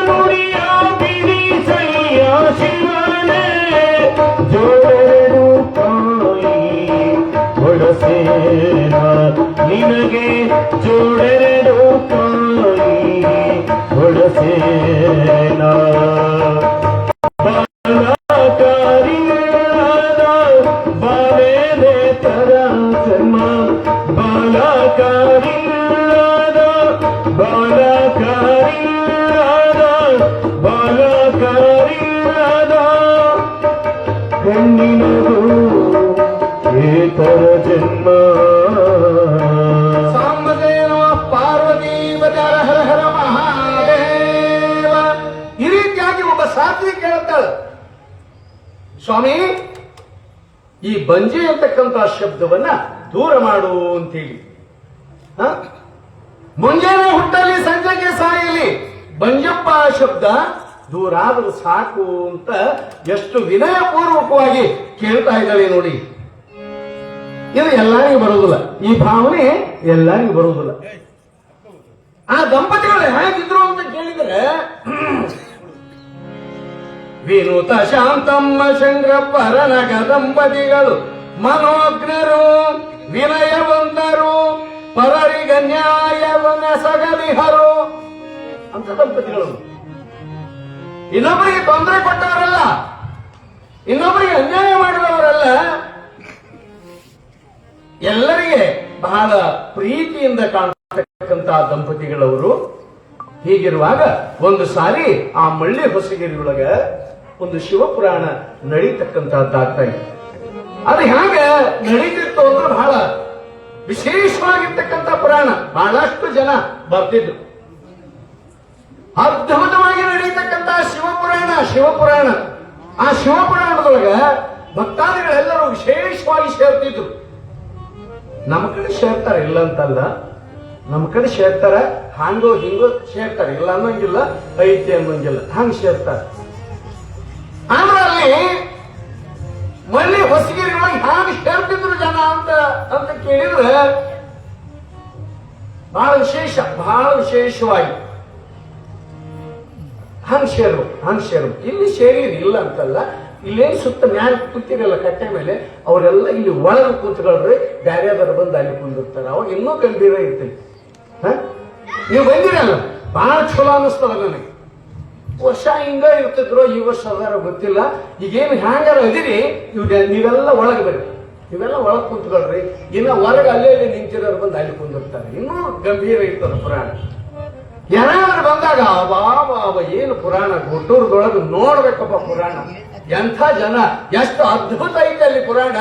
A: ನುಡಿಯ ಬಿಡಿಸಯ್ಯ ಶಿವನೇ, ಜೋಡೆರಡು ತಾಯಿ ಹೊಡಸೇನ ನಿನಗೆ, ಜೋಡೆರಡು ತಾಯಿ ಹೊಡಸೇನ. ಬಾಲಕಾರಿಯಾದ ಬಾಲೇದೆ ತರ ಜನ್ಮ, ಬಾಲಕಾರಿಯಾದ ಬಾಲಕಾರಿಯಾದ ಬಾಲಕಾರಿಯಾದ ಹೆಣ್ಣಿನದು ಏತರ ಜನ್ಮ.
B: ಸಾಂಬದೇವ ಪಾರ್ವತಿ ಬಜಾರ ಹರ ಹರ ಮಹಾದೇವ. ಈ ರೀತಿಯಾಗಿ ಒಬ್ಬ ಸಾಧ್ವಿ ಕೇಳ್ತಾಳೆ, ಸ್ವಾಮಿ ಈ ಬಂಜೆ ಅಂತಕ್ಕಂಥ ಶಬ್ದವನ್ನ ದೂರ ಮಾಡು ಅಂತೇಳಿ. ಮುಂಜಾನೆ ಹುಟ್ಟಲಿ ಸಂಜೆಗೆ ಸಾಯಲಿ, ಬಂಜಪ್ಪ ಶಬ್ದ ದೂರ ಆದರೂ ಸಾಕು ಅಂತ ಎಷ್ಟು ವಿನಯಪೂರ್ವಕವಾಗಿ ಕೇಳ್ತಾ ಇದ್ದಾಳೆ ನೋಡಿ. ಇದು ಎಲ್ಲರಿಗೂ ಬರುವುದಿಲ್ಲ, ಈ ಭಾವನೆ ಎಲ್ಲರಿಗೂ ಬರುವುದಿಲ್ಲ. ಆ ದಂಪತಿಗಳು ಹೇಗಿದ್ರು ಅಂತ ಕೇಳಿದ್ರೆ, ವಿನೂತ ಶಾಂತಮ್ಮ ಶಂಕರಪ್ಪರನಗ ದಂಪತಿಗಳು ಮನೋಜ್ಞರು, ವಿನಯವಂತರು, ಪರರಿಗ ನ್ಯಾಯವನ್ನ ಸಗದಿಹರು ಅಂತ ದಂಪತಿಗಳು. ಇನ್ನೊಬ್ಬರಿಗೆ ತೊಂದರೆ ಕೊಟ್ಟವರಲ್ಲ, ಇನ್ನೊಬ್ಬರಿಗೆ ಅನ್ಯಾಯ ಮಾಡಿದವರಲ್ಲ, ಎಲ್ಲರಿಗೆ ಬಹಳ ಪ್ರೀತಿಯಿಂದ ಕಾಣತಕ್ಕಂತಹ ದಂಪತಿಗಳವರು. ಹೀಗಿರುವಾಗ ಒಂದು ಸಾರಿ ಆ ಮಳ್ಳಿ ಹೊಸಗಿರಿಯೊಳಗ ಒಂದು ಶಿವಪುರಾಣ ನಡೀತಕ್ಕಂತಹದ್ದಾಗ್ತಾ ಇದೆ. ಅದು ಹೇಗೆ ನಡೀತಿತ್ತು ಅಂದ್ರೆ ಬಹಳ ವಿಶೇಷವಾಗಿರ್ತಕ್ಕಂಥ ಪುರಾಣ. ಬಹಳಷ್ಟು ಜನ ಬರ್ತಿದ್ರು. ಅದ್ಭುತವಾಗಿ ನಡೀತಕ್ಕಂತಹ ಶಿವಪುರಾಣ. ಆ ಶಿವಪುರಾಣದೊಳಗ ಭಕ್ತಾದಿಗಳೆಲ್ಲರೂ ವಿಶೇಷವಾಗಿ ಸೇರ್ತಿದ್ರು. ನಮ್ಮ ಕಡೆ ಸೇರ್ತಾರೆ, ಇಲ್ಲ ಅಂತಲ್ಲ, ನಮ್ಮ ಕಡೆ ಸೇರ್ತಾರೆ, ಹಾಂಗೋ ಹಿಂಗೋ ಸೇರ್ತಾರೆ, ಇಲ್ಲ ಅನ್ನೋಂಗಿಲ್ಲ, ಐತಿ ಅನ್ನೋಂಗಿಲ್ಲ, ಹಂಗ ಸೇರ್ತಾರೆ. ಆದ್ರೆ ಅಲ್ಲಿ ಮಳ್ಳಿ ಹೊಸಗಿರಿಯೊಳಗೆ ಹ್ಯಾಂಗ ಸೇರ್ತಿದ್ರು ಜನ ಅಂತ ಕೇಳಿದ್ರೆ ಬಹಳ ವಿಶೇಷವಾಗಿ ಹಂಗ್ ಸೇರು ಇಲ್ಲಿ ಸೇರಿರಿ, ಇಲ್ಲ ಅಂತಲ್ಲ. ಇಲ್ಲೇನು ಸುತ್ತ ಮ್ಯಾಲ ಕೂತಿರಲ್ಲ ಕಟ್ಟೆ ಮೇಲೆ, ಅವರೆಲ್ಲ ಇಲ್ಲಿ ಒಳಗೆ ಕೂತ್ಕೊಳ್ರಿ, ಬ್ಯಾರ್ಯಾದರ ಬಂದು ಅಲ್ಲಿ ಕುಂದಿರ್ತಾರೆ. ಅವಾಗ ಇನ್ನೂ ಗಂಭೀರ ಇರ್ತೈತಿ. ನೀವು ಬಂದಿರಲ್ಲ, ಬಹಳ ಚಲೋ ಅನ್ನಿಸ್ತದ ನನಗೆ. ವರ್ಷ ಹಿಂಗ ಇರ್ತಿದ್ರು, ಈ ವರ್ಷ ಅದಾರ ಗೊತ್ತಿಲ್ಲ. ಈಗೇನು ಹ್ಯಾಂಗಾರ ಅದಿರಿ, ನೀವೆಲ್ಲ ಒಳಗೆ ಬರ್ರಿ, ನೀವೆಲ್ಲ ಒಳಗೆ ಕುಂತ್ಕೊಳ್ರಿ. ಇನ್ನ ಹೊರಗೆ ಅಲ್ಲೇ ನಿಂತಿರೋರು ಬಂದು ಅಲ್ಲಿ ಕುಂದಿರ್ತಾರೆ. ಇನ್ನೂ ಗಂಭೀರ ಇರ್ತದ ಪುರಾಣ. ಯಾರಾದ್ರೂ ಬಂದಾಗ ಬಾಬಾ ಏನು ಪುರಾಣ, ಗುಡ್ಡೂರದೊಳಗೆ ನೋಡ್ಬೇಕಪ್ಪ ಪುರಾಣ. ಎಂಥ ಜನ, ಎಷ್ಟು ಅದ್ಭುತ ಐತೆ ಅಲ್ಲಿ ಪುರಾಣ.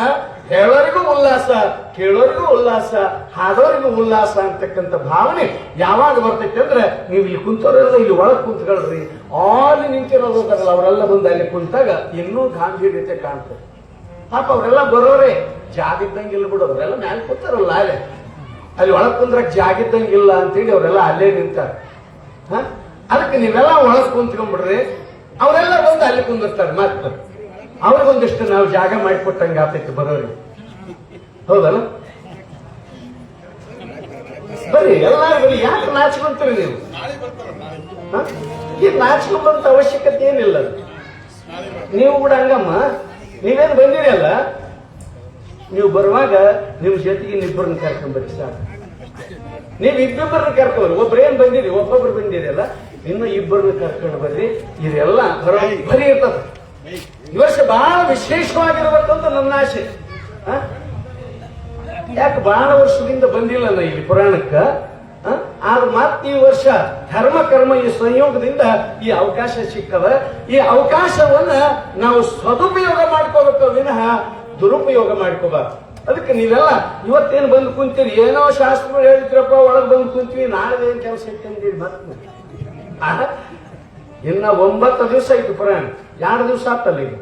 B: ಹೇಳೋರಿಗೂ ಉಲ್ಲಾಸ, ಕೇಳೋರಿಗೂ ಉಲ್ಲಾಸ, ಹಾಡೋರಿಗೂ ಉಲ್ಲಾಸ ಅಂತಕ್ಕಂಥ ಭಾವನೆ ಯಾವಾಗ ಬರ್ತೈತೆ ಅಂದ್ರೆ, ನೀವು ಇಲ್ಲಿ ಕುಂತವರೆಲ್ಲ ಇಲ್ಲಿ ಒಳಗೆ ಕುಂತ್ಕೊಳ್ರಿ, ಅಲ್ಲಿ ನಿಂತಿರೋದಾರಲ್ಲ ಅವರೆಲ್ಲ ಬಂದು ಅಲ್ಲಿ ಕುಂತಾಗ ಇನ್ನೂ ಗಾಂಭೀರ್ಯತೆ ಕಾಣ್ತದೆ. ಪಾಪ ಅವರೆಲ್ಲ ಬರೋರೆ ಜಾಗ ಇದ್ದಂಗಿಲ್ಲ ಬಿಡು, ಅವರೆಲ್ಲ ಮ್ಯಾಲೆ ಕೂತಾರಲ್ಲ ಅಲ್ಲಿ ಒಳಗ್ ಕುಂದ್ರಕ್ ಜಾಗ ಇದ್ದಂಗಿಲ್ಲ ಅಂತೇಳಿ ಅವರೆಲ್ಲ ಅಲ್ಲೇ ನಿಂತಾರೆ. ಅದಕ್ಕೆ ನೀವೆಲ್ಲ ಒಳಗ್ ಕುಂತ್ಕೊಂಡ್ಬಿಡ್ರಿ, ಅವರೆಲ್ಲ ಬಂದು ಅಲ್ಲಿ ಕುಂದಿರ್ತಾರೆ. ಮತ್ತೆ ಅವ್ರಿಗೊಂದಿಷ್ಟು ನಾವು ಜಾಗ ಮಾಡಿಕೊಟ್ಟಂಗೆ ಆಗ್ತೈತಿ ಬರೋರಿ, ಹೌದಲ್ಲ? ಬರೀ ಎಲ್ಲಾರು ಬರೀ. ಯಾಕೆ ನಾಚ್ಕೊಂತೀರಿ ನೀವು? ಈಗ ನಾಚ್ಕೊಂಬಂತ ಅವಶ್ಯಕತೆ ಏನಿಲ್ಲ. ನೀವು ಕೂಡ ಹಂಗಮ್ಮ, ನೀವೇನು ಬಂದಿರಿ ಅಲ್ಲ, ನೀವು ಬರುವಾಗ ನಿಮ್ ಜೊತೆಗೆ ಇನ್ನಿಬ್ಬರನ್ನ ಕರ್ಕೊಂಡ್ಬರ್ರಿ ಸಾಕು. ನೀವು ಇಬ್ಬಿಬ್ಬರನ್ನ ಕರ್ಕೊಂಡ್ರಿ, ಒಬ್ರೇನ್ ಬಂದಿರಿ, ಒಬ್ಬೊಬ್ರು ಬಂದಿರಿ ಅಲ್ಲ, ಇನ್ನು ಇಬ್ಬರನ್ನ ಕರ್ಕೊಂಡು ಬರ್ರಿ. ಇದೆಲ್ಲ ಬರೀ ಇರ್ತದ. ಈ ವರ್ಷ ಬಹಳ ವಿಶೇಷವಾಗಿರ್ಬೇಕಂತ ನನ್ನ ಆಸೆ. ಯಾಕೆ ಬಹಳ ವರ್ಷದಿಂದ ಬಂದಿಲ್ಲ ನಾ ಇಲ್ಲಿ ಪುರಾಣಕ್ಕ. ಆದ್ರೆ ಮತ್ತೆ ಈ ವರ್ಷ ಧರ್ಮ ಕರ್ಮ ಈ ಸಂಯೋಗದಿಂದ ಈ ಅವಕಾಶ ಸಿಕ್ಕದ. ಈ ಅವಕಾಶವನ್ನ ನಾವು ಸದುಪಯೋಗ ಮಾಡ್ಕೋಬೇಕು ವಿನಃ ದುರುಪಯೋಗ ಮಾಡ್ಕೋಬಾರ್ದು. ಅದಕ್ಕೆ ನೀವೆಲ್ಲ ಇವತ್ತೇನು ಬಂದು ಕುಂತೀರಿ, ಏನೋ ಶಾಸ್ತ್ರ ಹೇಳ್ತಿರಪ್ಪ, ಒಳಗೆ ಬಂದು ಕುಂತೀವಿ, ನಾಳೆ ಏನ್ ಕೆಲಸ ಇಟ್ಟಂತೀರಿ. ಮತ್ತೆ ಇನ್ನ 9 ದಿವಸ ಆಯ್ತು ಪುರಾಣ, 2 ದಿವಸ ಆಗ್ತಲ್ಲ ಈಗ,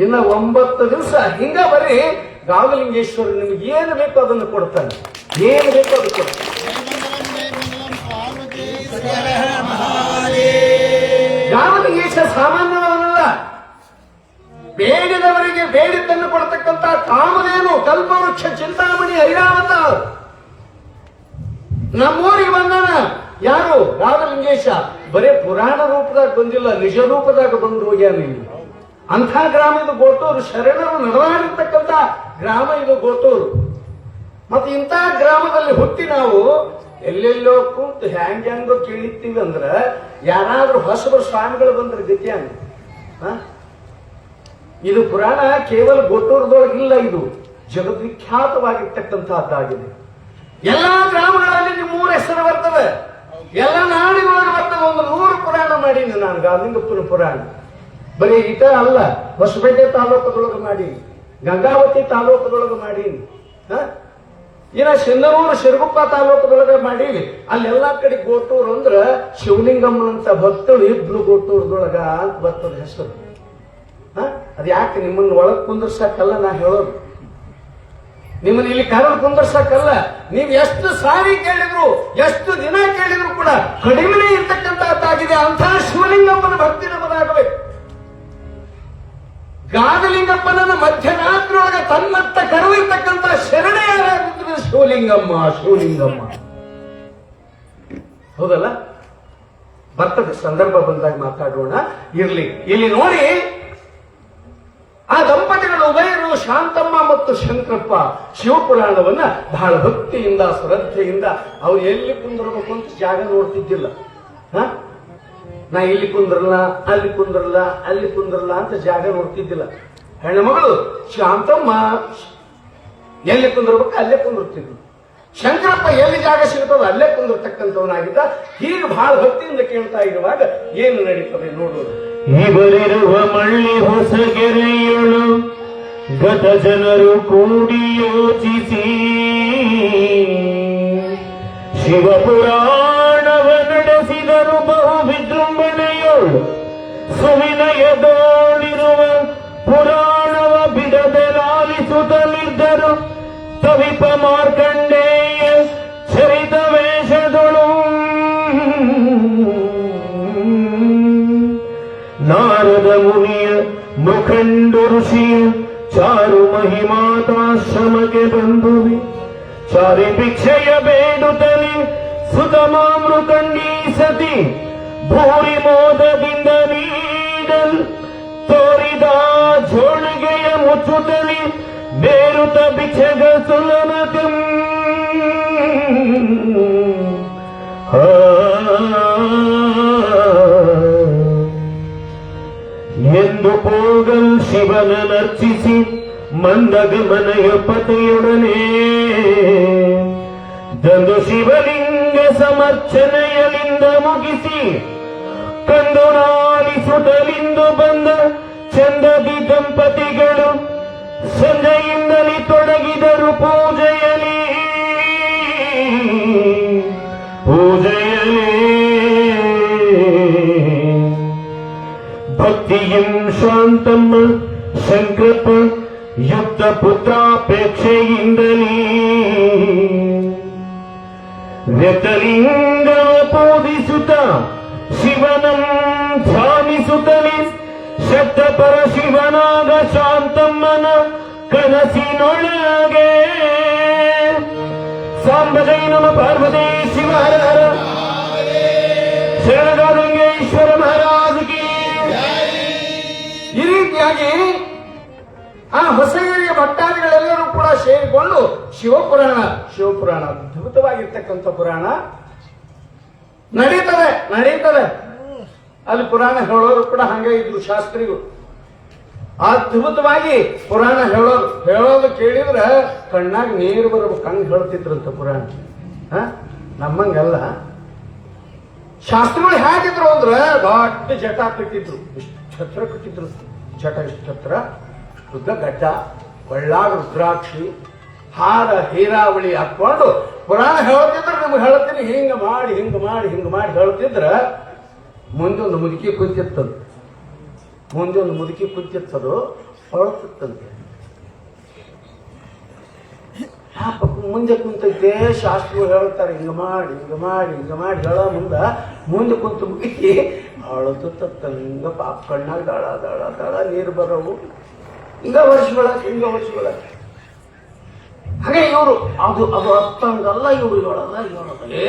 B: ಇನ್ನ 9 ದಿವಸ ಹಿಂಗ ಬರೀ ಗಾವಲಿಂಗೇಶ್ವರ ನಿಮ್ಗೆ ಏನು ಬೇಕೋ ಅದನ್ನು ಕೊಡ್ತಾನೆ, ಏನು ಬೇಕೋ ಅದು ಕೊಡ್ತಾನೆ. ಗಾವಲಿಂಗೇಶ್ವರ ಸಾಮಾನ್ಯವಲ್ಲ, ಬೇಡಿದವರಿಗೆ ಬೇಡಿದ್ದನ್ನು ಕೊಡ್ತಕ್ಕಂಥ ಕಾಮಧೇನು ಕಲ್ಪವೃಕ್ಷ ಚಿಂತಾಮಣಿ ಐರಾವತ. ನಮ್ಮೂರಿಗೆ ಬಂದಾನ ಯಾರು? ರಾಮಲಿಂಗೇಶ. ಬರೇ ಪುರಾಣ ರೂಪದಾಗ ಬಂದಿಲ್ಲ, ನಿಜ ರೂಪದಾಗ ಬಂದು ಹೋಗ್ಯಾನ. ಅಂಥ ಗ್ರಾಮ ಇದು ಗೋಟೂರು. ಶರಣರು ನಡೆದಾಡಿರ್ತಕ್ಕಂಥ ಗ್ರಾಮ ಇದು ಗೋಟೂರು. ಮತ್ತೆ ಇಂಥ ಗ್ರಾಮದಲ್ಲಿ ಹುಟ್ಟಿ ನಾವು ಎಲ್ಲೆಲ್ಲೋ ಕೂತು ಹೆಂಗೋ ಕೇಳಿರ್ತೀವಿ ಅಂದ್ರ, ಯಾರಾದ್ರೂ ಹೊಸಬರು ಸ್ವಾಮಿಗಳು ಬಂದ್ರೆ ಗತಿ ಹಂಗ. ಇದು ಪುರಾಣ ಕೇವಲ ಗೋಟೂರದೊಳಗಿಲ್ಲ, ಇದು ಜಗದ್ವಿಖ್ಯಾತವಾಗಿರ್ತಕ್ಕಂಥದ್ದಾಗಿದೆ. ಎಲ್ಲಾ ಗ್ರಾಮಗಳಲ್ಲಿ ನಿಮ್ಮೂರ ಹೆಸರು ಬರ್ತದೆ, ಎಲ್ಲ ನಾಡಿನೊಳಗೆ ಬರ್ತದೆ. ಒಂದು 100 ಪುರಾಣ ಮಾಡೀನಿ ನಾನು, ಗಾವಲಿಂಗಪ್ಪನ ಪುರಾಣ. ಬರೀ ಇಟ ಅಲ್ಲ, ಹೊಸಪೇಟೆ ತಾಲೂಕದೊಳಗೆ ಮಾಡೀನಿ, ಗಂಗಾವತಿ ತಾಲೂಕದೊಳಗೆ ಮಾಡೀನಿ, ಇನ್ನ ಸಿಂಧನೂರು ಶಿರಗುಪ್ಪ ತಾಲೂಕದೊಳಗೆ ಮಾಡೀವಿ. ಅಲ್ಲೆಲ್ಲಾ ಕಡೆ ಗೋಟೂರು ಅಂದ್ರ ಶಿವಲಿಂಗಮ್ಮನಂತ ಭಕ್ತರು ಇಬ್ರು ಗೋಟೂರದೊಳಗ ಅಂತ ಬರ್ತದ ಹೆಸರು. ಅದ್ ಯಾಕೆ ನಿಮ್ಮನ್ನ ಒಳಗ್ ಕುಂದರ್ಸಕ್ಕಲ್ಲ ನಾ ಹೇಳೋದು, ನಿಮ್ಮನ್ನ ಇಲ್ಲಿ ಕರೆದು ಕುಂದರ್ಸಕ್ಕಲ್ಲ. ನೀವು ಎಷ್ಟು ಸಾರಿ ಕೇಳಿದ್ರು, ಎಷ್ಟು ದಿನ ಕೇಳಿದ್ರು ಕೂಡ ಕಡಿಮೆ ಇರ್ತಕ್ಕಂಥದ್ದಾಗಿದೆ. ಅಂತಹ ಶಿವಲಿಂಗಮ್ಮನ ಭಕ್ತಿ ನಮ್ಮದಾಗಬೇಕು. ಗಾದಲಿಂಗಪ್ಪನನ್ನ ಮಧ್ಯರಾತ್ರಿ ಒಳಗೆ ತನ್ನತ್ತ ಕರೆದಿರ್ತಕ್ಕಂಥ ಶರಣ ಯಾರಾಗಿದ್ರೆ ಶಿವಲಿಂಗಮ್ಮ. ಶಿವಲಿಂಗಮ್ಮ ಹೌದಲ್ಲ? ಬರ್ತದೆ, ಸಂದರ್ಭ ಬಂದಾಗ ಮಾತಾಡೋಣ. ಇರ್ಲಿ, ಇಲ್ಲಿ ನೋಡಿ ಆ ದಂಪತಿಗಳು ಉಭಯರು ಶಾಂತಮ್ಮ ಮತ್ತು ಶಂಕರಪ್ಪ ಶಿವಪುರಾಣವನ್ನ ಬಹಳ ಭಕ್ತಿಯಿಂದ ಶ್ರದ್ಧೆಯಿಂದ ಅವ್ರು ಎಲ್ಲಿ ಕುಂದಿರ್ಬೇಕು ಅಂತ ಜಾಗ ನೋಡ್ತಿದ್ದಿಲ್ಲ. ನಾ ಇಲ್ಲಿ ಕುಂದ್ರಲ್ಲ, ಅಲ್ಲಿ ಕುಂದ್ರಲ್ಲ, ಅಲ್ಲಿ ಕುಂದ್ರಲ್ಲ ಅಂತ ಜಾಗ ನೋಡ್ತಿದ್ದಿಲ್ಲ. ಹೆಣ್ಣುಮಗಳು ಶಾಂತಮ್ಮ ಎಲ್ಲಿ ಕುಂದಿರ್ಬೇಕು ಅಲ್ಲೇ ಕುಂದಿರ್ತಿದ್ರು. ಶಂಕರಪ್ಪ ಎಲ್ಲಿ ಜಾಗ ಸಿಗುತ್ತೋ ಅಲ್ಲೇ ಕುಂದಿರ್ತಕ್ಕಂಥವನಾಗಿದ್ದ. ಹೀಗೆ ಬಹಳ ಭಕ್ತಿಯಿಂದ ಕೇಳ್ತಾ ಇರುವಾಗ ಏನು ನಡೀತದೆ ನೋಡೋದು.
A: ಇವರಿರುವ ಮಳ್ಳಿ ಹೊಸಗೆರೆಯೊಳು ಗತ ಜನರು ಕೂಡಿ ಯೋಚಿಸಿ ಶಿವಪುರಾಣವ ನಡೆಸಿದರು ಬಹು ವಿಜೃಂಭಣೆಯೋಳು. ಸುವಿನಯದೋಳಿರುವ ಪುರಾಣವ ಬಿಡದೆ ಲಾಲಿಸುತ್ತಲಿದ್ದರು ತವಿಪ ಮಾರ್ಕಂಡೇಯ ಚರಿತ ವೇಷದೊಳು. ನಾರದ ಮುನಿಯ ಮುಖಂಡು ಋಷಿಯ ಚಾರು ಮಹಿಮಾತಾಶ್ರಮಕ್ಕೆ ಬಂದುವಿ. ಚಾರಿ ಭಿಕ್ಷೆಯ ಬೇಡುತ್ತಲಿ ಸುತಮಾಮೃಕಂಡೀ ಸತಿ ಭೂರಿ ಮೋದದಿಂದ ನೀಡಲ್ ತೋರಿದ ಜೋಳಿಗೆಯ ಮುಚ್ಚುತ್ತಲಿ ಬೇರುತ ಭಿಕ್ಷೆಗ ಸುಲಭಕಂ. ಎಂದು ಪೋಗಲ್ ಶಿವನ ನರ್ಚಿಸಿ ಮಂದಗಮನೆಯ ಪತಿಯೊಡನೆ ದಂದು ಶಿವಲಿಂಗ ಸಮರ್ಚನೆಯಲಿಂದ ಮುಗಿಸಿ ಕಂದು ನಾಲಿಸುತ್ತಲಿಂದು ಬಂದ ಚಂದದಿ ದಂಪತಿಗಳು ಸಂಜೆಯಿಂದಲೇ ತೊಡಗಿದರು ಪೂಜೆಯಲಿ. ಭಕ್ತಿಯಂ ಶಾಂತಮ್ಮ ಶಂಕರಪ್ಪ ಯುಕ್ತ ಪುತ್ರಾಪೇಕ್ಷೆಯಿಂದಲೇ ವ್ಯತಲಿಂಗವ ಪೂಜಿಸುತ್ತ ಶಿವನಂ ಧ್ಯಾನಿಸುತ್ತಲೇ ಶಕ್ತಪರ ಶಿವನಾಗ ಶಾಂತಮ್ಮನ ಕನಸಿನೊಳಗೆ ಸಾಂಬಜೈ ನಮ ಪಾರ್ವತಿ ಶಿವ ಹರ ಹರ ಶರಣಗಂಗೇಶ್ವರ ಮಹಾರಾಜ್.
B: ಈ ರೀತಿಯಾಗಿ ಆ ಹೊಸಗೆರೆಯ ಭಟ್ಟಾರಿಗಳೆಲ್ಲರೂ ಕೂಡ ಸೇರಿಕೊಂಡು ಶಿವಪುರಾಣ ಅದ್ಭುತವಾಗಿರ್ತಕ್ಕಂಥ ಪುರಾಣ ನಡೀತದೆ. ಅಲ್ಲಿ ಪುರಾಣ ಹೇಳೋರು ಕೂಡ ಹಂಗೆ ಇದ್ರು ಶಾಸ್ತ್ರಿಗಳು. ಅದ್ಭುತವಾಗಿ ಪುರಾಣ ಹೇಳೋದು ಕೇಳಿದ್ರೆ ಕಣ್ಣಾಗ ನೀರು ಬರಬೇಕು, ಹಂಗೆ ಹೇಳ್ತಿದ್ರಂತ ಪುರಾಣ. ನಮ್ಮಂಗಲ್ಲ. ಶಾಸ್ತ್ರಿಗಳು ಹೇಗಿದ್ರು ಅಂದ್ರೆ ದೊಡ್ಡ ಜಟ ಕಟ್ಟಿದ್ರು, ಛತ್ರ ಕಟ್ಟಿದ್ರು. ಜಟ ಇಷ್ಟು ಛತ್ರ, ಉದ್ದ ಗಡ್ಡ, ಒಳ್ಳಾಗ ರುದ್ರಾಕ್ಷಿ, ಹಾರ ಹೀರಾವಳಿ ಹಾಕೊಂಡು ಪುರಾಣ ಹೇಳ್ತಿದ್ರೆ ನಿಮ್ಗೆ ಹೇಳ್ತೀನಿ ಹಿಂಗ ಮಾಡಿ ಹೇಳ್ತಿದ್ರ ಮುಂದೊಂದು ಮುದುಕಿ ಕುಂತಿತ್ತದು ಹೊಳತಿತ್ತಂತೆ. ಮುಂದೆ ಕುಂತೈತೆ ಶಾಸ್ತ್ರಿಗಳು ಹೇಳ್ತಾರೆ ಹಿಂಗ ಮಾಡಿ ಹೇಳೋ ಮುಂದೆ ಕುಂತು ಮುಗಿ ಹೊಳತತ್ತ. ಹಿಂಗ ಪಾಪ ಕಣ್ಣಾಗ ದಳ ನೀರು ಬರೋವು. ಹಿಂಗ ವರ್ಷಗಳ ಹಾಗೆ ಇವರು ಅದು ಅರ್ಥ ಹಂಗಲ್ಲ. ಇವರು ಹೇಳೋದ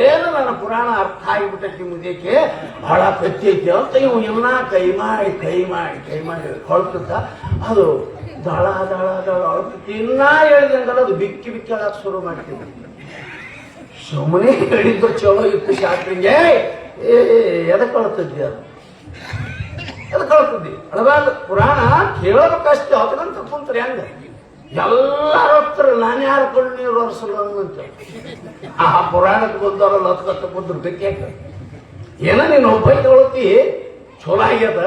B: ಏನು ನನ್ನ ಪುರಾಣ ಅರ್ಥ ಆಗಿಬಿಟ್ಟೈತಿ ಮುದೇಕೆ ಬಹಳ ಕಚ್ಚೈತಿ ಅಂತ ಇವು ಎಲ್ಲ ಕೈ ಮಾಡಿ ಹೊಳ್ತಿದ್ದ. ಅದು ದಳ ಅಳ್ತೈತಿ. ಇನ್ನ ಹೇಳಿದಂಗಲ್ಲ ಅದು ಬಿಕ್ಕಿ ಹೇಳಕ್ ಶುರು ಮಾಡ್ತಿದ್ದ. ಸುಮ್ಮನೆ ಹೇಳಿದ್ರು ಚಲೋ ಇತ್ತು ಶಾಸ್ತ್ರಿಗೆ. ಎದಕ್ಕೆ ಅಳ್ತಿದ್ದಿ? ಅಳಬಾರ್ದು. ಪುರಾಣ ಕೇಳೋದಕ್ಕಷ್ಟೇ, ಅದಕ್ಕಂತ ಕುಂತ್ರಿ ಹಂಗ ಎಲ್ಲಾರು ಹೋಗ್ತಾರೆ. ನಾನು ಯಾರು ಕೊಂಡು ನೀರು ಒರೆಸಲ್ಲ ಅಂತ ಆ ಪುರಾಣಕ್ಕೆ ಬಂದವರಲ್ಲ ಹತ್ಕತ್ತ ಕುಂದ್ರು ಬೆಕ್ಕಾಕ ಏನ ನೀನು ಒಬ್ಬ ತೊಳತಿ ಚಲೋ ಆಗ್ಯದ.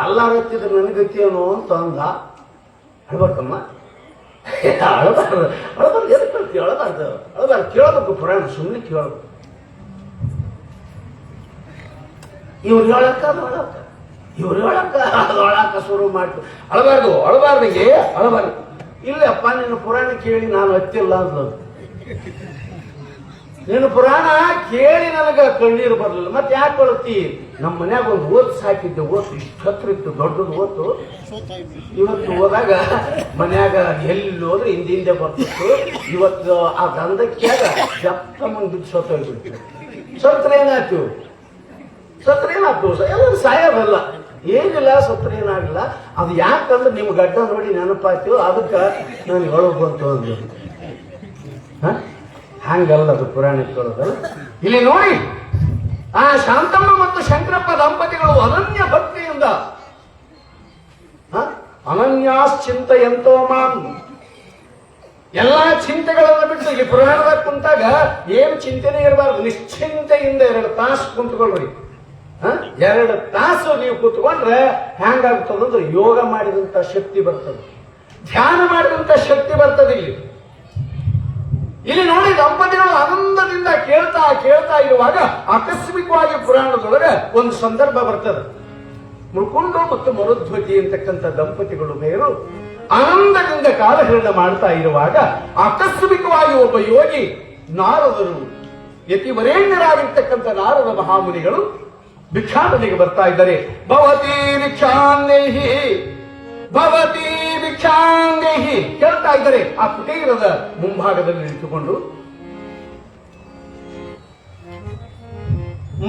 B: ಎಲ್ಲಾರು ಹೊತ್ತಿದ್ರೆ ನನಗತ್ತೇನು ಅಂತ ಅಂದ. ಅಳ್ಬೇಕಮ್ಮ, ಅಳಬಾರ್ದು. ಎದಕ್ಕೆ ಕಳ್ತಿ? ಅಳಬಾರ್ದು. ಕೇಳಬೇಕು ಪುರಾಣ, ಸುಮ್ಮನೆ ಕೇಳಬೇಕು. ಇವ್ರು ಹೇಳಕ್ಕ ಶುರು ಮಾಡ್ತು. ಅಳಬಾರ್ದಿಗೆ ಅಳಬಾರ್ದು. ಇಲ್ಲಪ್ಪ ನಿನ್ನ ಪುರಾಣ ಕೇಳಿ ನಾನು ಹತ್ತಿಲ್ಲ ಅಂತ. ನಿನ್ನ ಪುರಾಣ ಕೇಳಿ ನನಗ ಕಣ್ಣೀರು ಬರಲಿಲ್ಲ, ಮತ್ತೆ ಯಾಕೆ ಕೊಳ್ತಿ? ನಮ್ಮ ಮನ್ಯಾಗ ಒಂದು ಓದ್ ಸಾಕಿದ್ದೆ, ಓದ್ ಇಷ್ಟು ಹತ್ರ ಇತ್ತು, ದೊಡ್ಡದು ಓತು. ಇವತ್ತು ಹೋದಾಗ ಮನ್ಯಾಗ ಎಲ್ಲಿ ಹೋದ್ರೆ ಹಿಂದೆ ಬರ್ತಿತ್ತು. ಇವತ್ತು ಆ ಗಂಧಕ್ಕಾಗ ಜಪ್ಪ ಮುಂದೆ ಸೋತೋಗ್ಬಿಡ್ತು. ಸತ್ರ ಏನಾಯ್ತು ಎಲ್ಲರೂ ಸಾಯೋದಲ್ಲ, ಏನಿಲ್ಲ, ಸತ್ರ ಏನಾಗಿಲ್ಲ. ಅದು ಯಾಕಂದ್ರೆ ನಿಮ್ ಗಡ್ಡ ನೋಡಿ ನೆನಪಾಯ್ತು, ಅದಕ್ಕೆ ನಾನು ಹೇಳೋಕ್ ಬಂತು ಅಂದ್ರು. ಹಂಗಲ್ಲ ಅದು ಪುರಾಣಕ್ಕೆ ಹೇಳೋದಲ್ಲ. ಇಲ್ಲಿ ನೋಡಿ, ಆ ಶಾಂತಮ್ಮ ಮತ್ತು ಶಂಕರಪ್ಪ ದಂಪತಿಗಳು ಅನನ್ಯ ಭಕ್ತಿಯಿಂದ ಅನನ್ಯಾಶ್ಚಿಂತೆಯಂತೋ ಮಾಂ, ಎಲ್ಲಾ ಚಿಂತೆಗಳನ್ನು ಬಿಟ್ಟು ಈ ಪುರಾಣದಾಗ ಕುಂತಾಗ ಏನು ಚಿಂತೆನೇ ಇರಬಾರ್ದು. ನಿಶ್ಚಿಂತೆಯಿಂದ 2 ತಾಸು ಕುಂತ್ಕೊಳ್ರಿ. 2 ತಾಸು ನೀವು ಕೂತ್ಕೊಂಡ್ರೆ ಹೆಂಗಾಗ್ತದಂದ್ರೆ ಯೋಗ ಮಾಡಿದಂತ ಶಕ್ತಿ ಬರ್ತದೆ, ಧ್ಯಾನ ಮಾಡಿದಂತ ಶಕ್ತಿ ಬರ್ತದೆ. ಇಲ್ಲಿ ನೋಡಿ, ದಂಪತಿಗಳು ಆನಂದದಿಂದ ಕೇಳ್ತಾ ಇರುವಾಗ ಆಕಸ್ಮಿಕವಾಗಿ ಪುರಾಣದೊಳಗೆ ಒಂದು ಸಂದರ್ಭ ಬರ್ತದೆ. ಮುಳ್ಕೊಂಡು ಮತ್ತು ಮರುಧ್ವತಿ ಅಂತಕ್ಕಂಥ ದಂಪತಿಗಳು ಮೇರು ಆನಂದದಿಂದ ಕಾಲಹರಣ ಮಾಡ್ತಾ ಇರುವಾಗ ಆಕಸ್ಮಿಕವಾಗಿ ಒಬ್ಬ ಯೋಗಿ ನಾರದರು, ಯತಿವರೇಣ್ಯರಾಗಿರ್ತಕ್ಕಂಥ ನಾರದ ಮಹಾಮುನಿಗಳು ಭಿಕ್ಷಾಟನೆಗೆ ಬರ್ತಾ ಇದ್ದಾರೆ. ಭವತಿ ಭಿಕ್ಷಾಂದೇಹಿ ಭವತಿ ಭಿಕ್ಷಾಂದೇಹಿ ಕೇಳ್ತಾ ಇದ್ದಾರೆ. ಆ ಕುಟೀರದ ಮುಂಭಾಗದಲ್ಲಿ ನಿಂತುಕೊಂಡು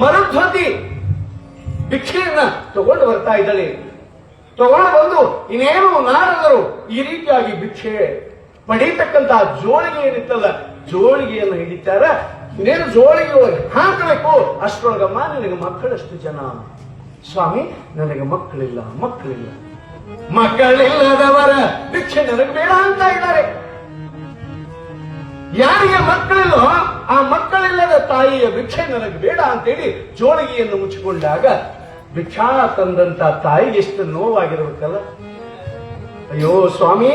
B: ಮರುಧ್ವತಿ ಭಿಕ್ಷೆಯನ್ನ ತಗೊಂಡು ಬರ್ತಾ ಇದ್ದಾಳೆ. ತಗೊಂಡು ಬಂದು ಇನ್ನೇನು ನಾರದರು ಈ ರೀತಿಯಾಗಿ ಭಿಕ್ಷೆ ಪಡೀತಕ್ಕಂತ ಜೋಳಿಗೆ ಏನಿತ್ತಲ್ಲ, ಜೋಳಿಗೆಯನ್ನು ಹಿಡಿತಾರ. ಇನ್ನೇನು ಜೋಳಿಗೆ ಒಳಗೆ ಹಾಕಬೇಕು. ಅಷ್ಟರೊಳಗಮ್ಮ, ನನಗೆ ಮಕ್ಕಳಷ್ಟು ಜನ ಸ್ವಾಮಿ, ನನಗೆ ಮಕ್ಕಳಿಲ್ಲದವರ ಭಿಕ್ಷೆ ನನಗೆ ಬೇಡ ಅಂತ ಇದ್ದಾರೆ. ಯಾರಿಗೆ ಮಕ್ಕಳಿಲ್ಲೋ ಆ ಮಕ್ಕಳಿಲ್ಲದ ತಾಯಿಯ ಭಿಕ್ಷೆ ನನಗೆ ಬೇಡ ಅಂತೇಳಿ ಜೋಳಿಗೆಯನ್ನು ಮುಚ್ಚಿಕೊಂಡಾಗ ಭಿಕ್ಷಾ ತಂದಂತ ತಾಯಿ ಎಷ್ಟು ನೋವಾಗಿರ್ಬೇಕಲ್ಲ. ಅಯ್ಯೋ ಸ್ವಾಮಿ,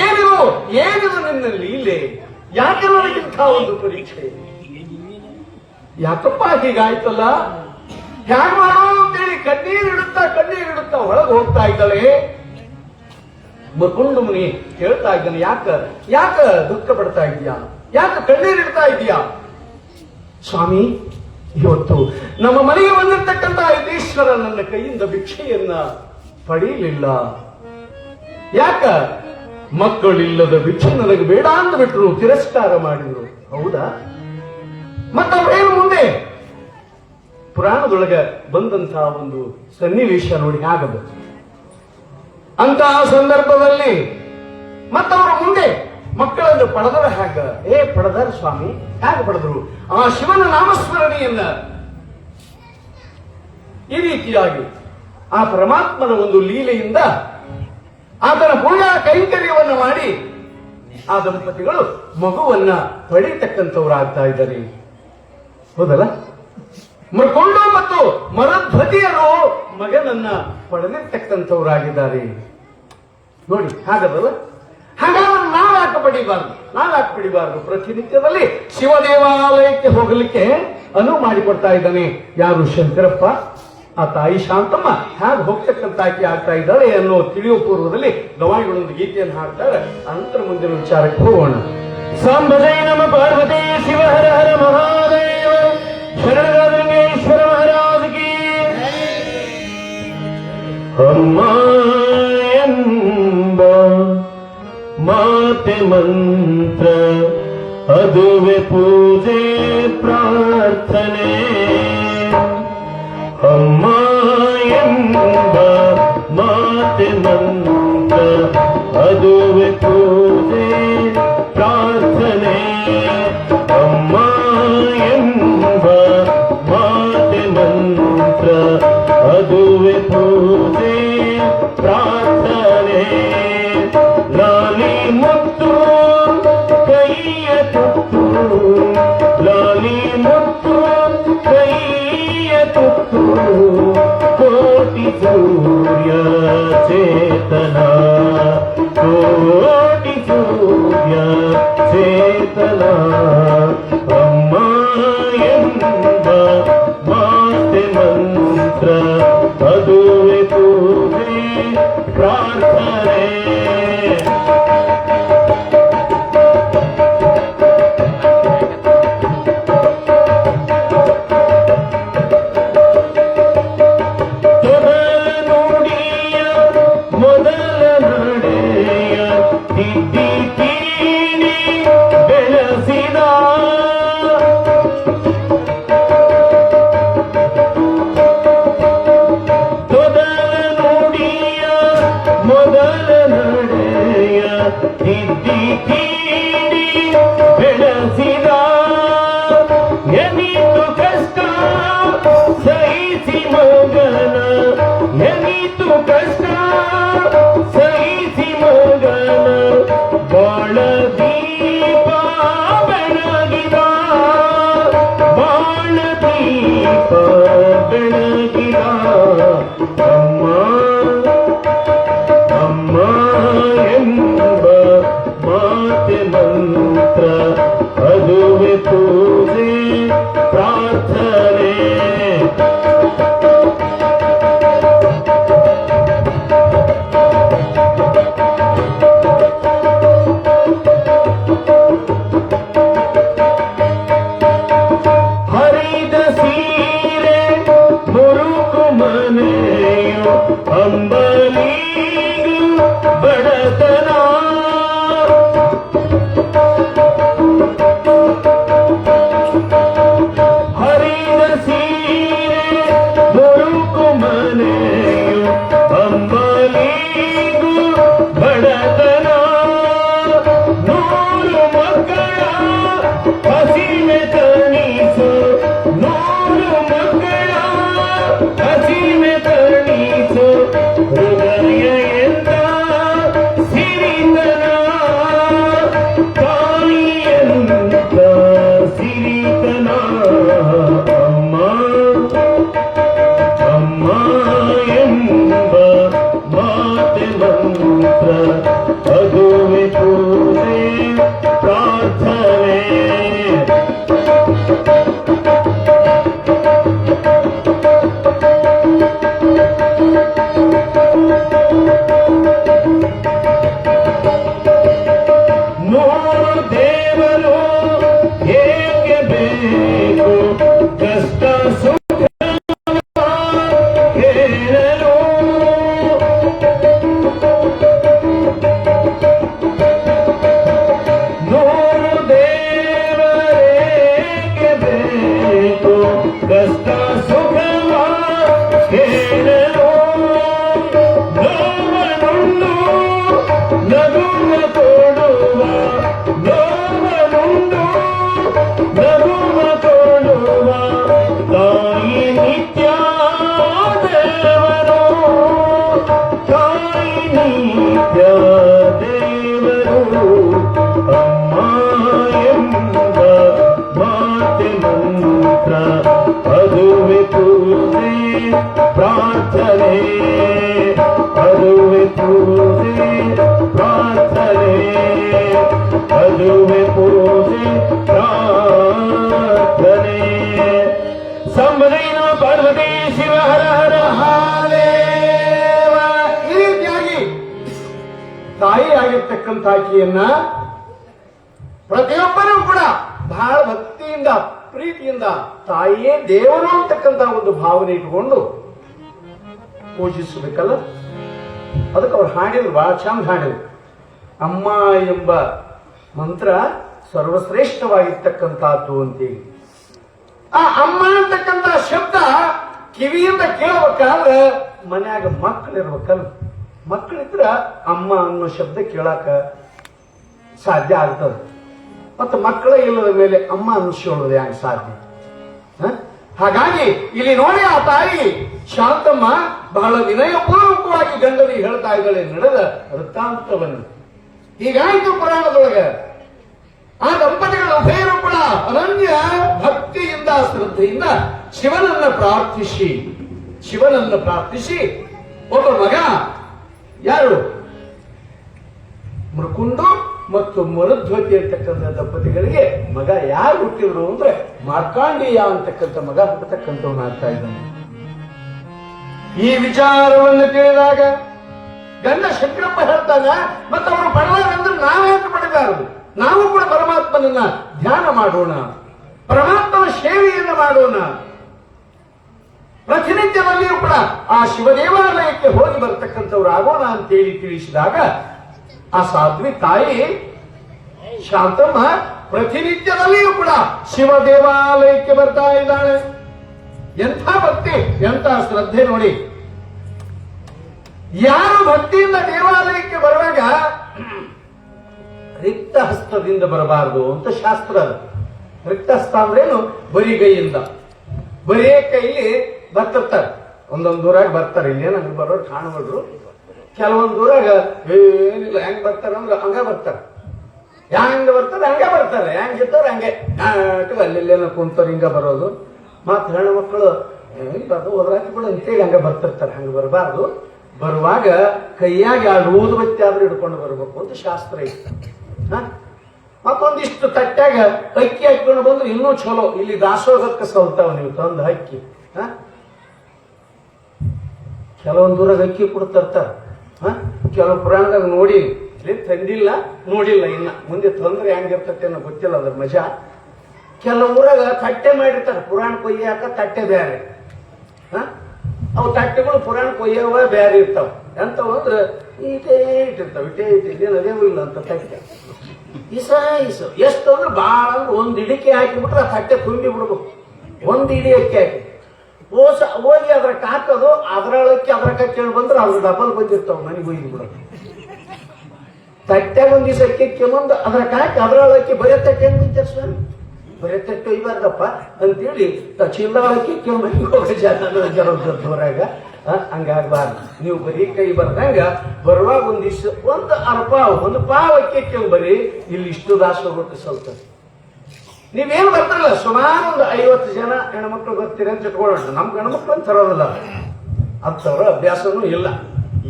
B: ಏನಿದು ನಿನ್ನ ಲೀಲೆ? ಯಾಕೆ ನನಗಿಂತ ಒಂದು ಪರೀಕ್ಷೆ? ಯಾಕಪ್ಪ ಹೀಗಾಯ್ತಲ್ಲ? ಹ್ಯಾಗ ಮಾಡೋ ಅಂತೇಳಿ ಕಣ್ಣೀರಿಡುತ್ತಾ ಹೊರಗೆ ಹೋಗ್ತಾ ಇದ್ದಾಳೆ. ಮುಕುಂಡ ಮುನಿ ಕೇಳ್ತಾ ಇದ್ದಾನೆ, ಯಾಕ ದುಃಖ ಪಡ್ತಾ ಇದೀಯಾ? ಯಾಕೆ ಕಣ್ಣೀರಿಡ್ತಾ ಇದೀಯಾ? ಸ್ವಾಮಿ, ಇವತ್ತು ನಮ್ಮ ಮನೆಗೆ ಬಂದಿರ್ತಕ್ಕಂಥ ಯತೀಶ್ವರ ನನ್ನ ಕೈಯಿಂದ ಭಿಕ್ಷೆಯನ್ನ ಪಡೀಲಿಲ್ಲ. ಯಾಕ? ಮಕ್ಕಳಿಲ್ಲದ ಭಿಕ್ಷೆ ನನಗೆ ಬೇಡ ಅಂತ ಬಿಟ್ರು, ತಿರಸ್ಕಾರ ಮಾಡಿದ್ರು. ಹೌದಾ? ಮತ್ತವ್ರೇನು ಮುಂದೆ ಪುರಾಣದೊಳಗ ಬಂದಂತಹ ಒಂದು ಸನ್ನಿವೇಶ ನೋಡಿ ಆಗದು. ಅಂತಹ ಸಂದರ್ಭದಲ್ಲಿ ಮತ್ತವರ ಮುಂದೆ ಮಕ್ಕಳನ್ನು ಪಡೆದರ ಹೇಗ? ಪಡೆದಾರ ಸ್ವಾಮಿ. ಹೇಗೆ ಪಡೆದರು? ಆ ಶಿವನ ನಾಮಸ್ಮರಣೆಯನ್ನ ಈ ರೀತಿಯಾಗಿ ಆ ಪರಮಾತ್ಮನ ಒಂದು ಲೀಲೆಯಿಂದ ಆತನ ಪೂಜಾ ಕೈಂಕರ್ಯವನ್ನು ಮಾಡಿ ಆ ದಂಪತಿಗಳು ಮಗುವನ್ನ ಪಡೀತಕ್ಕಂಥವರಾಗ್ತಾ ಇದ್ದಾರೆ. ಹೌದಲ್ಲ? ಮೃಕೊಂಡು ಮತ್ತು ಮರಧ್ವತಿಯರು ಮಗನನ್ನ ಪಡೆದಿರ್ತಕ್ಕಂಥವರಾಗಿದ್ದಾರೆ. ನೋಡಿ, ಹಾಗದಲ್ಲ? ಹಾಗಾದ್ರೆ ನಾವ್ಯಾಕೆ ಪಡಿಬಾರ್ದು? ಪ್ರತಿನಿತ್ಯದಲ್ಲಿ ಶಿವ ದೇವಾಲಯಕ್ಕೆ ಹೋಗಲಿಕ್ಕೆ ಅನುವು ಮಾಡಿಕೊಡ್ತಾ ಇದ್ದಾನೆ. ಯಾರು? ಶಂಕರಪ್ಪ. ಆ ತಾಯಿ ಶಾಂತಮ್ಮ ಹೇಗೆ ಹೋಗ್ತಕ್ಕಂತಾಕಿ ಆಗ್ತಾ ಇದ್ದಾಳೆ ಅನ್ನೋ ತಿಳಿಯುವ ಪೂರ್ವದಲ್ಲಿ ಗವಾಯಿಗಳೊಂದು ಗೀತೆಯನ್ನು ಹಾಡ್ತಾರೆ. ಅನಂತರ ಮುಂದಿನ ವಿಚಾರಕ್ಕೆ ಹೋಗೋಣ.
A: ಸಾಂಬಜೈ ನಮ ಪಾರ್ವತಿ ಶಿವ ಹರ ಹರ ಮಹಾದೇವ ಶರಣಲಿಂಗೇಶ್ವರ ಮಹಾರಾಜ್ ಕಿ. ಅಮ್ಮ ಎಂಬ ಮಾತೆ ಮಂತ್ರ, ಅದುವೆ ಪೂಜೆ ಪ್ರಾರ್ಥನೆ. ಅಮ್ಮ ಎಂಬ ಮಾತೆ ಮಂತ್ರ, ಅದುವೆ ಪೂಜೆ ಪ್ರಾರ್ಥನೆ. ಅಮ್ಮ ಎಂಬ ಮಾತೆ ಮಂತ್ರ, ಅದುವೆ ಪೂಜೆ ಪ್ರಾರ್ಥನೆ. ಲಾಲಿ ಮುತ್ತು ಕೈಯ ತುತ್ತು, ಲಾಲಿ ಮುತ್ತು ಕೈಯ ತುತ್ತು, ಕೋಟಿ ಸೂರ್ಯ ಚೇತನ, ಕೋಟಿ ಸೂರ್ಯ ಚೇತನ. ಅಮ್ಮ ಎಂಬ ಮಾತೆ ಮಂತ್ರ, ಅದುವೆ ಪೂಜೆ ಪ್ರಾರ್ಥನೆ. ತಿದ್ದಿ ತೀಡಿ ಬೆಳೆಸಿದ ಎನಿತು ಕಷ್ಟ ಸಹಿಸಿ ಮಗನ ಎನಿತು ಕಷ್ಟ ಸಹಿಸಿ ಮಗನ ಬಾಳ ದೀಪ ಬೆಳಗಿದ ಬಾಳ ದೀಪ ಬೆಳಗಿದ ಅಮ್ಮ ಅಮ್ಮ ಎಂಬ ಮಾತೆ ಮಂತ್ರ ಅದುವೆ ಪೂಜೆ ಪ್ರಾರ್ಥನೆ ಹರಿದ ಸೀರೆ ಮುರುಕು ಮನೆಯು ಅಂಬಲಿಗೂ ಬಡತನ ಹರಿದ ಸೀರೆ ಮುರುಕು ಮನೆಯು ಅಂಬಲಿಗೂ ಬಡತನ ನೂರು ಮಕ್ಕಳ ಹಸಿವೆ ತಣಿಸು ನೂರು ಮಕ್ಕಳ ಹಸಿವೆ ತಣಿಸು ಹೃದಯ ಎಂತ ಸಿರಿತನ ತಾಯಿಯಂತ ಸಿರಿತನ ಅಮ್ಮ ಅಮ್ಮ ಎಂಬ ಮಾತೆ ಮಂತ್ರ ಅದುವೆ ಪೂಜೆ ಪ್ರಾರ್ಥನೆ ನೂರು ದೇವರು ಏಕೆ ಬೇಕು ಕಷ್ಟ ಸುಖ ಹೇಳಲು ನೂರು ದೇವರೇಕೆ ಬೇಕು ಕಷ್ಟ ಸುಖವ ಹೇಳಲು ನೋವನುಂಡು ನಗುವ ಕೊಡುವ ನೋವನುಂಡು ನಗುವ ಕೊಡುವ ತಾಯಿ ನಿತ್ಯ ದೇವರು ತಾಯಿ ನಿತ್ಯ ದೇವರು ಅಮ್ಮ ಎಂಬ ಮಾತೆ ಮಂತ್ರ ಅದುವೆ ಪೂಜೆ ಪ್ರಾರ್ಥನೆ ಅದುವೆ ಪೂಜೆ ಪ್ರಾರ್ಥನೆ ಅದುವೆ ಪೂಜೆ ಪ್ರಾರ್ಥನೆ ಸಂಬದೈನ ಪಾರ್ವತಿ ಶಿವ ಹರ ಹರ
B: ಮಹಾದೇವ. ಈ ರೀತಿಯಾಗಿ ತಾಯಿ ಆಗಿರ್ತಕ್ಕಂಥ ಆಕೆಯನ್ನ ಪ್ರತಿಯೊಬ್ಬರೂ ಕೂಡ ಬಹಳ ಭಕ್ತಿಯಿಂದ ಪ್ರೀತಿಯಿಂದ ತಾಯಿಯೇ ದೇವರು ಅಂತಕ್ಕಂಥ ಒಂದು ಭಾವನೆ ಇಟ್ಟುಕೊಂಡು ಪೂಜಿಸಬೇಕಲ್ಲ. ಅದಕ್ಕೆ ಅವ್ರು ಹಾಡಿದ್ರು, ಬಹಳ ಚಂದ ಹಾಡಿದ್ರು. ಅಮ್ಮ ಎಂಬ ಮಂತ್ರ ಸರ್ವಶ್ರೇಷ್ಠವಾಗಿರ್ತಕ್ಕಂಥದ್ದು ಅಂತೇಳಿ. ಆ ಅಮ್ಮ ಅಂತಕ್ಕಂಥ ಶಬ್ದ ಕಿವಿಯಿಂದ ಕೇಳಬೇಕಾದ್ರೆ ಮನ್ಯಾಗ ಮಕ್ಕಳಿರ್ಬೇಕಲ್ಲ. ಮಕ್ಕಳಿದ್ರ ಅಮ್ಮ ಅನ್ನೋ ಶಬ್ದ ಕೇಳಾಕ ಸಾಧ್ಯ ಆಗ್ತದೆ. ಮತ್ತೆ ಮಕ್ಕಳ ಇಲ್ಲದ ಮೇಲೆ ಅಮ್ಮ ಅನ್ಸೋಳೋದು ಯಾಕೆ ಸಾಧ್ಯ? ಹಾಗಾಗಿ ಇಲ್ಲಿ ನೋಡಿ ಆ ತಾಯಿ ಶಾಂತಮ್ಮ ಬಹಳ ವಿನಯಪೂರ್ವಕವಾಗಿ ಗಂಡನಿಗೆ ಹೇಳ್ತಾ ಇದ್ದಾಳೆ ನಡೆದ ವೃತ್ತಾಂತವನ್ನು. ಹೀಗಾಯ್ತು ಪುರಾಣದೊಳಗ ಆ ದಂಪತಿಗಳ ಉಭಯರು ಕೂಡ ಅನನ್ಯ ಭಕ್ತಿಯಿಂದ ಶ್ರದ್ಧೆಯಿಂದ ಶಿವನನ್ನ ಪ್ರಾರ್ಥಿಸಿ ಒಬ್ಬ ಮಗ, ಯಾರು ಮೃಕುಂಡು ಮತ್ತು ಮರುಧ್ವತಿ ಅಂತಕ್ಕಂಥ ದಂಪತಿಗಳಿಗೆ ಮಗ ಯಾರು ಹುಟ್ಟಿದ್ರು ಅಂದ್ರೆ ಮಾರ್ಕಾಂಡೇಯ ಅಂತಕ್ಕಂಥ ಮಗ ಹುಟ್ಟತಕ್ಕಂಥವನಾಗ್ತಾ ಇದ್ದಾನೆ. ಈ ವಿಚಾರವನ್ನು ಕೇಳಿದಾಗ ಗಂಡ ಶಂಕರಪ್ಪ ಹೇಳ್ತಾನೆ, ಮತ್ತೆ ಅವರು ಪಡಲಾರಂದ್ರೆ ನಾವೇಕೆ ಪಡೆದಾರದು? ನಾವು ಕೂಡ ಪರಮಾತ್ಮನನ್ನ ಧ್ಯಾನ ಮಾಡೋಣ, ಪರಮಾತ್ಮನ ಸೇವೆಯನ್ನು ಮಾಡೋಣ. ಪ್ರತಿನಿತ್ಯದಲ್ಲಿಯೂ ಕೂಡ ಆ ಶಿವ ದೇವಾಲಯಕ್ಕೆ ಹೋಗಿ ಬರ್ತಕ್ಕಂಥವ್ರು ಆಗೋಣ ಅಂತೇಳಿ ತಿಳಿಸಿದಾಗ ಆ ಸಾಧ್ವಿ ತಾಯಿ ಶಾಂತಮ್ಮ ಪ್ರತಿನಿತ್ಯದಲ್ಲಿಯೂ ಕೂಡ ಶಿವ ದೇವಾಲಯಕ್ಕೆ ಬರ್ತಾ ಇದ್ದಾಳೆ. ಎಂಥ ಭಕ್ತಿ, ಎಂಥ ಶ್ರದ್ಧೆ ನೋಡಿ. ಯಾರು ಭಕ್ತಿಯಿಂದ ದೇವಾಲಯಕ್ಕೆ ಬರುವಾಗ ರಿಕ್ತ ಹಸ್ತದಿಂದ ಬರಬಾರದು ಅಂತ ಶಾಸ್ತ್ರ ಅದು. ರಿಕ್ತ ಹಸ್ತ ಅಂದ್ರೇನು? ಬರೀ ಕೈಯಿಂದ, ಬರೀ ಕೈಲಿ ಬರ್ತಿರ್ತಾರೆ. ಒಂದೊಂದು ಊರಾಗ ಬರ್ತಾರೆ, ಇಲ್ಲೇನು ಹಂಗೆ ಬರೋರು ಕಾಣಬಲ್ರು. ಕೆಲವೊಂದು ಊರಾಗ ಏನಿಲ್ಲ, ಹೆಂಗ್ ಬರ್ತಾರ ಅಂದ್ರೆ ಹಂಗ ಬರ್ತಾರೆ, ಹೆಂಗ ಬರ್ತಾರೆ ಹಂಗೆ ಬರ್ತಾರೆ, ಹೆಂಗಿರ್ತಾರೆ ಹಂಗೆ ಅಲ್ಲೆಲ್ಲೇನೋ ಕುಂತವ್ರು ಹಿಂಗ ಬರೋದು. ಮತ್ ಹೆಣ್ಣು ಮಕ್ಕಳು ಬರ್ದು ಹೋದ್ರಾಕಿ ಕೂಡ ಅಂತೇಳಿ ಹಂಗ ಬರ್ತಿರ್ತಾರೆ. ಹಂಗ ಬರಬಾರ್ದು. ಬರುವಾಗ ಕೈಯಾಗ 2 ಊದುಬತ್ತಿ ಆದ್ರೂ ಹಿಡ್ಕೊಂಡು ಬರ್ಬೇಕು ಅಂತ ಶಾಸ್ತ್ರ ಇತ್ತು. ಮತ್ತೊಂದಿಷ್ಟು ತಟ್ಟಾಗ ಅಕ್ಕಿ ಹಾಕೊಂಡು ಬಂದ್ರೆ ಇನ್ನೂ ಚಲೋ. ಇಲ್ಲಿ ದಾಸೋಹಕ್ಕೆ ಸಲ್ತಾವ ನೀವು ತಂದು ಅಕ್ಕಿ. ಕೆಲವೊಂದು ಊರಾಗ ಅಕ್ಕಿ ಕೂಡ ತರ್ತಾರ. ಕೆಲವು ಪುರಾಣದಾಗ ನೋಡಿ ತಂದಿಲ್ಲ, ನೋಡಿಲ್ಲ, ಇನ್ನ ಮುಂದೆ ತೊಂದ್ರೆ ಹೆಂಗಿರ್ತೈತೆ ಅನ್ನೋ ಗೊತ್ತಿಲ್ಲ ಅದ್ರ ಮಜಾ. ಕೆಲವು ಊರಾಗ ತಟ್ಟೆ ಮಾಡಿರ್ತಾರೆ, ಪುರಾಣ ಕೊಯ್ಯಾಕ ತಟ್ಟೆ ಬೇರೆ. ಅವು ತಟ್ಟೆಗಳು ಪುರಾಣ ಕೊಯ್ಯವ ಬೇರೆ ಇರ್ತಾವ. ಎಂತವ ಅಂದ್ರೆ ಇಟೇ ಇಟ್ಟಿರ್ತಾವ, ಇಟೇ ಇಟ್ಟಿದ್ದೇನು ಅದೇವೂ ಇಲ್ಲ ಅಂತ ತಟ್ಟೆ. ಇಸ ಎಷ್ಟು ಅಂದ್ರೆ ಭಾಳ ಅಂದ್ರೆ 1 ಇಡಿಕೆ ಹಾಕಿಬಿಟ್ರೆ ಆ ತಟ್ಟೆ ತುಂಬಿ ಬಿಡ್ಬೇಕು. 1 ಇಡಿ ಅಕ್ಕಿ ಹಾಕಿ ಹೋಗಿ ಅದ್ರ ಹಾಕೋದು, ಅದ್ರೊಳಕ್ಕೆ ಕೇಳಿ ಬಂದ್ರೆ ಅದ್ರ ಡಬಲ್ ಬಂದಿರ್ತಾವ, ಮನೆಗೆ ಒಯ್ದು ಬಿಡೋದು. ತಟ್ಟೆಗೆ 1 ದಿವಸ ಅಕ್ಕಿ ಮುಂದೆ ಅದ್ರ ಹಾಕಿ ಅದ್ರೊಳಕ್ಕೆ ಬರೀ ತಟ್ಟೆ ಹೆಂಗ್ ಬಿಡ್ತಾರೆ ಸ್ವಾಮಿ, ಬರೀ ತಟ್ಟೆ ಒಯ್ಬಾರ್ದಪ್ಪ ಅಂತೇಳಿ ಚಿಲ್ಲಕ್ಕೆ ಮನೆಗೆ ಹೋಗೋ ಜನ ಹಂಗಾಗಬಾರ್ದು. ನೀವು ಬರೀ ಕೈ ಬರ್ದಂಗ ಬರುವಾಗ 1 ದಿವಸ 1 ಅರ್ಪಾವ್ 1 ಪಾವ್ ಅಕ್ಕಿ ಬರೀ ಇಲ್ಲಿ ಇಷ್ಟು ದಾಸೋಗುತ್ತೆ ಸ್ವಲ್ಪ. ನೀವೇನು ಬರ್ತಾರಲ್ಲ, ಸುಮಾರು 50 ಜನ ಹೆಣ್ಮಕ್ಳು ಬರ್ತೀರಿ ಅಂತ ಇಟ್ಕೊಳ್ಳೋಣ. ನಮ್ ಗಂಡ್ಮಕ್ಳು ಅಂತ ತರೋದಿಲ್ಲ, ಅದು ತರೋ ಅಭ್ಯಾಸನೂ ಇಲ್ಲ.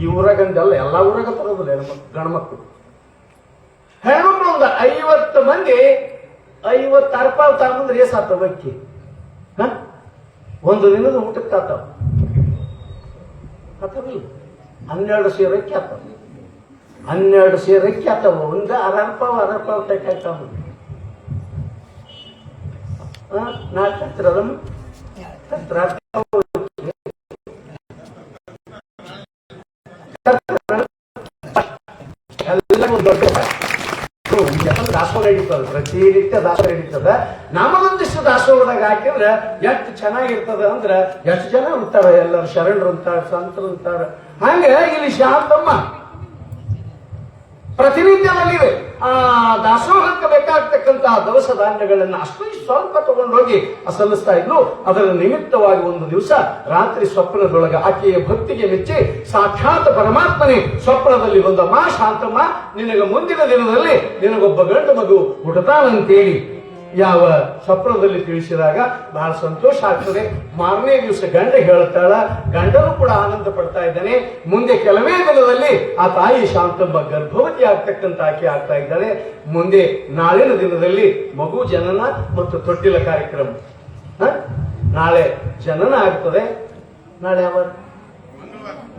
B: ಈ ಊರಾಗಂದಲ್ಲ, ಎಲ್ಲಾ ಊರಾಗ ತರೋದಿಲ್ಲ ಗಂಡ್ಮಕ್ಳು. ಹೆಣ್ಮಕ್ಳು 50 ಮಂದಿ 50 ಅರ್ಪಾವ್ ತಗೊಂಡ್ರೆ ಏಸಾತವ ಅಕ್ಕಿ? 1 ದಿನದ ಊಟಕ್ಕೆ ಆತಾವ. 12 ಸೇರ್ ಅಕ್ಕಿ ಆತಾವ. 12 ಸೇರ್ ಅಕ್ಕಿ ಆತಾವ. 1 ಅರ್ಪಾವ್ ಟೈಕ್ ಆಗ್ತಾವ. ದಾಸೋಹ ನಡೀತದ, ಪ್ರತಿನಿತ್ಯ ದಾಸೋಹ ನಡೀತದ. ನಮಗೊಂದಿಷ್ಟು ದಾಸೋಹದಾಗ ಹಾಕಿದ್ರೆ ಎಷ್ಟು ಚೆನ್ನಾಗಿರ್ತದ ಅಂದ್ರ ಎಷ್ಟು ಜನ ಅಂತಾರ, ಎಲ್ಲರೂ ಶರಣರು ಅಂತಾರ, ಸಂತರು ಅಂತಾರ. ಹಂಗ ಇಲ್ಲಿ ಶಾಂತಮ್ಮ ಪ್ರತಿನಿತ್ಯದಲ್ಲಿವೆ. ಆ ದಾಸೋಹಕ್ಕೆ ಬೇಕಾಗ್ತಕ್ಕಂತಹ ದವಸ ಧಾನ್ಯಗಳನ್ನ ಅಷ್ಟು ಸ್ವಲ್ಪ ತಗೊಂಡೋಗಿ ಸಲ್ಲಿಸ್ತಾ ಇದ್ಲು. ಅದರ ನಿಮಿತ್ತವಾಗಿ 1 ದಿವಸ ರಾತ್ರಿ ಸ್ವಪ್ನದೊಳಗ ಆಕೆಯ ಭಕ್ತಿಗೆ ಮೆಚ್ಚಿ ಸಾಕ್ಷಾತ್ ಪರಮಾತ್ಮನೇ ಸ್ವಪ್ನದಲ್ಲಿ ಬಂದಮ್ಮ, ಶಾಂತಮ್ಮ ನಿನಗ ಮುಂದಿನ ದಿನದಲ್ಲಿ ನಿನಗೊಬ್ಬ ಗಂಡು ಮಗು ಹುಟ್ಟತಾನಂತೇಳಿ ಯಾವ ಸ್ವಪ್ನದಲ್ಲಿ ತಿಳಿಸಿದಾಗ ಬಹಳ ಸಂತೋಷ ಆಗ್ತದೆ. ಮಾರನೇ ದಿವಸ ಗಂಡ ಹೇಳ್ತಾಳ, ಗಂಡನು ಕೂಡ ಆನಂದ ಪಡ್ತಾ ಇದ್ದಾನೆ. ಮುಂದೆ ಕೆಲವೇ ದಿನದಲ್ಲಿ ಆ ತಾಯಿ ಶಾಂತಮ್ಮ ಗರ್ಭವತಿ ಆಗ್ತಕ್ಕಂಥ ಆಕೆ ಆಗ್ತಾ ಇದ್ದಾಳೆ. ಮುಂದೆ ನಾಳಿನ ದಿನದಲ್ಲಿ ಮಗು ಜನನ ಮತ್ತು ತೊಟ್ಟಿಲ ಕಾರ್ಯಕ್ರಮ. ನಾಳೆ ಜನನ ಆಗ್ತದೆ. ನಾಳೆ ಯಾವ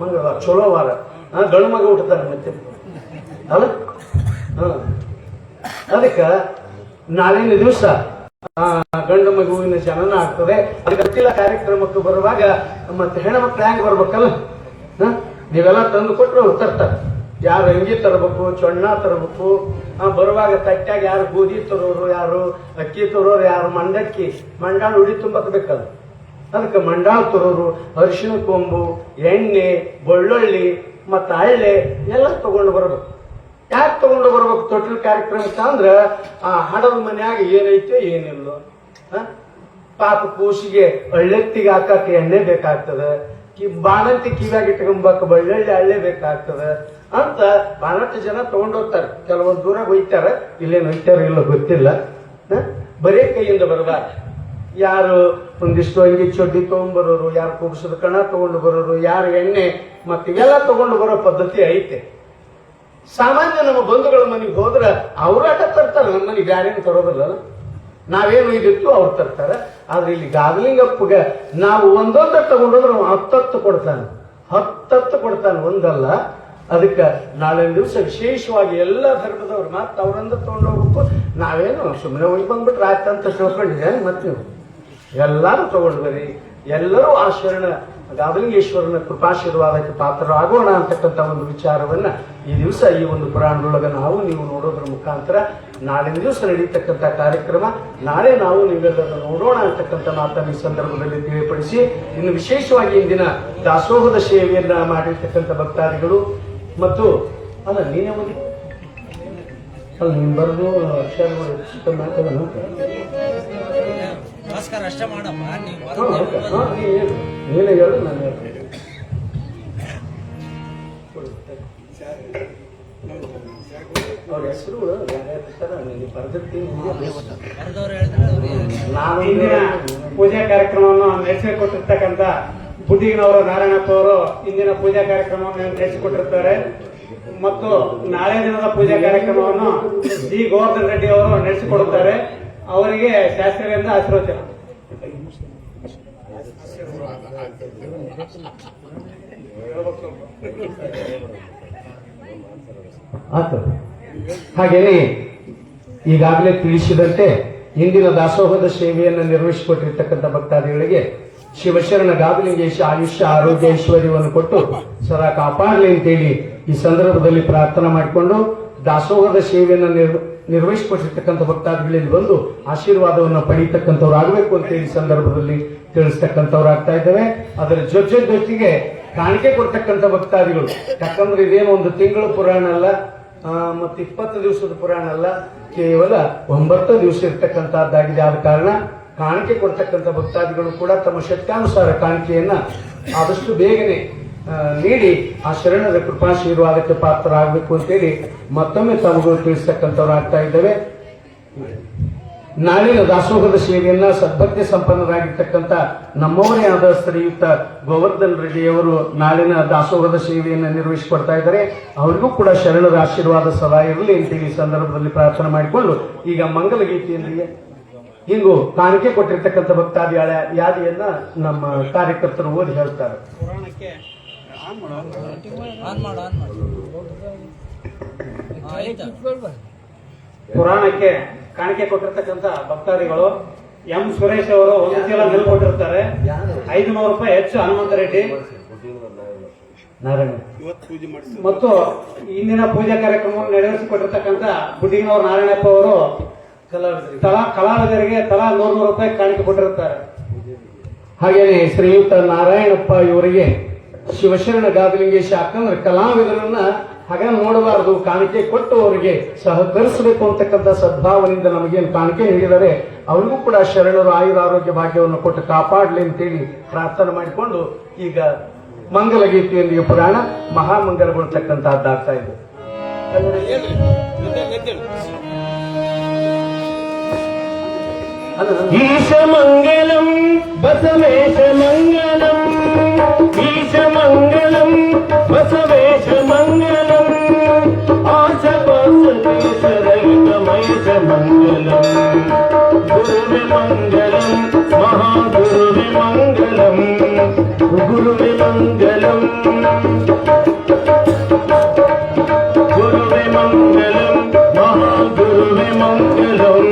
B: ಮಂಗಳವಾರ, ಚಲೋ ವಾರ. ಗಂಡು ಮಗ ಹುಟ್ಟುತ್ತಾನೆ ಮತ್ತೆ ಅಲ್ಲ. ಅದಕ್ಕ ನಾಳಿನ ದಿವಸ ಗಂಡು ಮಗುವಿನ ಜನನ ಆಗ್ತದೆ. ಅದಕ್ಕೆ ತೊಟ್ಟಿಲ ಕಾರ್ಯಕ್ರಮಕ್ಕೆ ಬರುವಾಗ ಮತ್ತೆ ಹೆಣ್ಮಕ್ಳು ಹೆಂಗ್ ಬರ್ಬೇಕಲ್ಲ, ನೀವೆಲ್ಲ ತಂದು ಕೊಟ್ಟರು ಅವ್ರು ತರ್ತಾರೆ. ಯಾರು ಅಂಗಿ ತರಬೇಕು, ಚೊಣ್ಣ ತರಬೇಕು. ಬರುವಾಗ ತಟ್ಟಾಗ ಯಾರು ಗೋಧಿ ತರೋರು, ಯಾರು ಅಕ್ಕಿ ತರೋರು, ಯಾರು ಮಂಡಾಳ ಉಡಿ ತುಂಬಕ್ ಬೇಕಲ್ಲ. ಅದಕ್ಕೆ ಮಂಡಾಳ ತರೋರು, ಅರಿಶಿಣ ಕೊಂಬು, ಎಣ್ಣೆ, ಬೆಳ್ಳುಳ್ಳಿ ಮತ್ತ ಹಳ್ಳೆ ಎಲ್ಲ ತಗೊಂಡು ಬರಬೇಕು. ಯಾಕೆ ತಗೊಂಡು ಬರ್ಬೇಕು ತೊಟ್ಟಿಲ್ ಕಾರ್ಯಕ್ರಮಕ್ಕೆ ಅಂದ್ರ ಆ ಹಡದ ಮನ್ಯಾಗ ಏನೈತೆ ಏನಿಲ್ಲ. ಪಾಪ ಕೂಸಿಗೆ ಹಳ್ಳೆತ್ತಿಗೆ ಹಾಕಕ್ಕೆ ಎಣ್ಣೆ ಬೇಕಾಗ್ತದೆ, ಬಾಣಂತಿ ಕಿವ್ಯಾಗ ಇಟ್ಕೊಂಬಕ್ ಬೆಳ್ಳುಳ್ಳಿ ಹಳ್ಳೆ ಬೇಕಾಗ್ತದ ಅಂತ ಬಾಣಂತಿ ಜನ ತಗೊಂಡೋಗ್ತಾರೆ. ಕೆಲವೊಂದು ದೂರ ಒಯ್ತಾರ, ಇಲ್ಲೇನು ಒಯ್ತಾರ ಇಲ್ಲ ಗೊತ್ತಿಲ್ಲ. ಬರೇ ಕೈಯಿಂದ ಬರಬಾರ್ದು. ಯಾರು ಒಂದಿಷ್ಟು ಅಂಗಿ ಚೊಡ್ಡಿ ತಗೊಂಡ್ಬರೋರು, ಯಾರು ಕುಬ್ಸದ ಕಣ ತಗೊಂಡು ಬರೋರು, ಯಾರು ಎಣ್ಣೆ ಮತ್ತೆ ಇವೆಲ್ಲ ತಗೊಂಡು ಬರೋ ಪದ್ಧತಿ ಐತೆ. ಸಾಮಾನ್ಯ ನಮ್ಮ ಬಂಧುಗಳ ಮನೆಗೆ ಹೋದ್ರ ಅವ್ರ ಆಟ ತರ್ತಾರೆ, ನಮ್ಮ ಮನೆಗೆ ಬ್ಯಾರೇನು ತರೋದಿಲ್ಲ. ನಾವೇನು ಇದಿತ್ತು ಅವ್ರು ತರ್ತಾರೆ. ಆದ್ರೆ ಇಲ್ಲಿ ಗಾದಲಿಂಗಪ್ಪಗ ನಾವು ಒಂದೊಂದ ತಗೊಂಡೋದ್ರೆ 10 ಕೊಡ್ತಾನೆ, 10 ಕೊಡ್ತಾನೆ, ಒಂದಲ್ಲ. ಅದಕ್ಕೆ ನಾಳೆ ದಿವಸ ವಿಶೇಷವಾಗಿ ಎಲ್ಲ ಧರ್ಮದವ್ರು ಮತ್ತೆ ಅವ್ರಂದ ತಗೊಂಡು ಹೋಗ್ಬೇಕು. ನಾವೇನು ಸುಮ್ಮನೆ ಹೋಗಿ ಬಂದ್ಬಿಟ್ರೆ ಆಯ್ತು ಅಂತ ತಿಳ್ಕೊಂಡಿದ್ದೇನೆ. ಮತ್ತೆ ನೀವು ಎಲ್ಲಾರು ತಗೊಂಡು ಬರ್ರಿ. ಎಲ್ಲರೂ ಆ ಶರಣ ಗಾದಲಿಂಗೇಶ್ವರನ ಕೃಪಾಶೀರ್ವಾದಕ್ಕೆ ಪಾತ್ರರಾಗೋಣ ಅಂತಕ್ಕಂಥ ಒಂದು ವಿಚಾರವನ್ನ ಈ ದಿವಸ ಈ ಒಂದು ಪುರಾಣದೊಳಗ ನಾವು ನೀವು ನೋಡೋದ್ರ ಮುಖಾಂತರ ನಾಳಿನ ದಿವಸ ನಡೀತಕ್ಕಂಥ ಕಾರ್ಯಕ್ರಮ ನಾಳೆ ನಾವು ನೀವೆಲ್ಲರನ್ನು ನೋಡೋಣ ಅಂತಕ್ಕಂಥ ಮಾತನ್ನು ಈ ಸಂದರ್ಭದಲ್ಲಿ ತಿಳಿಪಡಿಸಿ, ಇನ್ನು ವಿಶೇಷವಾಗಿ ಇಂದಿನ ದಾಸೋಹದ ಸೇವೆಯನ್ನ ಮಾಡಿರ್ತಕ್ಕಂಥ ಭಕ್ತಾದಿಗಳು ಮತ್ತು ಅಲ್ಲ ನೀನೇ ಹೋಗಿ ಅಲ್ಲ ನೀನು ಬರೆದು ಶೇರ್ ಮಾಡಿ
C: ನಮಸ್ಕಾರ ಅಷ್ಟೇ ಮಾಡಮ್ಮ ನೀವು
B: ನೀನೇ ಹೇಳು ನಾನು ಹೇಳ್ತೀನಿ. ಅವ್ರ ಹೆಸರು
C: ಬರ್ದವ್ರು ಹೇಳಿದ್ರೆ
B: ನಾನು
D: ಇಂದಿನ ಪೂಜಾ ಕಾರ್ಯಕ್ರಮವನ್ನು ನಡೆಸಿಕೊಟ್ಟಿರ್ತಕ್ಕಂಥ ಬುಡ್ಡಿಗಿನವರು ನಾರಾಯಣಪ್ಪ ಅವರು ಇಂದಿನ ಪೂಜಾ ಕಾರ್ಯಕ್ರಮವನ್ನು ನಡೆಸಿಕೊಟ್ಟಿರ್ತಾರೆ ಮತ್ತು ನಾಳೆ ದಿನದ ಪೂಜಾ ಕಾರ್ಯಕ್ರಮವನ್ನು ಜಿ ಗೋವರ್ಧನ್ ರೆಡ್ಡಿ ಅವರು ನಡೆಸಿಕೊಡುತ್ತಾರೆ. ಅವರಿಗೆ ಶಾಸ್ತ್ರಿಗಳಿಂದ ಆಶೀರ್ವಚನ.
B: ಆಗ್ತದೆ. ಹಾಗೇನೆ ಈಗಾಗಲೇ ತಿಳಿಸಿದಂತೆ ಇಂದಿನ ದಾಸೋಹದ ಸೇವೆಯನ್ನು ನಿರ್ವಹಿಸಿಕೊಟ್ಟಿರ್ತಕ್ಕಂಥ ಭಕ್ತಾದಿಗಳಿಗೆ ಶಿವಶರಣ ಗಾಬಲಿಂಗೇಶ ಆಯುಷ್ಯ ಆರೋಗ್ಯ ಐಶ್ವರ್ಯವನ್ನು ಕೊಟ್ಟು ಸದಾ ಕಾಪಾಡಲಿ ಅಂತೇಳಿ ಈ ಸಂದರ್ಭದಲ್ಲಿ ಪ್ರಾರ್ಥನೆ ಮಾಡಿಕೊಂಡು ದಾಸೋಹದ ಸೇವೆಯನ್ನು ನಿರ್ವಹಿಸಿಕೊಟ್ಟಿರ್ತಕ್ಕಂಥ ಭಕ್ತಾದಿಗಳಲ್ಲಿ ಬಂದು ಆಶೀರ್ವಾದವನ್ನು ಪಡೀತಕ್ಕಂಥವ್ರು ಆಗಬೇಕು ಅಂತೇಳಿ ಸಂದರ್ಭದಲ್ಲಿ ತಿಳಿಸ್ತಕ್ಕಂಥವ್ರು ಇದ್ದೇವೆ. ಅದರ ಜೊತೆಗೆ ಕಾಣಿಕೆ ಕೊಡ್ತಕ್ಕಂಥ ಭಕ್ತಾದಿಗಳು, ಯಾಕಂದ್ರೆ ಇದೇನು ಒಂದು ತಿಂಗಳು ಪುರಾಣ ಅಲ್ಲ ಮತ್ತು 20 ದಿವಸದ ಪುರಾಣ ಅಲ್ಲ, ಕೇವಲ 9 ದಿವಸ ಇರ್ತಕ್ಕಂಥದ್ದಾಗಿದೆ. ಆದ ಕಾರಣ ಕಾಣಿಕೆ ಕೊಡ್ತಕ್ಕಂಥ ಭಕ್ತಾದಿಗಳು ಕೂಡ ತಮ್ಮ ಶಕ್ತಾನುಸಾರ ಕಾಣಿಕೆಯನ್ನ ಆದಷ್ಟು ಬೇಗನೆ ನೀಡಿ ಆ ಶರಣರ ಕೃಪಾಶೀರ್ವಾದಕ್ಕೆ ಪಾತ್ರರಾಗಬೇಕು ಅಂತೇಳಿ ಮತ್ತೊಮ್ಮೆ ತಮಗಳು ತಿಳಿಸ್ತಕ್ಕಂಥವ್ರು ಆಗ್ತಾ ಇದ್ದೇವೆ. ನಾಳಿನ ದಾಸೋಹದ ಸೇವೆಯನ್ನ ಸದ್ಭಕ್ತಿ ಸಂಪನ್ನರಾಗಿರ್ತಕ್ಕಂಥ ನಮ್ಮವರೇ ಆದ ಶ್ರೀಯುಕ್ತ ಗೋವರ್ಧನ್ ರೆಡ್ಡಿಯವರು ನಾಳಿನ ದಾಸೋಹದ ಸೇವೆಯನ್ನು ನಿರ್ವಹಿಸಿಕೊಡ್ತಾ ಇದ್ದಾರೆ. ಅವರಿಗೂ ಕೂಡ ಶರಣರ ಆಶೀರ್ವಾದ ಸದಾ ಇರಲಿ ಅಂತೇಳಿ ಸಂದರ್ಭದಲ್ಲಿ ಪ್ರಾರ್ಥನೆ ಮಾಡಿಕೊಂಡು ಈಗ ಮಂಗಲ ಗೀತೆಯೊಂದಿಗೆ ಹಿಂಗು ಕಾಣಿಕೆ ಕೊಟ್ಟಿರ್ತಕ್ಕಂಥ ಭಕ್ತಾದಿಗಳ ಯಾದಿಯನ್ನ ನಮ್ಮ ಕಾರ್ಯಕರ್ತರು ಓದಿ ಹೇಳ್ತಾರೆ.
C: ಆನ್ ಮಾಡು ಆಯ್ತಾ
D: ಪುರಾಣಕ್ಕೆ ಕಾಣಿಕೆ ಕೊಟ್ಟಿರ್ತಕ್ಕಂಥ ಭಕ್ತಾದಿಗಳು ಎಂ ಸುರೇಶ್ ಅವರು ಒಂದು ಚೀಲ ನೆಲ್ ಕೊಟ್ಟಿರ್ತಾರೆ. 500 ರೂಪಾಯಿ ಹೆಚ್ಚು ಹನುಮಂತ ರೆಡ್ಡಿ
B: ನಾರಾಯಣ
D: ಮತ್ತು ಇಂದಿನ ಪೂಜಾ ಕಾರ್ಯಕ್ರಮವನ್ನು ನೆರವೇರಿಸಿಕೊಟ್ಟಿರ್ತಕ್ಕಂಥ ಬುಡ್ಡಿಗಿನವರು ನಾರಾಯಣಪ್ಪ ಅವರು ಕಲಾವಿದರಿಗೆ ತಲಾ 100 ರೂಪಾಯಿ ಕಾಣಿಕೆ ಕೊಟ್ಟಿರುತ್ತಾರೆ.
B: ಹಾಗೇನೆ ಶ್ರೀಯುಕ್ತ ನಾರಾಯಣಪ್ಪ ಇವರಿಗೆ ಶಿವಶರಣ ಗಾಬಲಿಂಗೇಶ ಯಾಕಂದ್ರೆ ಕಲಾವಿದರನ್ನ ಹಾಗ ನೋಡಬಾರದು, ಕಾಣಿಕೆ ಕೊಟ್ಟು ಅವರಿಗೆ ಸಹಕರಿಸಬೇಕು ಅಂತಕ್ಕಂಥ ಸದ್ಭಾವನೆಯಿಂದ ನಮಗೇನು ಕಾಣಿಕೆ ನೀಡಿದರೆ ಅವರಿಗೂ ಕೂಡ ಶರಣರು ಆಯುರ ಆರೋಗ್ಯ ಭಾಗ್ಯವನ್ನು ಕೊಟ್ಟು ಕಾಪಾಡಲಿ ಅಂತೇಳಿ ಪ್ರಾರ್ಥನೆ ಮಾಡಿಕೊಂಡು ಈಗ ಮಂಗಲ ಗೀತೆಯೊಂದಿಗೆ ಪುರಾಣ ಮಹಾಮಂಗಲಗೊಳ್ತಕ್ಕಂಥದ್ದಾಗ್ತಾ ಇದೆ.
A: ಈಶ ಮಂಗಲಂ ಬಸವೇಶ ಮಂಗಲಂ, ಈಶ ಮಂಗಲಂ ಬಸವೇಶ ಮಂಗಲಂ, ಆಶಪಾಸರಹಿತ ಮೈಷ ಮಂಗಲಂ, ಗುರುವೆ ಮಂಗಲಂ ಮಹಾಗುರುವೆ ಮಂಗಲಂ, ಗುರುವೆ ಮಂಗಲಂ ಗುರುವೆ ಮಂಗಲಂ ಮಹಾಗುರುವೆ ಮಂಗಲಂ,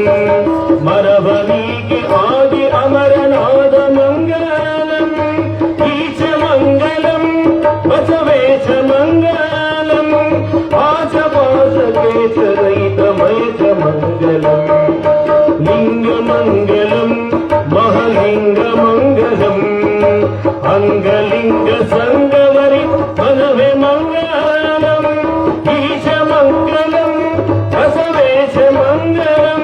A: ಮರಬನಿಗೆ ಆದಿ ಅಮರನಾದ ಮಂಗಲಂ, ಈಶ ಮಂಗಲಂ ಬಸವೇಶ ಮಂಗಲಂ, ಆಶಪಾಸಕೇಶರಹಿತ ಮೈಷ ಮಂಗಲಂ, ಲಿಂಗ ಮಂಗಲಂ ಮಹಲಿಂಗ ಮಂಗಲಂ, ಅಂಗಲಿಂಗ ಸಂಗವರಿ ಮನವೇ ಮಂಗಲಂ, ಈಶ ಮಂಗಲಂ ಬಸವೇಶ ಮಂಗಲಂ,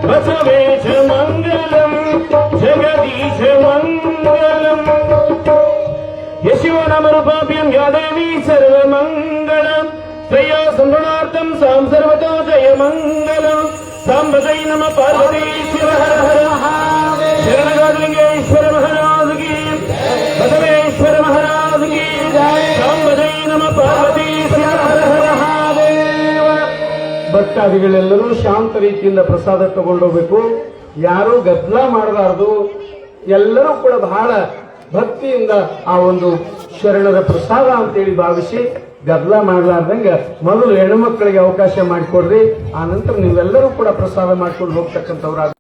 A: ಬಸವೇಶ ಮಂಗಲಂ ಜಗದೀಶ ಮಂಗಲಂ, ಯಶಿವನಮರುಪಾಪ್ಯಂ ಯಾದೇವಿ ಸರ್ವಮಂಗಳಂ, ತ್ರಯ ಸಂಭ್ರಮಾರ್ಥಂ ಸಾಂ ಸರ್ವತೋ ಜಯ ಮಂಗಲಂ, ಸಾಂಬಜೈ ನಮ ಪಾರ್ವತಿ ಶಿವ ಹರ ಹರ ಶರಣಗಾಲಿಂಗೇಶ್ವರ ಮಹಾರಾಜ್ ಕಿ, ಬಸವೇಶ್ವರ ಮಹಾರಾಜ್ ಕಿ, ಸಾಂಬಜೈ ನಮ ಪಾರ್ವತಿ ಶಿವ ಹರ ಹರ ಮಹಾದೇವ.
B: ಭಕ್ತಾದಿಗಳೆಲ್ಲರೂ ಶಾಂತ ರೀತಿಯಿಂದ ಪ್ರಸಾದ ತಗೊಂಡೋಗ್ಬೇಕು, ಯಾರೂ ಗದ್ದಲ ಮಾಡಬಾರದು. ಎಲ್ಲರೂ ಕೂಡ ಬಹಳ ಭಕ್ತಿಯಿಂದ ಆ ಒಂದು ಶರಣರ ಪ್ರಸಾದ ಅಂತೇಳಿ ಭಾವಿಸಿ ಗದ್ದಲ ಮಾಡಲಾರ್ದಂಗ ಮೊದಲು ಹೆಣ್ಣು ಮಕ್ಕಳಿಗೆ ಅವಕಾಶ ಮಾಡಿಕೊಡ್ರಿ. ಆ ನಂತರ ನೀವೆಲ್ಲರೂ ಕೂಡ ಪ್ರಸಾದ ಮಾಡ್ಕೊಂಡು ಹೋಗ್ತಕ್ಕಂಥವ್ರು